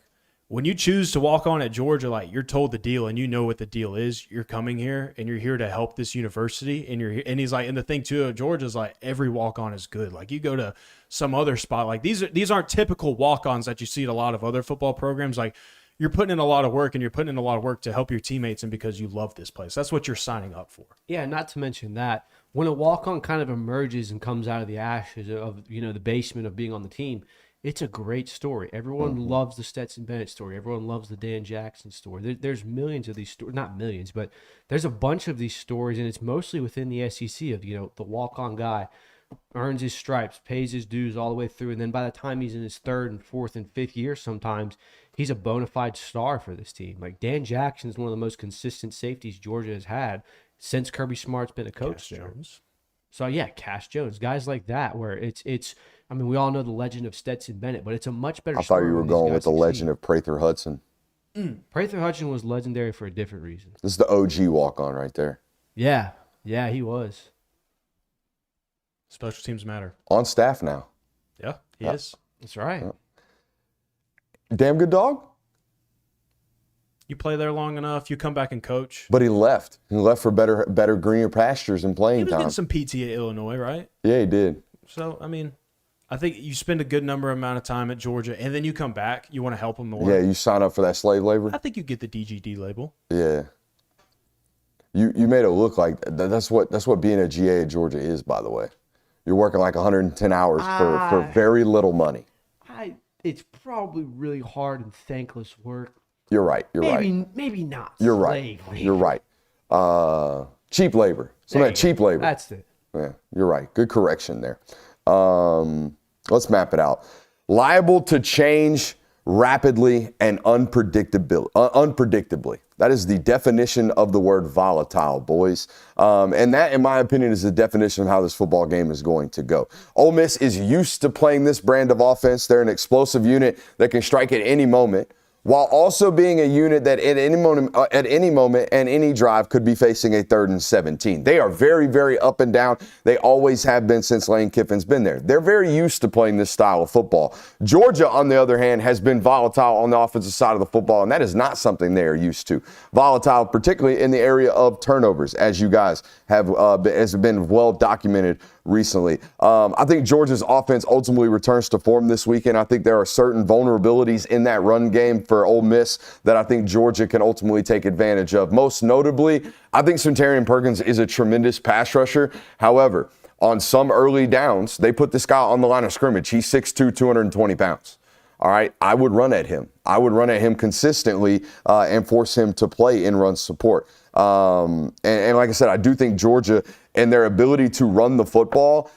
Speaker 5: when you choose to walk on at Georgia, like you're told the deal and you know what the deal is. You're coming here and you're here to help this university. And he's like, and the thing too at Georgia is like every walk on is good. Like you go to some other spot, like these aren't typical walk ons that you see at a lot of other football programs. Like you're putting in a lot of work and you're putting in a lot of work to help your teammates and because you love this place. That's what you're signing up for.
Speaker 6: Yeah, not to mention that when a walk on kind of emerges and comes out of the ashes of the basement of being on the team. It's a great story. Everyone loves the Stetson Bennett story. Everyone loves the Dan Jackson story. There's millions of these stories, not millions, but there's a bunch of these stories, and it's mostly within the SEC of, the walk-on guy earns his stripes, pays his dues all the way through, and then by the time he's in his 3rd and 4th and 5th year sometimes, he's a bona fide star for this team. Like Dan Jackson is one of the most consistent safeties Georgia has had since Kirby Smart's been a coach there.
Speaker 5: Jones.
Speaker 6: So, yeah, Cash Jones, guys like that where it's I mean, we all know the legend of Stetson Bennett, but it's a much better story.
Speaker 3: I thought you were going with the legend of Prather Hudson.
Speaker 6: Prather Hudson was legendary for a different reason.
Speaker 3: This is the OG walk-on right there.
Speaker 6: Yeah, he was.
Speaker 5: Special teams matter.
Speaker 3: On staff now.
Speaker 5: Yeah, he is.
Speaker 6: That's right.
Speaker 3: Damn good dog.
Speaker 5: You play there long enough, you come back and coach.
Speaker 3: But he left. He left for better greener pastures and
Speaker 5: He
Speaker 3: playing
Speaker 5: was
Speaker 3: time.
Speaker 5: getting some PT at Illinois, right?
Speaker 3: Yeah, he did.
Speaker 5: So, I mean, I think you spend a good amount of time at Georgia, and then you come back. You want to help them more.
Speaker 3: Yeah, you sign up for that slave labor.
Speaker 5: I think you get the DGD label.
Speaker 3: Yeah. You made it look like that's what being a GA at Georgia is, by the way. You're working like 110 hours for very little money.
Speaker 6: It's probably really hard and thankless work.
Speaker 3: You're right.
Speaker 6: Maybe not.
Speaker 3: You're right. You're right. Cheap labor. Some of that cheap labor.
Speaker 6: That's it.
Speaker 3: Yeah, you're right. Good correction there. Let's map it out. Liable to change rapidly and unpredictably. That is the definition of the word volatile, boys. And that, in my opinion, is the definition of how this football game is going to go. Ole Miss is used to playing this brand of offense. They're an explosive unit that can strike at any moment, while also being a unit that at any moment and any drive could be facing a 3rd and 17. They are very, very up and down. They always have been since Lane Kiffin's been there. They're very used to playing this style of football. Georgia, on the other hand, has been volatile on the offensive side of the football, and that is not something they are used to. Volatile, particularly in the area of turnovers, as you guys have has been well documented recently. I think Georgia's offense ultimately returns to form this weekend. I think there are certain vulnerabilities in that run game for Ole Miss that I think Georgia can ultimately take advantage of. Most notably, I think Centurion Perkins is a tremendous pass rusher. However, on some early downs, they put this guy on the line of scrimmage. He's 6'2", 220 pounds. All right, I would run at him. I would run at him consistently and force him to play in run support. And like I said, I do think Georgia and their ability to run the football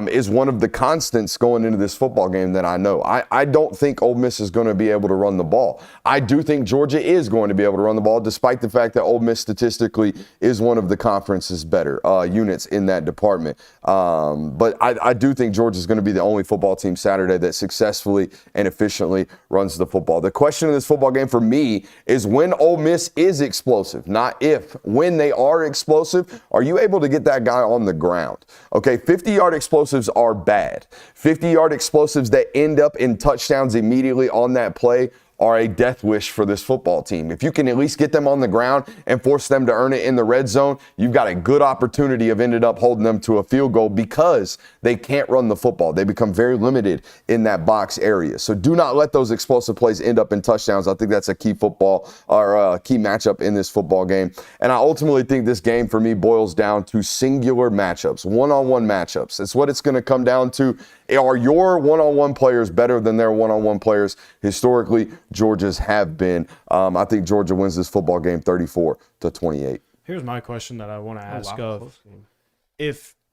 Speaker 3: is one of the constants going into this football game that I know. I don't think Ole Miss is going to be able to run the ball. I do think Georgia is going to be able to run the ball, despite the fact that Ole Miss statistically is one of the conference's better units in that department. But I do think Georgia is going to be the only football team Saturday that successfully and efficiently runs the football. The question in this football game for me is when Ole Miss is explosive, not if. When they are explosive, are you able to get that guy on the ground? Okay, 50-yard explosives are bad. 50-yard explosives that end up in touchdowns immediately on that play are a death wish for this football team. If you can at least get them on the ground and force them to earn it in the red zone, you've got a good opportunity of ended up holding them to a field goal because they can't run the football. They become very limited in that box area. So do not let those explosive plays end up in touchdowns. I think that's a key football or a key matchup in this football game. And I ultimately think this game for me boils down to singular matchups, one-on-one matchups. It's what it's going to come down to. Are your one-on-one players better than their one-on-one players? Historically, Georgia's have been. I think Georgia wins this football game 34-28.
Speaker 5: Here's my question that I want to ask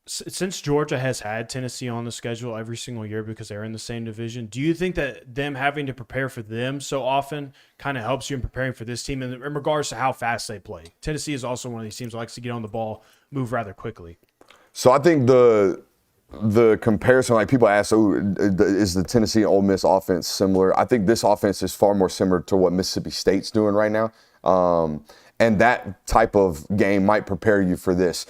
Speaker 5: since Georgia has had Tennessee on the schedule every single year because they're in the same division, do you think that them having to prepare for them so often kind of helps you in preparing for this team in regards to how fast they play? Tennessee is also one of these teams that likes to get on the ball, move rather quickly.
Speaker 3: So I think the comparison, like people ask, is the Tennessee and Ole Miss offense similar? I think this offense is far more similar to what Mississippi State's doing right now. And that type of game might prepare you for this.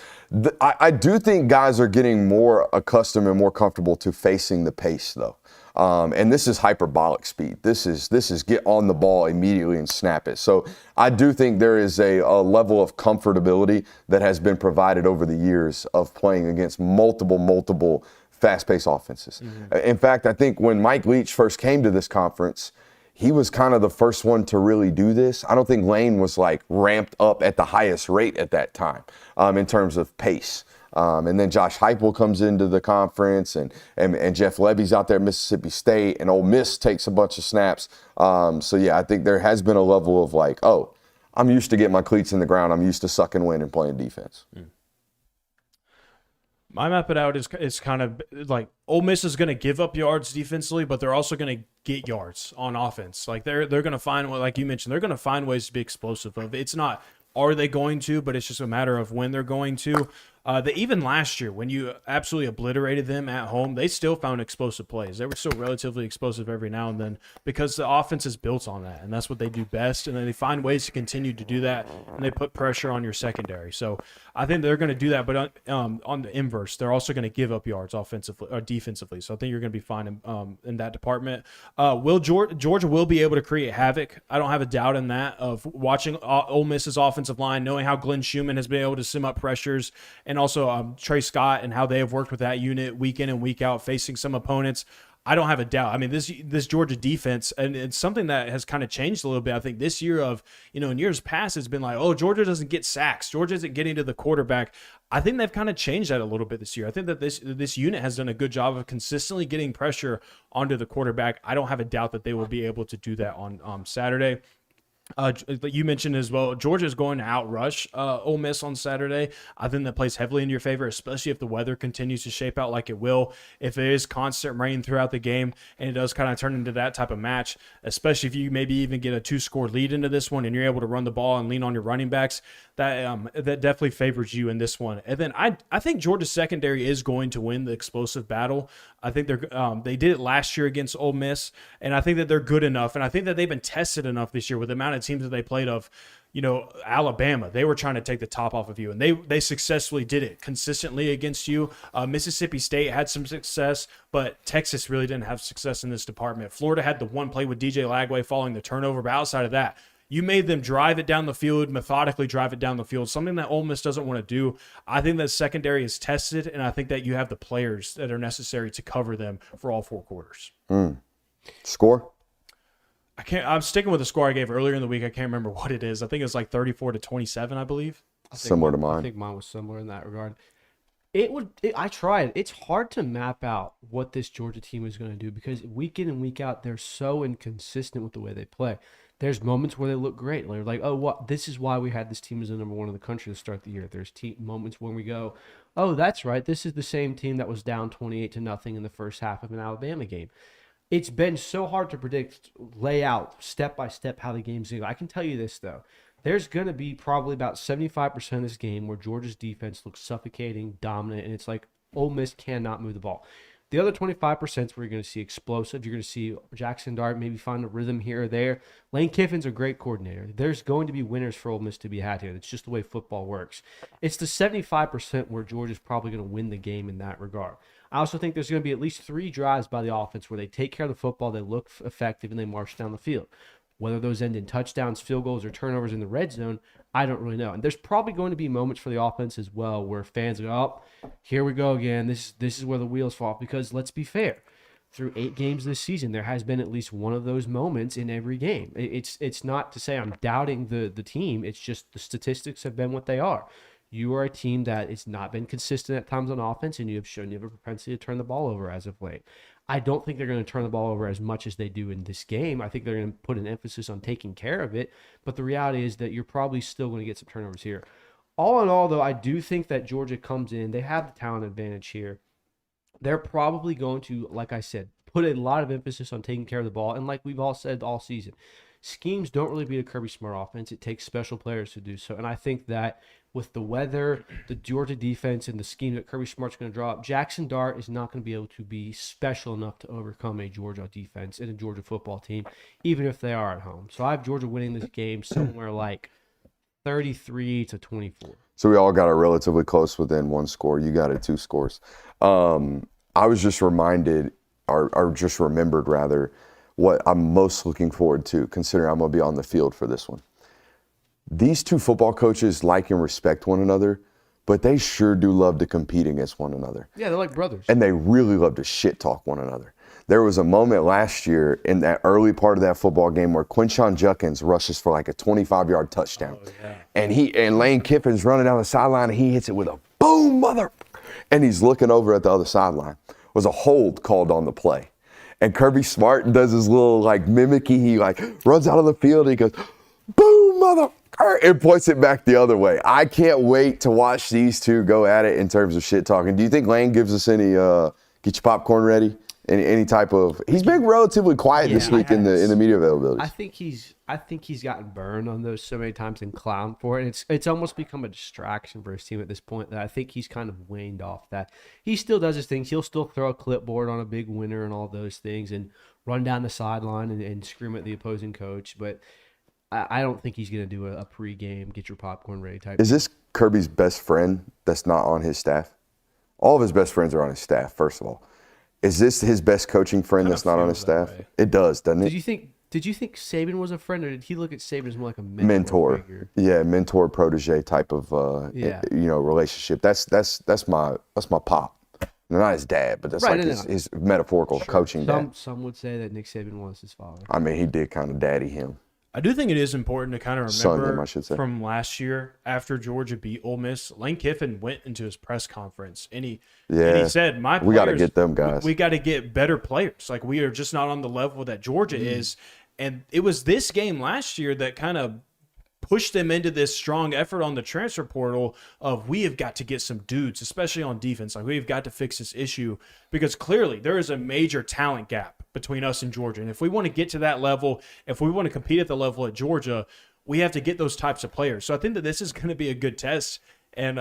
Speaker 3: I do think guys are getting more accustomed and more comfortable to facing the pace, though. And this is hyperbolic speed. This is get on the ball immediately and snap it. So I do think there is a level of comfortability that has been provided over the years of playing against multiple fast-paced offenses. Mm-hmm. In fact, I think when Mike Leach first came to this conference, he was kind of the first one to really do this. I don't think Lane was like ramped up at the highest rate at that time in terms of pace. And then Josh Heupel comes into the conference, and Jeff Levy's out there at Mississippi State, and Ole Miss takes a bunch of snaps. So, yeah, I think there has been a level of like, oh, I'm used to getting my cleats in the ground. I'm used to sucking wind and playing defense.
Speaker 5: Mm. My map it out is kind of like Ole Miss is going to give up yards defensively, but they're also going to get yards on offense. Like they're going to find, like you mentioned, they're going to find ways to be explosive. It's not are they going to, but it's just a matter of when they're going to. Even last year, when you absolutely obliterated them at home, they still found explosive plays. They were still relatively explosive every now and then because the offense is built on that, and that's what they do best. And then they find ways to continue to do that, and they put pressure on your secondary. So I think they're going to do that, but on the inverse, they're also going to give up yards offensively or defensively. So I think you're going to be fine in that department. Georgia will be able to create havoc. I don't have a doubt in that. Of watching Ole Miss's offensive line, knowing how Glenn Schumann has been able to sim up pressures. And also Trey Scott and how they have worked with that unit week in and week out, facing some opponents. I don't have a doubt. I mean, this Georgia defense, and it's something that has kind of changed a little bit. I think this year in years past, it's been like, oh, Georgia doesn't get sacks. Georgia isn't getting to the quarterback. I think they've kind of changed that a little bit this year. I think that this unit has done a good job of consistently getting pressure onto the quarterback. I don't have a doubt that they will be able to do that on Saturday. You mentioned as well, Georgia's going to outrush Ole Miss on Saturday. I think that plays heavily in your favor, especially if the weather continues to shape out like it will. If it is constant rain throughout the game and it does kind of turn into that type of match, especially if you maybe even get a 2-score lead into this one and you're able to run the ball and lean on your running backs, that definitely favors you in this one. And then I think Georgia's secondary is going to win the explosive battle. I think they did it last year against Ole Miss, and I think that they're good enough, and I think that they've been tested enough this year with the amount of teams that they played of. Alabama, they were trying to take the top off of you, and they successfully did it consistently against you. Mississippi State had some success, but Texas really didn't have success in this department. Florida had the one play with DJ Lagway following the turnover, but outside of that, you made them drive it down the field, methodically drive it down the field, something that Ole Miss doesn't want to do. I think that secondary is tested, and I think that you have the players that are necessary to cover them for all 4 quarters.
Speaker 3: Score?
Speaker 5: I'm sticking with the score I gave earlier in the week. I can't remember what it is. I think it's like 34-27, I believe.
Speaker 3: Similar to mine.
Speaker 6: I think mine was similar in that regard. I tried. It's hard to map out what this Georgia team is going to do because week in and week out, they're so inconsistent with the way they play. There's moments where they look great. They're like, oh, what? This is why we had this team as the number 1 in the country to start the year. There's moments when we go, oh, that's right. This is the same team that was down 28-0 in the first half of an Alabama game. It's been so hard to predict, lay out step by step how the game's going to go. I can tell you this, though. There's going to be probably about 75% of this game where Georgia's defense looks suffocating, dominant, and it's like Ole Miss cannot move the ball. The other 25% is where you're going to see explosive. You're going to see Jackson Dart maybe find a rhythm here or there. Lane Kiffin's a great coordinator. There's going to be winners for Ole Miss to be had here. That's just the way football works. It's the 75% where Georgia's probably going to win the game in that regard. I also think there's going to be at least 3 drives by the offense where they take care of the football, they look effective, and they march down the field. Whether those end in touchdowns, field goals, or turnovers in the red zone, I don't really know. And there's probably going to be moments for the offense as well where fans go, oh, here we go again. This is where the wheels fall off. Because let's be fair, through 8 games this season, there has been at least one of those moments in every game. It's not to say I'm doubting the team. It's just the statistics have been what they are. You are a team that has not been consistent at times on offense, and you have shown you have a propensity to turn the ball over as of late. I don't think they're going to turn the ball over as much as they do in this game. I think they're going to put an emphasis on taking care of it, but the reality is that you're probably still going to get some turnovers here. All in all, though, I do think that Georgia comes in. They have the talent advantage here. They're probably going to, like I said, put a lot of emphasis on taking care of the ball, and like we've all said all season, schemes don't really beat a Kirby Smart offense. It takes special players to do so, and I think that with the weather, the Georgia defense, and the scheme that Kirby Smart's going to draw up, Jackson Dart is not going to be able to be special enough to overcome a Georgia defense and a Georgia football team, even if they are at home. So I have Georgia winning this game somewhere like 33-24.
Speaker 3: So we all got it relatively close within 1 score. You got it 2 scores. I was just reminded, or just remembered rather, what I'm most looking forward to, considering I'm going to be on the field for this one. These 2 football coaches like and respect one another, but they sure do love to compete against one another.
Speaker 6: Yeah, they're like brothers.
Speaker 3: And they really love to shit talk one another. There was a moment last year in that early part of that football game where Quinshon Judkins rushes for like a 25-yard touchdown. Oh, yeah. And Lane Kiffin's running down the sideline and he hits it with a boom, mother. And he's looking over at the other sideline. Was a hold called on the play. And Kirby Smart does his little like mimicky. He like runs out of the field and he goes, boom, mother. And points it back the other way. I can't wait to watch these 2 go at it in terms of shit talking. Do you think Lane gives us any get your popcorn ready? Any type of? He's been relatively quiet this week in the media availability.
Speaker 6: I think he's gotten burned on those so many times and clowned for it. It's almost become a distraction for his team at this point that I think he's kind of waned off that. He still does his things. He'll still throw a clipboard on a big winner and all those things and run down the sideline and scream at the opposing coach, but I don't think he's going to do a pregame, get your popcorn ready type.
Speaker 3: Is this Kirby's best friend that's not on his staff? All of his best friends are on his staff, first of all. Is this his best coaching friend that's not on his staff? It does, doesn't it?
Speaker 6: Did you think Saban was a friend, or did he look at Saban as more like a mentor figure?
Speaker 3: Yeah, mentor protege type of relationship. That's my pop. Not his dad, but that's his metaphorical coaching dad.
Speaker 6: Some would say that Nick Saban was his father.
Speaker 3: I mean, he did kind of daddy him.
Speaker 5: I do think it is important to kind of remember
Speaker 3: I should say.
Speaker 5: From last year after Georgia beat Ole Miss, Lane Kiffin went into his press conference and he said, we
Speaker 3: got to get them guys.
Speaker 5: We got to get better players. Like we are just not on the level that Georgia is. And it was this game last year that kind of pushed them into this strong effort on the transfer portal of we have got to get some dudes, especially on defense. Like, we've got to fix this issue because clearly there is a major talent gap between us and Georgia. And if we want to get to that level, if we want to compete at the level at Georgia, we have to get those types of players. So I think that this is going to be a good test. And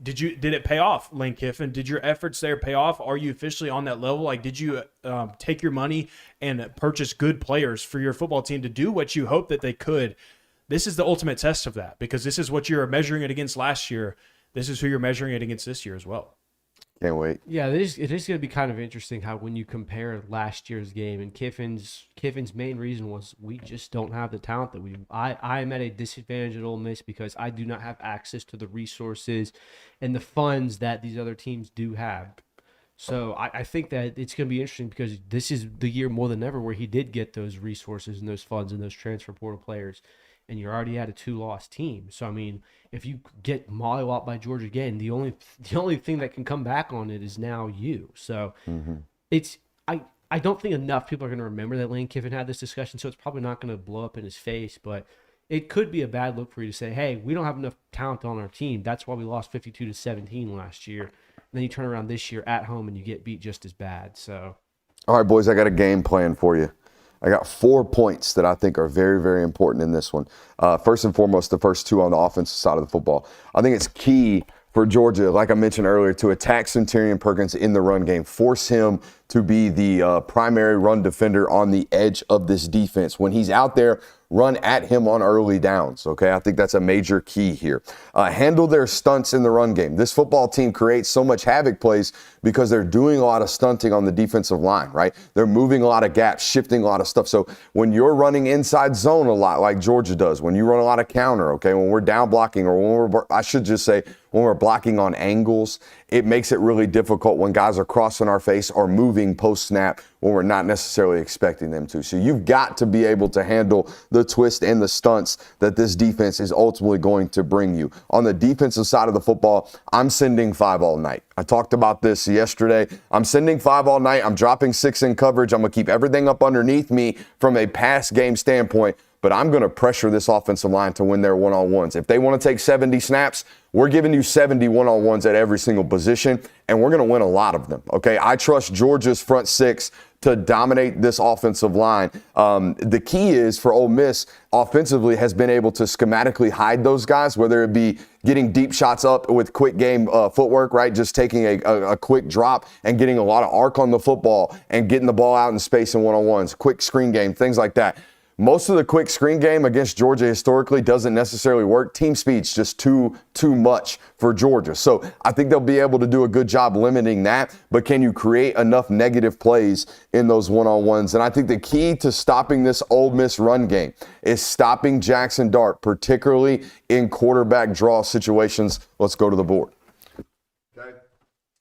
Speaker 5: did it pay off, Lane Kiffin? Did your efforts there pay off? Are you officially on that level? Like, did you take your money and purchase good players for your football team to do what you hoped that they could? This is the ultimate test of that, because this is what you're measuring it against last year. This is who you're measuring it against this year as well.
Speaker 3: Can't wait.
Speaker 6: Yeah, it is going to be kind of interesting how when you compare last year's game, and Kiffin's main reason was we just don't have the talent that we. I am at a disadvantage at Ole Miss because I do not have access to the resources and the funds that these other teams do have. So I think that it's going to be interesting because this is the year more than ever where he did get those resources and those funds and those transfer portal players. And you're already at a 2-loss team. So, I mean, if you get mollywopped by Georgia again, the only thing that can come back on it is now you. So, it's I don't think enough people are going to remember that Lane Kiffin had this discussion, so it's probably not going to blow up in his face. But it could be a bad look for you to say, hey, we don't have enough talent on our team. That's why we lost 52-17 last year. And then you turn around this year at home and you get beat just as bad. So,
Speaker 3: All right, boys, I got a game plan for you. I got 4 points that I think are very, very important in this one. First and foremost, the first two on the offensive side of the football. I think it's key for Georgia, like I mentioned earlier, to attack Centurion Perkins in the run game. Force him to be the primary run defender on the edge of this defense. When he's out there, run at him on early downs, okay? I think that's a major key here. Handle their stunts in the run game. This football team creates so much havoc plays because they're doing a lot of stunting on the defensive line, right? They're moving a lot of gaps, shifting a lot of stuff. So when you're running inside zone a lot like Georgia does, when you run a lot of counter, okay, when we're down blocking or when we're blocking on angles, it makes it really difficult when guys are crossing our face or moving post-snap when we're not necessarily expecting them to. So you've got to be able to handle the twist and the stunts that this defense is ultimately going to bring you. On the defensive side of the football, I'm sending 5 all night. I talked about this yesterday. I'm sending 5 all night. I'm dropping 6 in coverage. I'm going to keep everything up underneath me from a pass game standpoint, but I'm going to pressure this offensive line to win their one-on-ones. If they want to take 70 snaps, we're giving you 70 one-on-ones at every single position, and we're going to win a lot of them, okay? I trust Georgia's front 6 to dominate this offensive line. The key is for Ole Miss offensively has been able to schematically hide those guys, whether it be getting deep shots up with quick game footwork, right? Just taking a quick drop and getting a lot of arc on the football and getting the ball out in space in one-on-ones, quick screen game, things like that. Most of the quick screen game against Georgia historically doesn't necessarily work. Team speed's just too much for Georgia. So I think they'll be able to do a good job limiting that, but can you create enough negative plays in those one-on-ones? And I think the key to stopping this Ole Miss run game is stopping Jackson Dart, particularly in quarterback draw situations. Let's go to the board. Okay,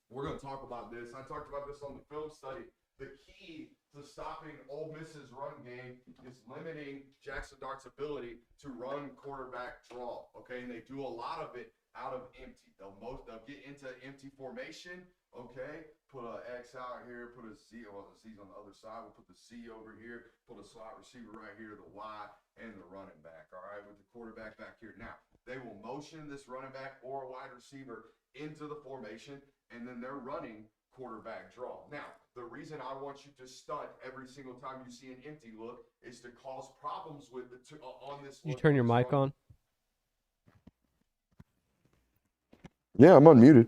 Speaker 3: we're going to talk about this. I talked about this on the film study. The key to stopping Ole Miss's run game is limiting Jackson Dart's ability to run quarterback draw, okay? And they do a lot of it out of empty. They'll get into empty formation, okay? Put an X out here, put a Z, well, the Z's on the other side. We'll put the C over here, put a slot receiver right here, the Y, and the running back, all right, with the quarterback back here. Now, they will motion this running back or a wide receiver into the formation, and then they're running quarterback draw. Now, the reason I want you to stunt every single time you see an empty look is to cause problems with on this.
Speaker 6: You turn your mic on?
Speaker 3: Yeah, I'm unmuted.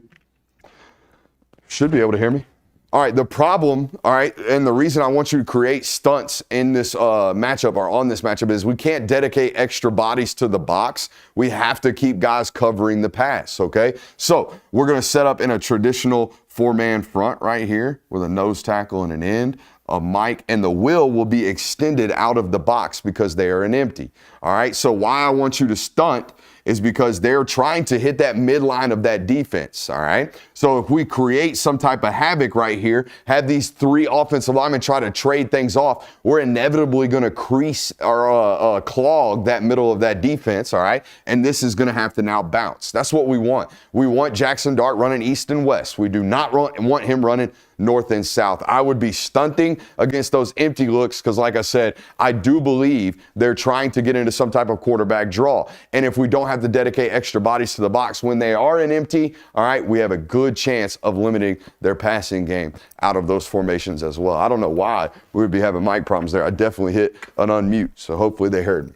Speaker 3: Should be able to hear me. All right, the problem, all right, and the reason I want you to create stunts in this matchup or on this matchup is we can't dedicate extra bodies to the box. We have to keep guys covering the pass, okay? So we're going to set up in a traditional 4-man front right here with a nose tackle and an end, a mic, and the will be extended out of the box because they are an empty, all right? So why I want you to stunt is because they're trying to hit that midline of that defense, all right? So if we create some type of havoc right here, have these 3 offensive linemen try to trade things off, we're inevitably going to crease or clog that middle of that defense, all right? And this is going to have to now bounce. That's what we want. We want Jackson Dart running east and west. We do not want him running north and south. I would be stunting against those empty looks because, like I said, I do believe they're trying to get into some type of quarterback draw. And if we don't have to dedicate extra bodies to the box when they are in empty, all right, we have a good chance of limiting their passing game out of those formations as well. I don't know why we would be having mic problems there. I definitely hit an unmute, so hopefully they heard me.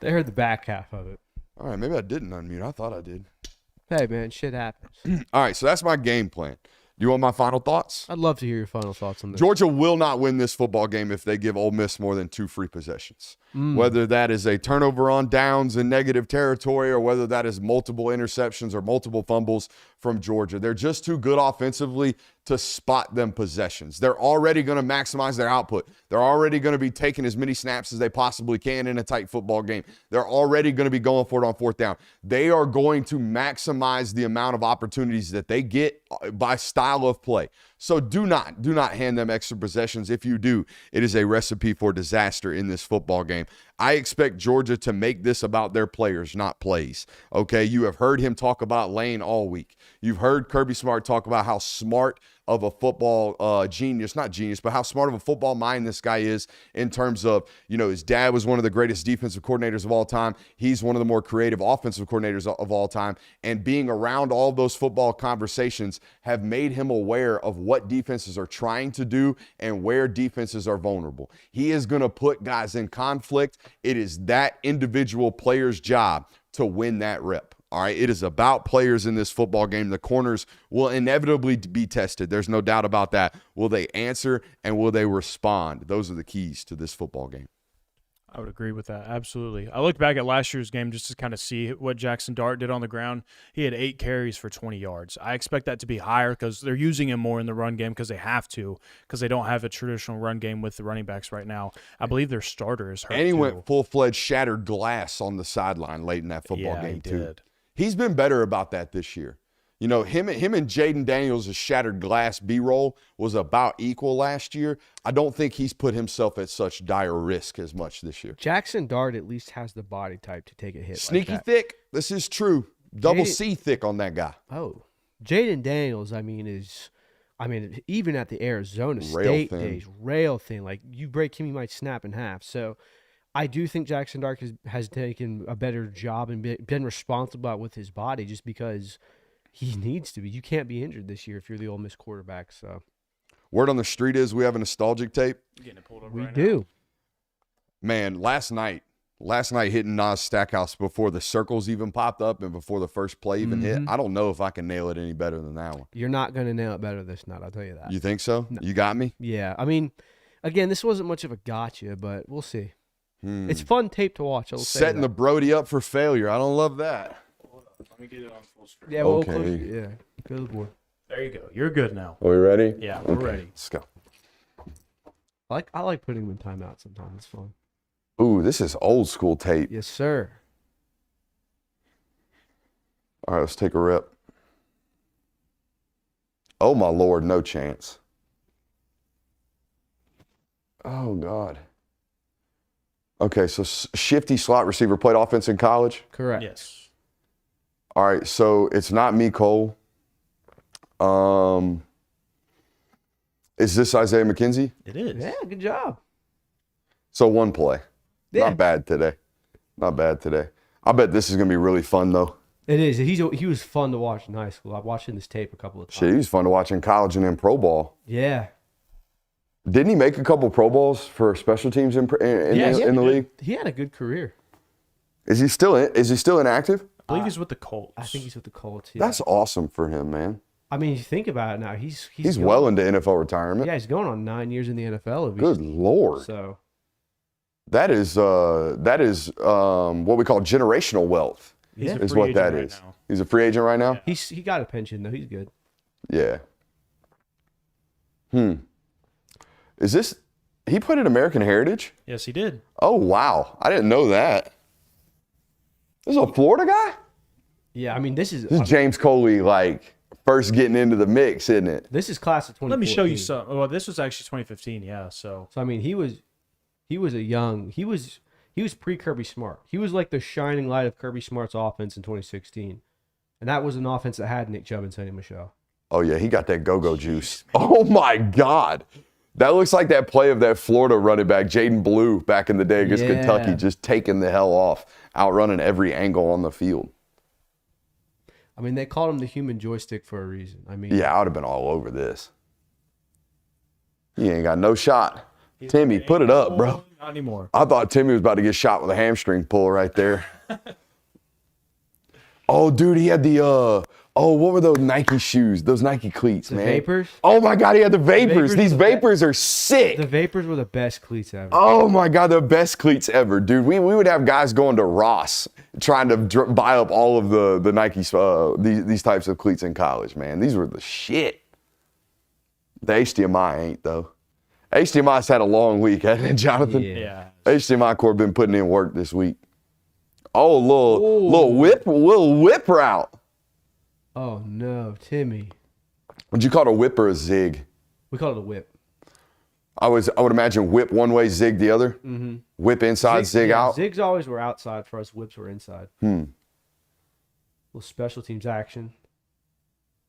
Speaker 6: They heard the back half of it.
Speaker 3: All right, maybe I didn't unmute. I thought I did.
Speaker 6: Hey, man, shit happens.
Speaker 3: All right, so that's my game plan. You want my final thoughts?
Speaker 6: I'd love to hear your final thoughts on this.
Speaker 3: Georgia will not win this football game if they give Ole Miss more than 2 free possessions. Whether that is a turnover on downs in negative territory or whether that is multiple interceptions or multiple fumbles from Georgia. They're just too good offensively to spot them possessions. They're already going to maximize their output. They're already going to be taking as many snaps as they possibly can in a tight football game. They're already going to be going for it on 4th down. They are going to maximize the amount of opportunities that they get by style of play. So do not hand them extra possessions. If you do, it is a recipe for disaster in this football game. I expect Georgia to make this about their players, not plays. Okay, you have heard him talk about Lane all week. You've heard Kirby Smart talk about how smart of a football genius, not genius, but how smart of a football mind this guy is in terms of, his dad was one of the greatest defensive coordinators of all time. He's one of the more creative offensive coordinators of all time. And being around all those football conversations have made him aware of what defenses are trying to do and where defenses are vulnerable. He is going to put guys in conflict. It is that individual player's job to win that rep. All right, it is about players in this football game. The corners will inevitably be tested. There's no doubt about that. Will they answer and will they respond? Those are the keys to this football game.
Speaker 5: I would agree with that. Absolutely. I looked back at last year's game just to kind of see what Jackson Dart did on the ground. He had 8 carries for 20 yards. I expect that to be higher because they're using him more in the run game because they have to, because they don't have a traditional run game with the running backs right now. I believe their starter is hurt.
Speaker 3: And he
Speaker 5: too.
Speaker 3: went full-fledged shattered glass on the sideline late in that football game,
Speaker 5: he
Speaker 3: too.
Speaker 5: did.
Speaker 3: He's been better about that this year. Him and Jaden Daniels' shattered glass B-roll was about equal last year. I don't think he's put himself at such dire risk as much this year.
Speaker 6: Jackson Dart at least has the body type to take a hit.
Speaker 3: Sneaky
Speaker 6: like that.
Speaker 3: thick. This is true. Double C thick on that guy.
Speaker 6: Oh, Jaden Daniels, even at the Arizona State days, rail thin. Like, you break him, he might snap in half. So I do think Jackson Dart has taken a better job and been responsible with his body just because he needs to be. You can't be injured this year if you're the Ole Miss quarterback. So,
Speaker 3: word on the street is we have a nostalgic tape.
Speaker 5: Getting it pulled over
Speaker 6: we
Speaker 5: right
Speaker 6: do.
Speaker 3: Man, last night hitting Nas Stackhouse before the circles even popped up and before the first play even hit. I don't know if I can nail it any better than that one.
Speaker 6: You're not going to nail it better this night, I'll tell you that.
Speaker 3: You think so?
Speaker 6: No.
Speaker 3: You got me?
Speaker 6: Yeah. Again, this wasn't much of a gotcha, but we'll see. It's fun tape to watch.
Speaker 3: Setting the Brody up for failure. I don't love that.
Speaker 5: Let me get it on full screen.
Speaker 6: Yeah, well,
Speaker 3: Okay.
Speaker 6: yeah. Good boy.
Speaker 5: There you go. You're good now.
Speaker 3: Are we ready?
Speaker 5: Yeah, we're ready.
Speaker 3: Let's go.
Speaker 6: I like putting him in timeout sometimes. It's fun.
Speaker 3: Ooh, this is old school tape.
Speaker 6: Yes, sir.
Speaker 3: All right, let's take a rip. Oh, my Lord, no chance. Oh, God. Okay, so shifty slot receiver, played offense in college?
Speaker 6: Correct.
Speaker 5: Yes.
Speaker 3: All right, so it's not me, Cole. Is this Isaiah McKenzie?
Speaker 5: It is.
Speaker 6: Yeah, good job.
Speaker 3: So one play.
Speaker 6: Yeah.
Speaker 3: Not bad today. I bet this is going to be really fun, though.
Speaker 6: It is. He was fun to watch in high school. I've watched this tape a couple of times.
Speaker 3: Shit, he was fun to watch in college and in pro ball.
Speaker 6: Yeah.
Speaker 3: Didn't he make a couple Pro Bowls for special teams in the league?
Speaker 6: He had a good career.
Speaker 3: Is he still inactive?
Speaker 5: I believe he's with the Colts.
Speaker 6: I think he's with the Colts. Yeah.
Speaker 3: That's awesome for him, man.
Speaker 6: You think about it now. He's
Speaker 3: well into NFL retirement.
Speaker 6: Yeah, he's going on 9 years in the NFL.
Speaker 3: Good Lord.
Speaker 6: So
Speaker 3: That is what we call generational wealth.
Speaker 5: He's a
Speaker 3: is
Speaker 5: free
Speaker 3: what
Speaker 5: agent
Speaker 3: that
Speaker 5: right
Speaker 3: is.
Speaker 5: now.
Speaker 3: He's a free agent right now?
Speaker 5: Yeah.
Speaker 6: he got a pension though. He's good.
Speaker 3: Yeah. Is this he played at American Heritage?
Speaker 5: Yes, he did.
Speaker 3: Oh wow. I didn't know that. This is a Florida guy?
Speaker 6: Yeah, this is
Speaker 3: James Coley first getting into the mix, isn't it?
Speaker 6: this is class of 2014.
Speaker 5: Let me show you some. Well, this was actually 2015. Yeah. So
Speaker 6: he was pre Kirby Smart. He was like the shining light of Kirby Smart's offense in 2016, and that was an offense that had Nick Chubb and Sonny Michel.
Speaker 3: Oh, yeah, he got that go-go juice. Oh, my God. That looks like that play of that Florida running back, Jaden Blue, back in the day against Kentucky, just taking the hell off, outrunning every angle on the field.
Speaker 6: I mean, they called him the human joystick for a reason. I mean,
Speaker 3: Yeah, I would have been all over this. He ain't got no shot. Timmy, put it up, bro.
Speaker 5: Not anymore.
Speaker 3: I thought Timmy was about to get shot with a hamstring pull right there. Oh, dude, he had the, what were those Nike shoes? Those Nike cleats, man.
Speaker 6: Vapors?
Speaker 3: Oh, my God, he had the Vapors.
Speaker 6: Vapors
Speaker 3: These
Speaker 6: were the
Speaker 3: Vapors are sick.
Speaker 6: The Vapors were the best cleats ever.
Speaker 3: Oh, my God, the best cleats ever, dude. We would have guys going to Ross trying to buy up all of the Nike, these types of cleats in college, man. These were the shit. The HDMI ain't, though. HDMI's had a long week, hasn't it, Jonathan?
Speaker 5: Yeah.
Speaker 3: HDMI Corps been putting in work this week. Oh, little whip route.
Speaker 6: Oh, no, Timmy.
Speaker 3: Would you call it a whip or a zig?
Speaker 6: We call it a whip.
Speaker 3: I would imagine whip one way, zig the other. Mm-hmm. Whip inside, zig out.
Speaker 6: Zigs always were outside for us. Whips were inside. Little special teams action.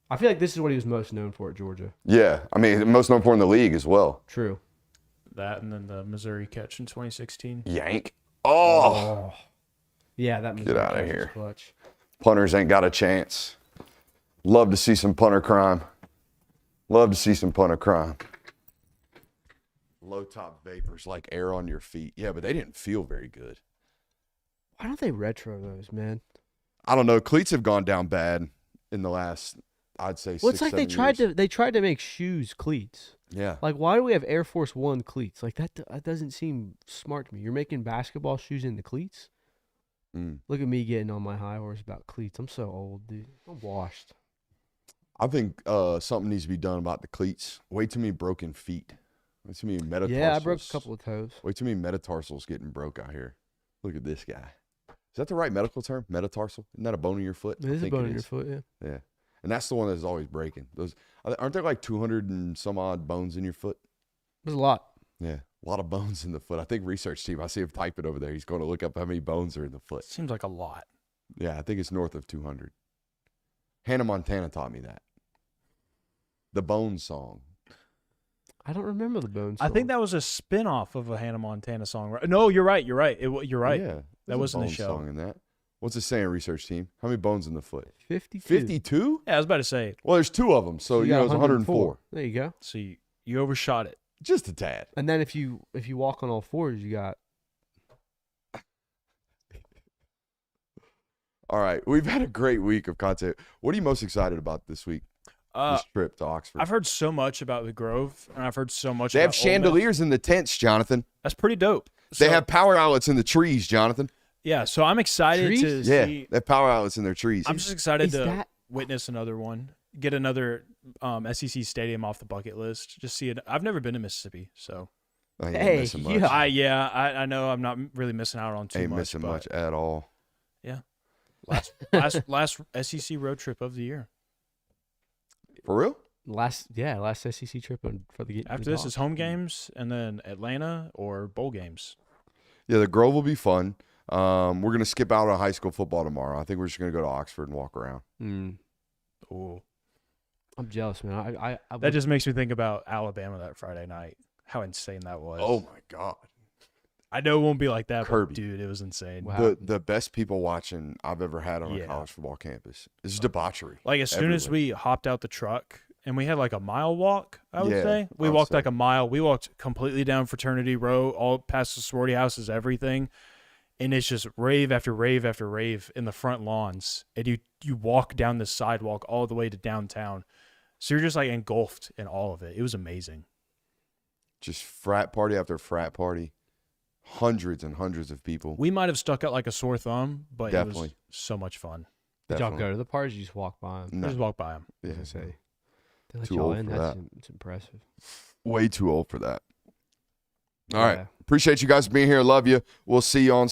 Speaker 6: I feel like this is what he was most known for at Georgia.
Speaker 3: Yeah, I mean, most known for in the league as well.
Speaker 6: True.
Speaker 5: That and then the Missouri catch in 2016.
Speaker 3: Yank. Oh.
Speaker 6: Yeah, that
Speaker 3: Get outta
Speaker 6: was
Speaker 3: here.
Speaker 6: clutch.
Speaker 3: Punters ain't got a chance. Love to see some punter crime. Love to see some punter crime. Low top vapors like air on your feet. Yeah, but they didn't feel very good.
Speaker 6: Why don't they retro those, man?
Speaker 3: I don't know. Cleats have gone down bad in the last, I'd say,
Speaker 6: Well, it's like they
Speaker 3: 6-7 years.
Speaker 6: tried to make shoes cleats.
Speaker 3: Yeah.
Speaker 6: Like, why do we have Air Force One cleats? Like that doesn't seem smart to me. You're making basketball shoes into cleats. Look at me getting on my high horse about cleats. I'm so old, dude. I'm washed.
Speaker 3: I think something needs to be done about the cleats. Way too many broken feet. Way too many metatarsals.
Speaker 6: Yeah, I broke a couple of toes.
Speaker 3: Way too many metatarsals getting broke out here. Look at this guy. Is that the right medical term? Metatarsal? Isn't that a bone in your foot?
Speaker 6: It is a bone in your foot, yeah.
Speaker 3: Yeah. And that's the one that's always breaking. Those aren't there like 200 and some odd bones in your foot?
Speaker 6: There's a lot.
Speaker 3: Yeah. A lot of bones in the foot. I think research team, I see him type it over there. He's going to look up how many bones are in the foot.
Speaker 5: Seems like a lot.
Speaker 3: Yeah, I think it's north of 200. Hannah Montana taught me that. The Bone Song.
Speaker 6: I don't remember the bones.
Speaker 5: I think that was a spin-off of a Hannah Montana song. Right? No, you're right. You're right. You're right.
Speaker 3: Yeah.
Speaker 5: That wasn't a
Speaker 3: Bone
Speaker 5: show.
Speaker 3: Song in that. What's it saying, research team? How many bones in the foot?
Speaker 6: 52.
Speaker 3: 52?
Speaker 5: Yeah, I was about to say.
Speaker 3: Well, there's two of them, so you
Speaker 6: got
Speaker 3: know it's 104.
Speaker 6: There you go.
Speaker 5: So you overshot it.
Speaker 3: Just a tad.
Speaker 6: And then if you walk on all fours, you got.
Speaker 3: All right, we've had a great week of content. What are you most excited about this week? This trip to Oxford.
Speaker 5: I've heard so much about the Grove, and I've heard so much
Speaker 3: They
Speaker 5: about
Speaker 3: have
Speaker 5: Ole Miss.
Speaker 3: chandeliers in the tents, Jonathan.
Speaker 5: That's pretty dope.
Speaker 3: They
Speaker 5: So-
Speaker 3: have power outlets in the trees, Jonathan.
Speaker 5: Yeah, so I'm excited to
Speaker 6: Trees?
Speaker 3: Yeah,
Speaker 5: see.
Speaker 3: they have power outlets in their trees.
Speaker 5: I'm just excited
Speaker 6: is
Speaker 5: to
Speaker 6: that-
Speaker 5: witness another one. Get another SEC stadium off the bucket list. Just see it. I've never been to Mississippi, so
Speaker 3: I ain't
Speaker 6: Hey,
Speaker 3: missing much.
Speaker 6: yeah.
Speaker 5: I know I'm not really missing out on too
Speaker 3: Ain't
Speaker 5: much.
Speaker 3: missing
Speaker 5: but
Speaker 3: much at all.
Speaker 5: Yeah, last SEC road trip of the year.
Speaker 3: For real?
Speaker 6: Last SEC trip for the
Speaker 5: After this is home games, and then Atlanta or bowl games.
Speaker 3: Yeah, the Grove will be fun. We're going to skip out on high school football tomorrow. I think we're just going to go to Oxford and walk around.
Speaker 5: Ooh,
Speaker 6: I'm jealous, man. I
Speaker 5: that just makes me think about Alabama that Friday night. How insane that was.
Speaker 3: Oh, my God.
Speaker 5: I know it won't be like that,
Speaker 3: Kirby.
Speaker 5: but dude, it was insane.
Speaker 6: Wow.
Speaker 3: The best people watching I've ever had on a
Speaker 5: Yeah.
Speaker 3: college football campus. This is debauchery.
Speaker 5: Like as soon as
Speaker 3: everywhere.
Speaker 5: we hopped out the truck and we had like a mile walk, I would
Speaker 3: Yeah,
Speaker 5: say. We
Speaker 3: I would
Speaker 5: walked
Speaker 3: say.
Speaker 5: like a mile. We walked completely down Fraternity Row, all past the sorority houses, everything. And it's just rave after rave after rave in the front lawns. And you walk down the sidewalk all the way to downtown. So you're just like engulfed in all of it. It was amazing.
Speaker 3: Just frat party after frat party. Hundreds and hundreds of people.
Speaker 5: We might have stuck out like a sore thumb, but it was
Speaker 3: Definitely.
Speaker 5: so much fun.
Speaker 6: Did y'all
Speaker 3: Definitely.
Speaker 6: go to the parties? Or you just walk by them?
Speaker 5: We
Speaker 3: No.
Speaker 5: just walk by them.
Speaker 3: Yeah.
Speaker 6: Say they let
Speaker 3: Too
Speaker 6: y'all
Speaker 3: old
Speaker 6: in.
Speaker 3: for
Speaker 6: That's
Speaker 3: that.
Speaker 6: it's impressive.
Speaker 3: Way too old for that. All
Speaker 6: Yeah.
Speaker 3: right. Appreciate you guys being here. Love you. We'll see you on